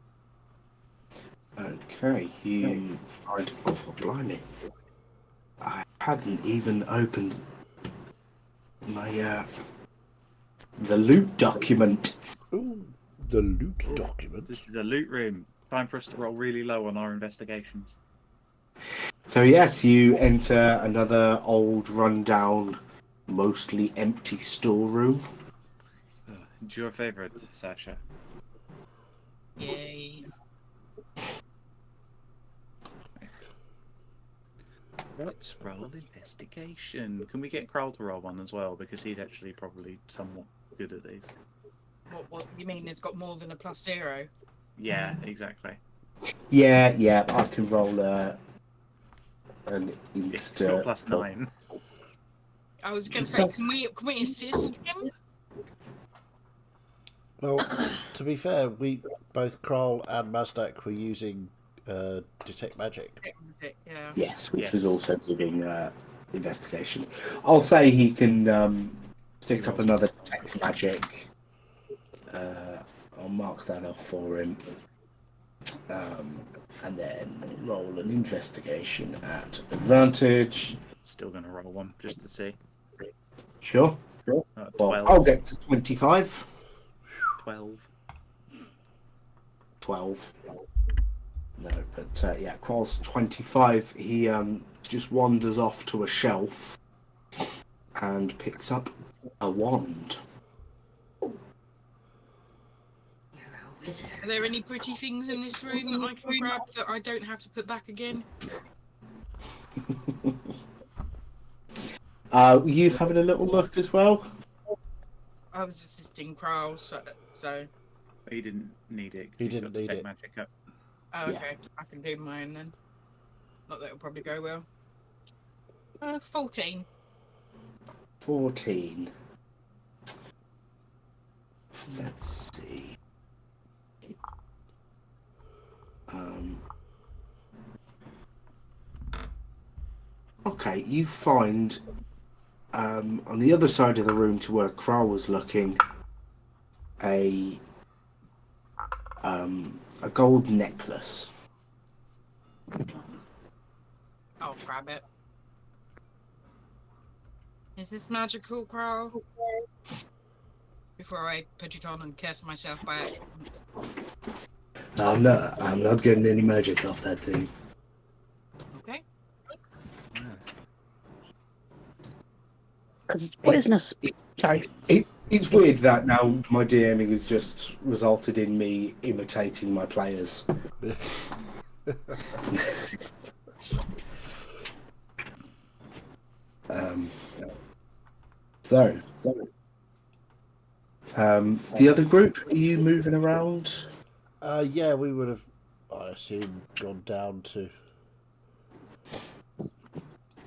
Okay, you find. Oh, blimey. I hadn't even opened my the loot document. Ooh, the loot document. This is a loot room. Time for us to roll really low on our investigations. So yes, you enter another old, rundown, mostly empty storeroom. It's your favourite, Sasha. Yay. Let's roll investigation. Can we get Kroll to roll one as well? Because he's actually probably somewhat good at these. What you mean it's got more than a +0? Yeah, exactly. Yeah, I can roll an It's got insta. +9. I was going to say, can we assist him? Well, to be fair, we both Kroll and Mazdak were using detect magic. Yeah. Yes, which Yes. was also giving investigation. I'll say he can stick up another detect magic. I'll mark that off for him. And then roll an investigation at advantage. Still going to roll one just to see. Sure. 12. Well, I'll get to 25. 12. 12. No, but yeah, Kroll's 25. He just wanders off to a shelf and picks up a wand. Are there any pretty things in this room that I can grab that I don't have to put back again? You having a little look as well? I was assisting Kroll, so... He didn't need it. 'cause He he's didn't got need detect it. magic up. Oh, Yeah. okay. I can do mine then. Not that it'll probably go well. 14. 14. Let's see. Okay, you find on the other side of the room to where Kroll was looking a gold necklace. I'll grab it. Is this magical, Kroll? Before I put it on and curse myself by accident. I'm not getting any magic off that thing. Okay. Because it's poisonous. Sorry. It's weird that now my DMing has just resulted in me imitating my players. So The other group, are you moving around? Yeah, we would have, I assume, gone down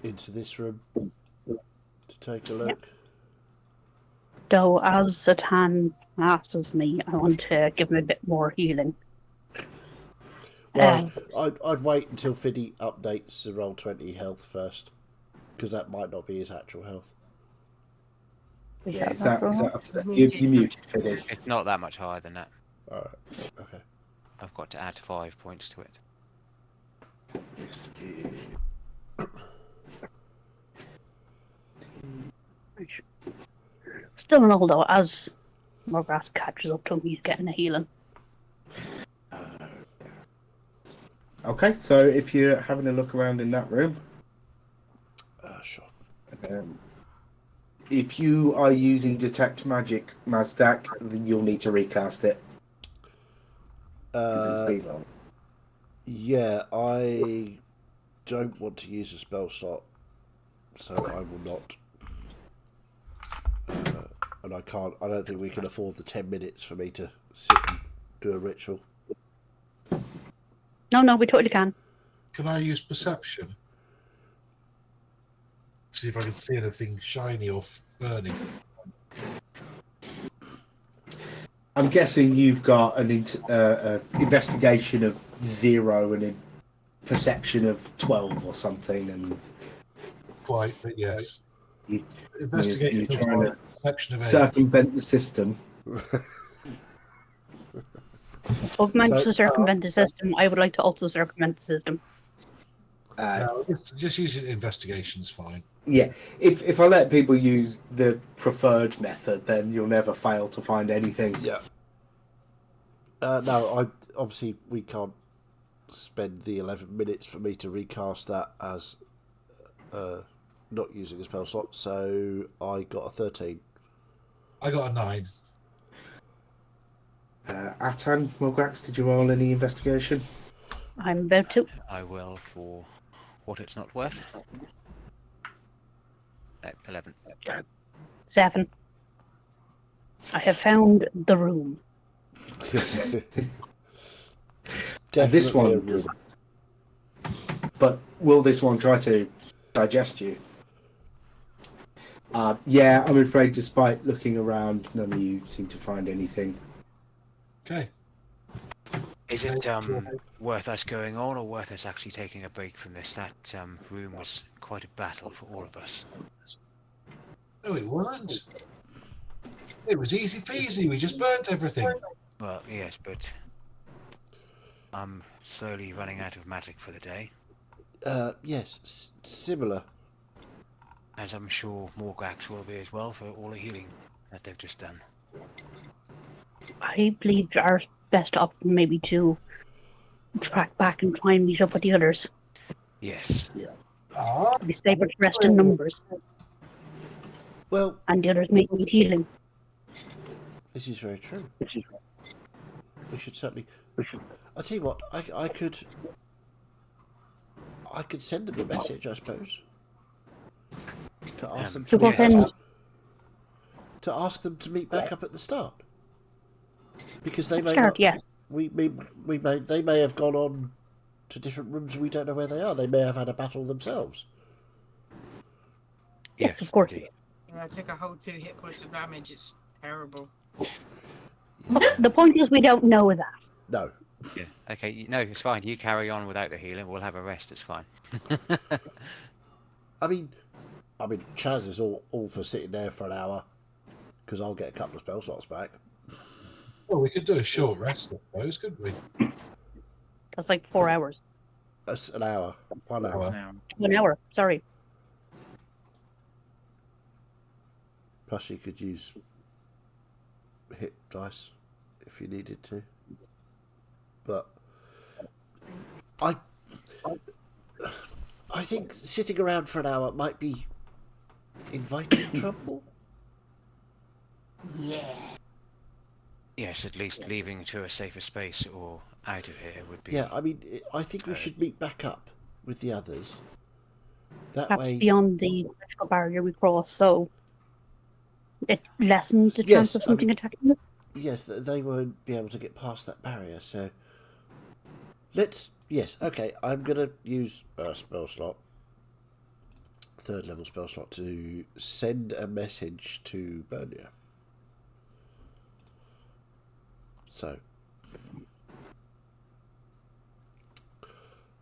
into this room to take a look. So as Zatan passes me, I want to give him a bit more healing. Well, I'd wait until Fiddy updates the Roll20 health first, because that might not be his actual health. Yeah, is that up to that? You muted, Fiddy. It's not that much higher than that. Alright, okay. I've got to add 5 points to it. Yes. Still in all though, as Morgrass catches up to him, he's getting a healing. Okay, so if you're having a look around in that room, Sure. if you are using Detect Magic Mazdak, then you'll need to recast it. 'Cause it's been long. Yeah, I don't want to use a spell slot, so I will not. And I don't think we can afford the 10 minutes for me to sit and do a ritual. No, we totally can. Can I use perception? See if I can see anything shiny or burning. I'm guessing you've got an investigation of 0 and a perception of 12 or something, and Quite, but yes. You- Investigation you're trying to perception of 8. circumvent the system. I've managed So- to circumvent the system. I would like to also circumvent the system. No, just using investigation's fine. Yeah, if I let people use the preferred method, then you'll never fail to find anything. Yeah. No, obviously we can't spend the 11 minutes for me to recast that as not using a spell slot, so I got a 13. I got a 9. Atan, Morgrax, did you roll any investigation? I'm about to. I will for what it's not worth. 11. 7. I have found the room. This Definitely a one, room. but will this one try to digest you? Yeah, I'm afraid despite looking around, none of you seem to find anything. Okay. Is it worth us going on or worth us actually taking a break from this? That room was quite a battle for all of us. No, it wasn't. It was easy peasy. We just burnt everything. Well, yes, but I'm slowly running out of magic for the day, Yes, similar. as I'm sure Morgrax will be as well for all the healing that they've just done. I believe our best option maybe to track back and try and meet up with the others. Yes. Ah, Be safer to rest in numbers, Well, and the others may need healing. this is very true. We should certainly. I'll tell you what. I could send them a message, I suppose, to ask them To what end? to ask them to meet back up at the start, because they may Start, not. yes. They may have gone on to different rooms and we don't know where they are. They may have had a battle themselves. Yes, of course. indeed. Yeah, I took a whole 2 hit points of damage. It's terrible. The point is, we don't know that. No. Yeah. Okay. No, it's fine. You carry on without the healing. We'll have a rest. It's fine. I mean, Chaz is all for sitting there for an hour, because I'll get a couple of spell slots back. well, we could do a short rest, I suppose, couldn't we? That's like 4 hours. That's an hour. 1 hour. Now, 1 hour, sorry. Plus, you could use hit dice if you needed to. But I think sitting around for an hour might be inviting trouble. Yes, at least leaving to a safer space or out of here would be. Yeah, I mean, I think we should meet back up with the others. That Perhaps way, beyond the magical barrier we cross, so it lessens the Yes, chance of I something mean- attacking them. Yes, they won't be able to get past that barrier. So let's. Yes, okay. I'm gonna use a spell slot, 3rd level spell slot, to send a message to Bernia. So,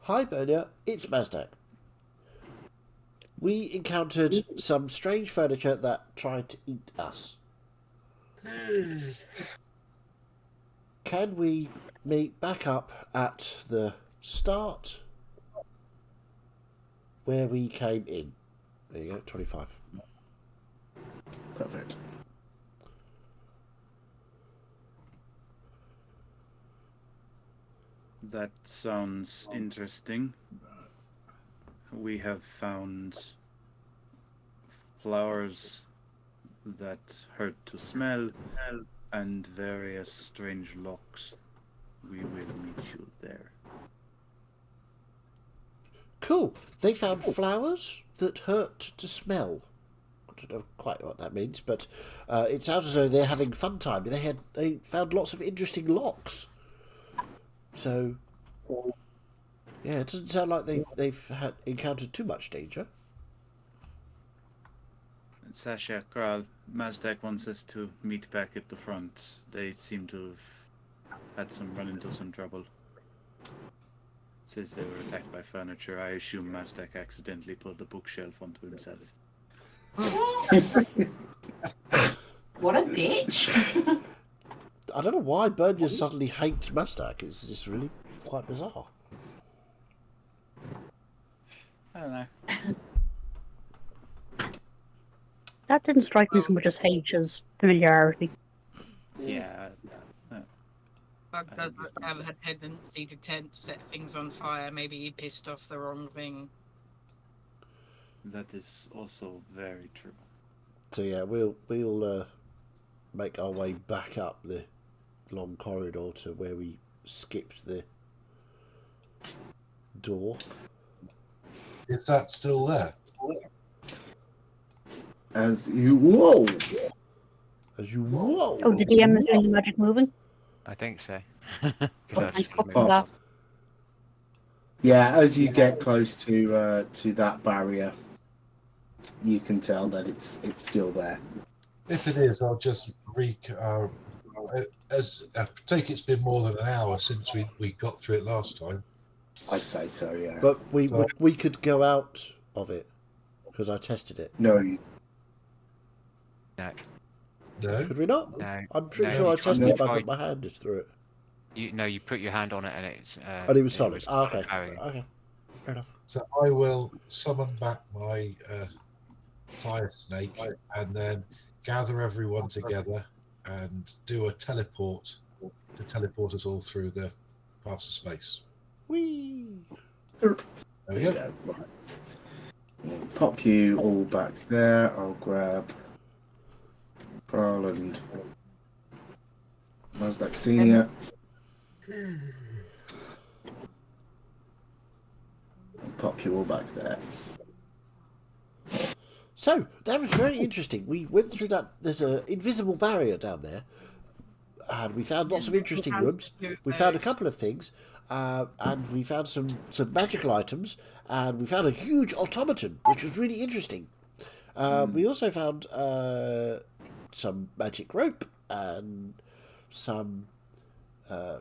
hi Bernia, it's Mazdak. We encountered some strange furniture that tried to eat us. Can we meet back up at the start where we came in? There you go, 25. Perfect. That sounds interesting. We have found flowers that hurt to smell and various strange locks. We will meet you there. Cool. They found flowers that hurt to smell. I don't know quite what that means, but it sounds as though they're having fun time. They found lots of interesting locks. So, yeah, it doesn't sound like they've encountered too much danger. Sasha, Kral, Mazdak wants us to meet back at the front. They seem to have run into some trouble. Says they were attacked by furniture. I assume Mazdak accidentally pulled the bookshelf onto himself. What a bitch! I don't know why Bernia suddenly hates Mustak. It's just really quite bizarre. I don't know. That didn't strike me so much as hate as familiarity. Yeah. Bug does have a tendency to set things on fire. Maybe he pissed off the wrong thing. That is also very true. So yeah, we'll make our way back up the long corridor to where we skipped the door. Is that still there? As you whoa, As you whoa. Oh, the DM is doing the magic moving? I think so. Oh, 'Cause I've thank just God moved. for that. yeah. As you get close to that barrier, you can tell that it's still there. If it is, I'll just take it's been more than an hour since we got through it last time. I'd say so. Yeah. But we could go out of it because I tested it. No, No, No? Could we not? no. I'm pretty no, sure I you tried- tested you it by tried- putting my hand through it. You put your hand on it and it's. And it was solid. Okay. barrier. Okay. Fair enough. So I will summon back my fire snake and then gather everyone together and do a teleport to teleport us all through the past the space. Whee! There we there you go. go. Right. We'll pop you all back there. I'll grab Kral and Mazdak Senior. I'll pop you all back there. So that was very interesting. We went through that. There's an invisible barrier down there, and we found lots of interesting rooms. We found a couple of things, and we found some magical items, and we found a huge automaton, which was really interesting. We also found some magic rope and some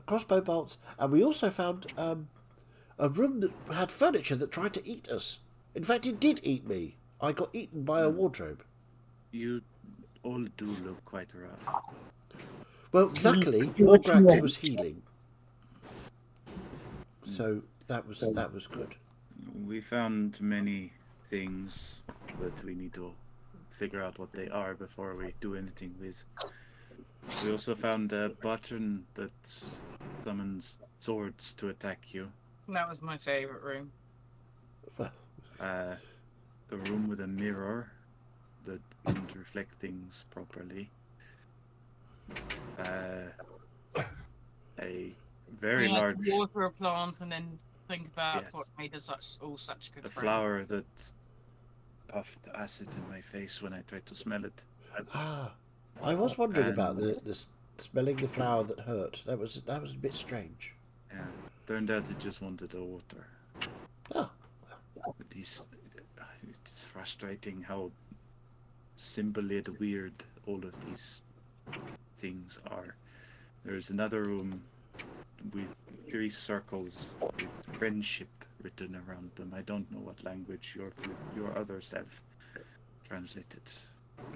crossbow bolts, and we also found a room that had furniture that tried to eat us. In fact, it did eat me. I got eaten by a wardrobe. You all do look quite rough. Well, luckily, Morgrax was healing, so that was good. We found many things, but we need to figure out what they are before we do anything with. We also found a button that summons swords to attack you. That was my favourite room. Well, A room with a mirror that didn't reflect things properly. A very We had large to water a plant and then think about Yes. what made us such good a friends. flower that puffed acid in my face when I tried to smell it. I was wondering about And- the smelling the flower that hurt. That was a bit strange. Yeah, turned out it just wanted the water. Oh, But it's frustrating how simple yet weird all of these things are. There's another room with 3 circles with friendship written around them. I don't know what language your other self translated.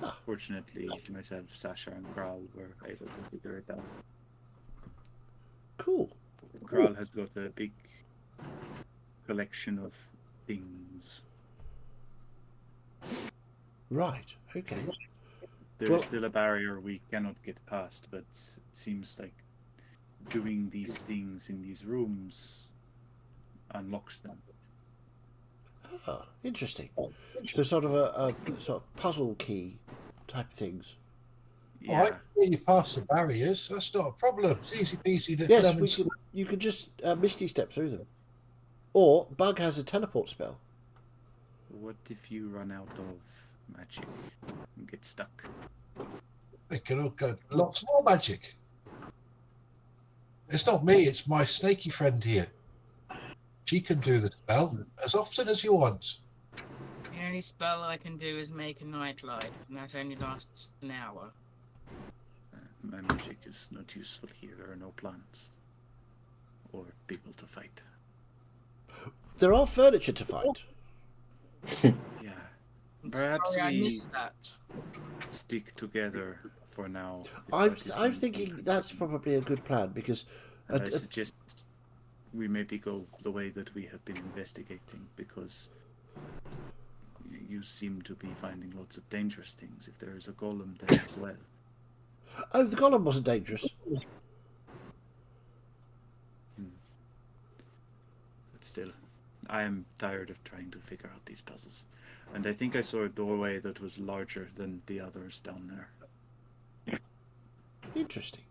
Ah. Fortunately, myself, Sasha, and Kral were able to figure it out. cool. Kral has got a big collection of things. Right. Okay. There is Well- still a barrier we cannot get past, but it seems like doing these things in these rooms unlocks them. Ah, interesting. So sort of a sort of puzzle key type things. I Yeah, can get you past the barriers. That's not a problem. It's easy peasy. Yes, lemon you could just misty step through them. Or Bug has a teleport spell. what if you run out of magic and get stuck? They can all get lots more magic. It's not me, it's my snaky friend here. She can do the spell as often as you want. The only spell I can do is make a nightlight, and that only lasts an hour. My magic is not useful here. There are no plants or people to fight. There are furniture to fight. Yeah, perhaps Sorry, I we missed that. stick together for now. if I'm that is I'm going to thinking be- that's probably a good plan because I suggest we maybe go the way that we have been investigating, because you seem to be finding lots of dangerous things. If there is a golem there as well. oh, the golem wasn't dangerous. But still, I am tired of trying to figure out these puzzles. And I think I saw a doorway that was larger than the others down there. Interesting.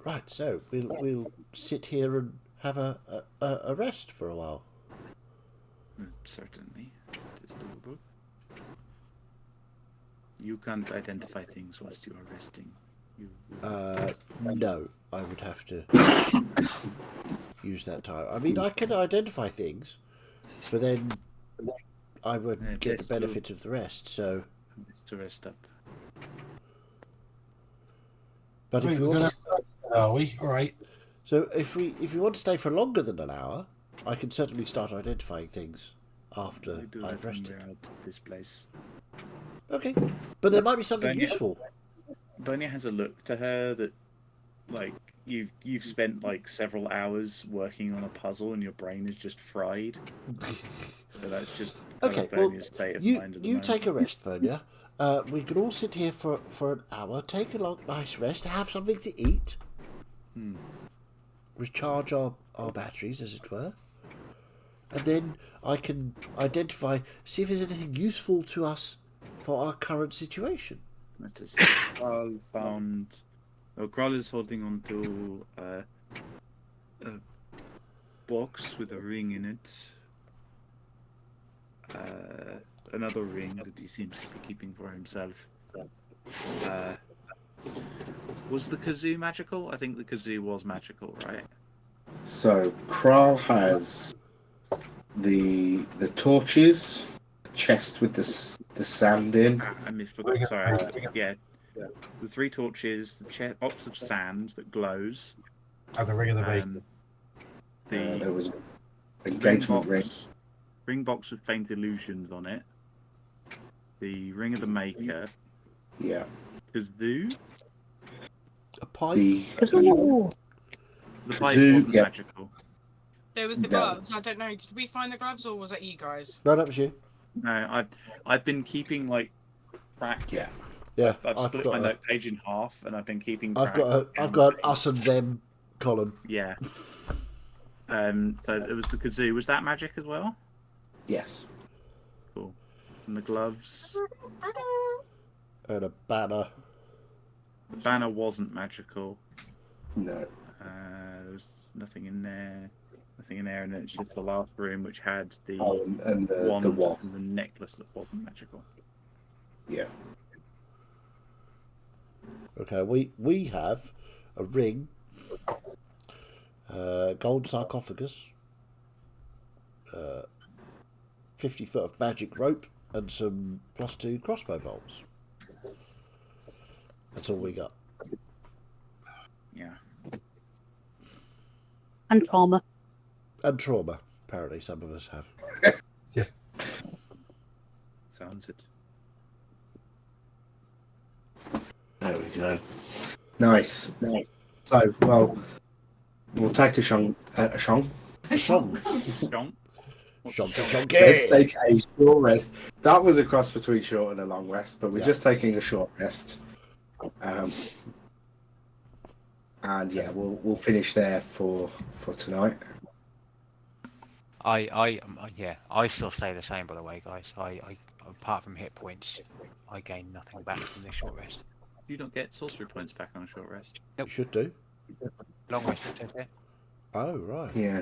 Right, so we'll sit here and have a rest for a while. Certainly, it is doable. You can't identify things whilst you are resting. You No, I would have to use that time. I mean, I can identify things, but then I wouldn't Yeah, get the that's true. benefit of the rest. So, need to rest up. but if Right, we we're want gonna to, are we? All right. so if we want to stay for longer than an hour, I can certainly start identifying things after We do I've that when rested. we're out of this place. Okay, but there might be something Don't you- useful. Bonia has a look to her that, like, you've spent like several hours working on a puzzle and your brain is just fried. So that's just Okay, well, Bonia's state of you mind at the you moment. take a rest, Bernia. We can all sit here for an hour, take a long, nice rest, have something to eat, Hmm. recharge our batteries, as it were, and then I can identify, see if there's anything useful to us for our current situation. That is, Kral found. Well, Kral is holding on to a box with a ring in it. Another ring that he seems to be keeping for himself. Was the kazoo magical? I think the kazoo was magical, right? So Kral has the torches, chest with the sand in. Ah, I misforgot. Sorry. Yeah. The 3 torches, the box of sand that glows, And the ring of the maker. the There was engagement ring. ring box with faint illusions on it, the ring of the maker, Yeah. kazoo. A pipe. The Ooh, The pipe Kazoo, wasn't yeah. magical. There was the No. gloves. I don't know. Did we find the gloves, or was that you guys? No, that was you. No, I've been keeping like track. Yeah. Yeah, I've split my got note page in half, and I've been keeping. I've track. got an us and them column. Yeah. So it was the kazoo. Was that magic as well? Yes. Cool. And the gloves. And a banner. The banner wasn't magical. No. there was nothing in there. Nothing in there, and it's just the last room which had the and wand the wand. and the necklace that wasn't magical. Yeah. Okay, we have a ring, gold sarcophagus, 50 foot of magic rope, and some +2 crossbow bolts. That's all we got. Yeah. And trauma. And trauma, apparently some of us have. Sounds it. There we go. Nice. So, well, we'll take a shong. Shong. Strong. Let's take a short rest. That was a cross between short and a long rest, but we're just taking a short rest. And yeah, we'll finish there for tonight. I still stay the same, by the way, guys. I apart from hit points, I gain nothing back from this short rest. You don't get sorcery points back on a short rest. You should do. Long rest, it says here. Oh, right. Yeah.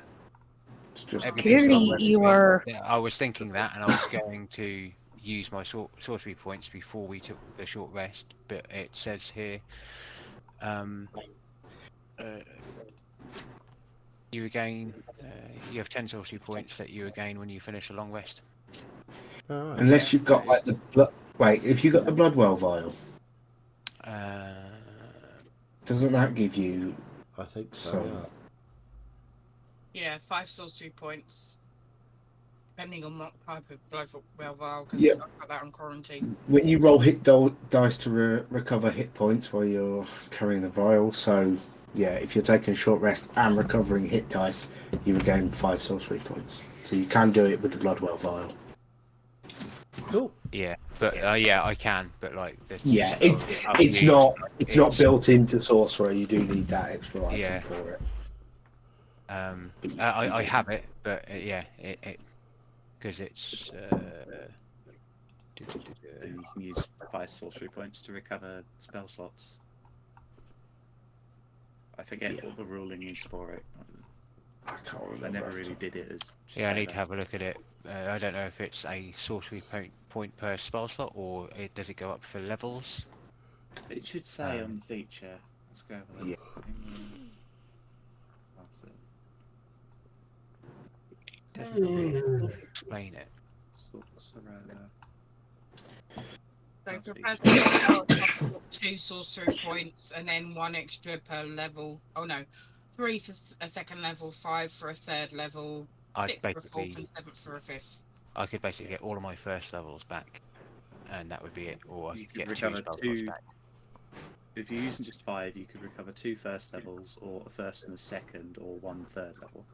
It's just Clearly, you are. Yeah, I was thinking that, and I was going to use my sorcery points before we took the short rest, but it says here, you regain, you have 10 sorcery points that you regain when you finish a long rest. All right. Unless you've got like the blood. Wait, if you got the Bloodwell vial, doesn't that give you? I think so. So- Yeah, 5 sorcery points. Depending on what type of blood well vial, because Yeah. I've got that on quarantine. When you roll hit dice to recover hit points while you're carrying the vial, so yeah, if you're taking a short rest and recovering hit dice, you regain 5 sorcery points. So you can do it with the Bloodwell vial. Cool. Yeah, but yeah, I can, but like, there's Yeah, just- it's not built into sorcerer. You do need that extra item Yeah. for it. I have it, but yeah, it because it's. And you can use 5 sorcery points to recover spell slots. I forget Yeah. what the ruling is for it. I can't remember. I never off the really top. did it as. Yeah, I need to have a look at it. I don't know if it's a sorcery point per spell slot, or does it go up for levels? It should say on the feature. Let's go over Yeah. Explain it. So for first 2 sorcery points, and then 1 extra per level. Oh no, 3 for a second level, 5 for a third level, I'd 6 for a basically- 4th, and 7 for a 5th. I could basically get all of my first levels back, and that would be it. Or I You could could get 2 recover spell slots 2. back. If you're using just 5, you could recover 2 first levels, or a first and a second, or 1 third level.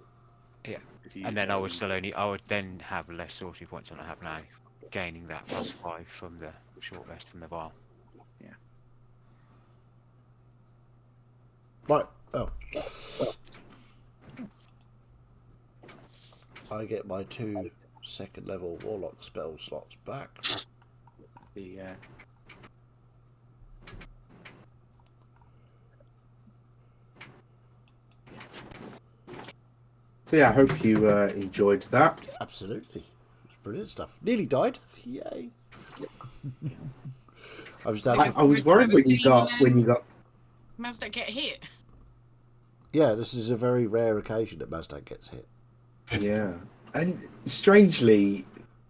Yeah. If you And use then I would one- I would then have less sorcery points than I have now, gaining that +5 from the short rest from the vial. Right. Oh. I get my 2 second level warlock spell slots back. the So yeah, I hope you enjoyed that. Absolutely. It's brilliant stuff. Nearly died. Yay. I was down to, I was worried when you got Mazda get hit. yeah, this is a very rare occasion that Mazda gets hit. Yeah, and strangely,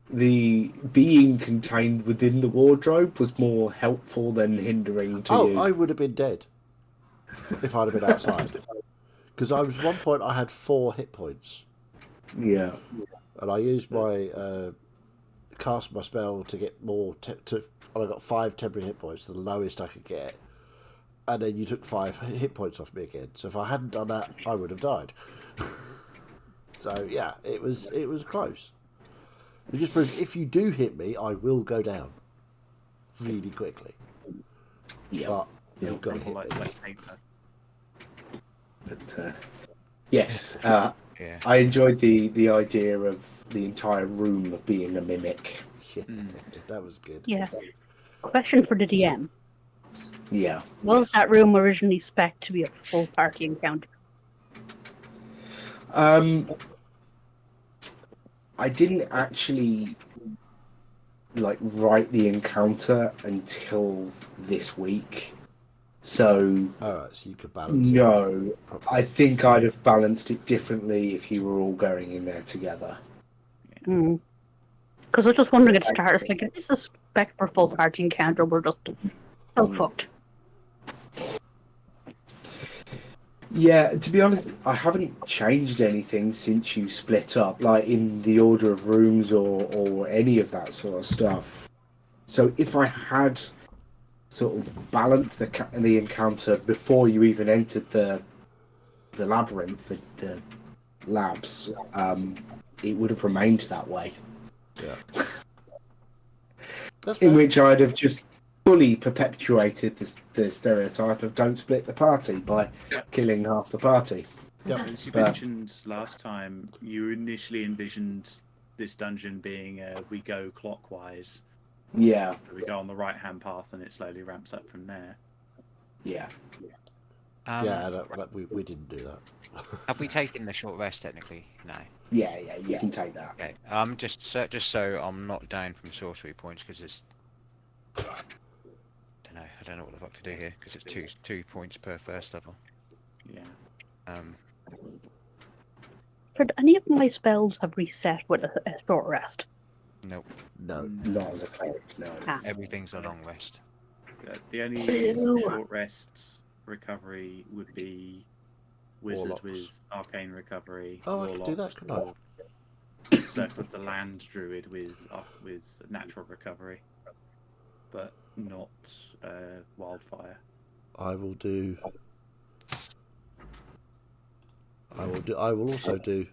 the being contained within the wardrobe was more helpful than hindering to you. I would have been dead if I'd have been outside. Because I was one point I had 4 hit points, Yeah, and I used my cast my spell to get more. And I got 5 temporary hit points, the lowest I could get. And then you took 5 hit points off me again. So if I hadn't done that, I would have died. So yeah, it was close. It just proves if you do hit me, I will go down really quickly. yeah. But you've got to crumple hit me. like paper. But yes, Yeah. I enjoyed the idea of the entire room being a mimic. Yeah, that was good. Yeah. Question for the DM. Yeah, Was that room originally spec'd to be a full party encounter? I didn't actually like write the encounter until this week, so All right, so you could balance it. no. properly. I think I'd have balanced it differently if you were all going in there together. Because I was just wondering at starters, like, if this is spec for full party encounter, we're just so fucked. Yeah, to be honest, I haven't changed anything since you split up, like in the order of rooms or any of that sort of stuff. So if I had sort of balanced the encounter before you even entered the labyrinth, the labs, it would have remained that way. Yeah. That's In fair. which I'd have just fully perpetuated the stereotype of don't split the party by killing half the party. Yep. As you But- mentioned last time, you initially envisioned this dungeon being we go clockwise. Yeah, We go on the right-hand path, and it slowly ramps up from there. yeah. Yeah, we didn't do that. Have we taken the short rest technically? No. Yeah, you can take that. Okay. Just so I'm not down from sorcery points because it's. I don't know what the fuck to do here because it's two points per first level. Yeah. Could any of my spells have reset with a short rest? Nope. No. Not as a cleric, no. Everything's a long rest. The only Ew. short rest recovery would be wizard Warlocks. with arcane recovery. Oh, I could do that, couldn't I? or Circle of the Land druid with natural recovery, but not wildfire. I will also do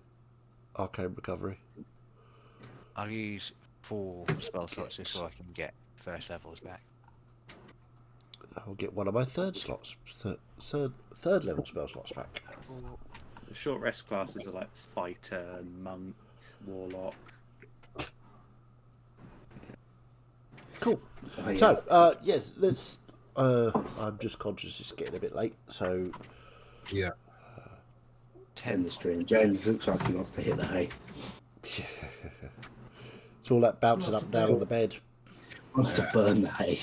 arcane recovery. I'll use 4 spell slots just so I can get first levels back. I'll get one of my third level spell slots back. The short rest classes are like fighter, monk, warlock. Cool. Oh, yeah. So, yes, let's. I'm just conscious it's getting a bit late, so Yeah. End the stream. James looks like he wants to hit the hay. it's all that bouncing up and down on the bed. Wants to burn the hay.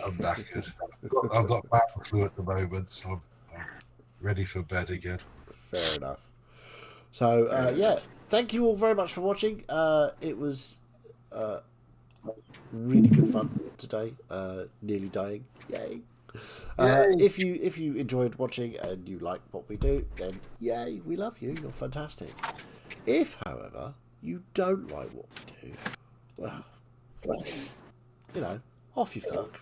I'm knackered. I've got battle flu at the moment, so I'm ready for bed again. Fair enough. So, yeah, thank you all very much for watching. It was really good fun today. Nearly dying. Yay. If you enjoyed watching and you like what we do, then yay, we love you. You're fantastic. If, however, you don't like what we do, well, you know, off you fuck.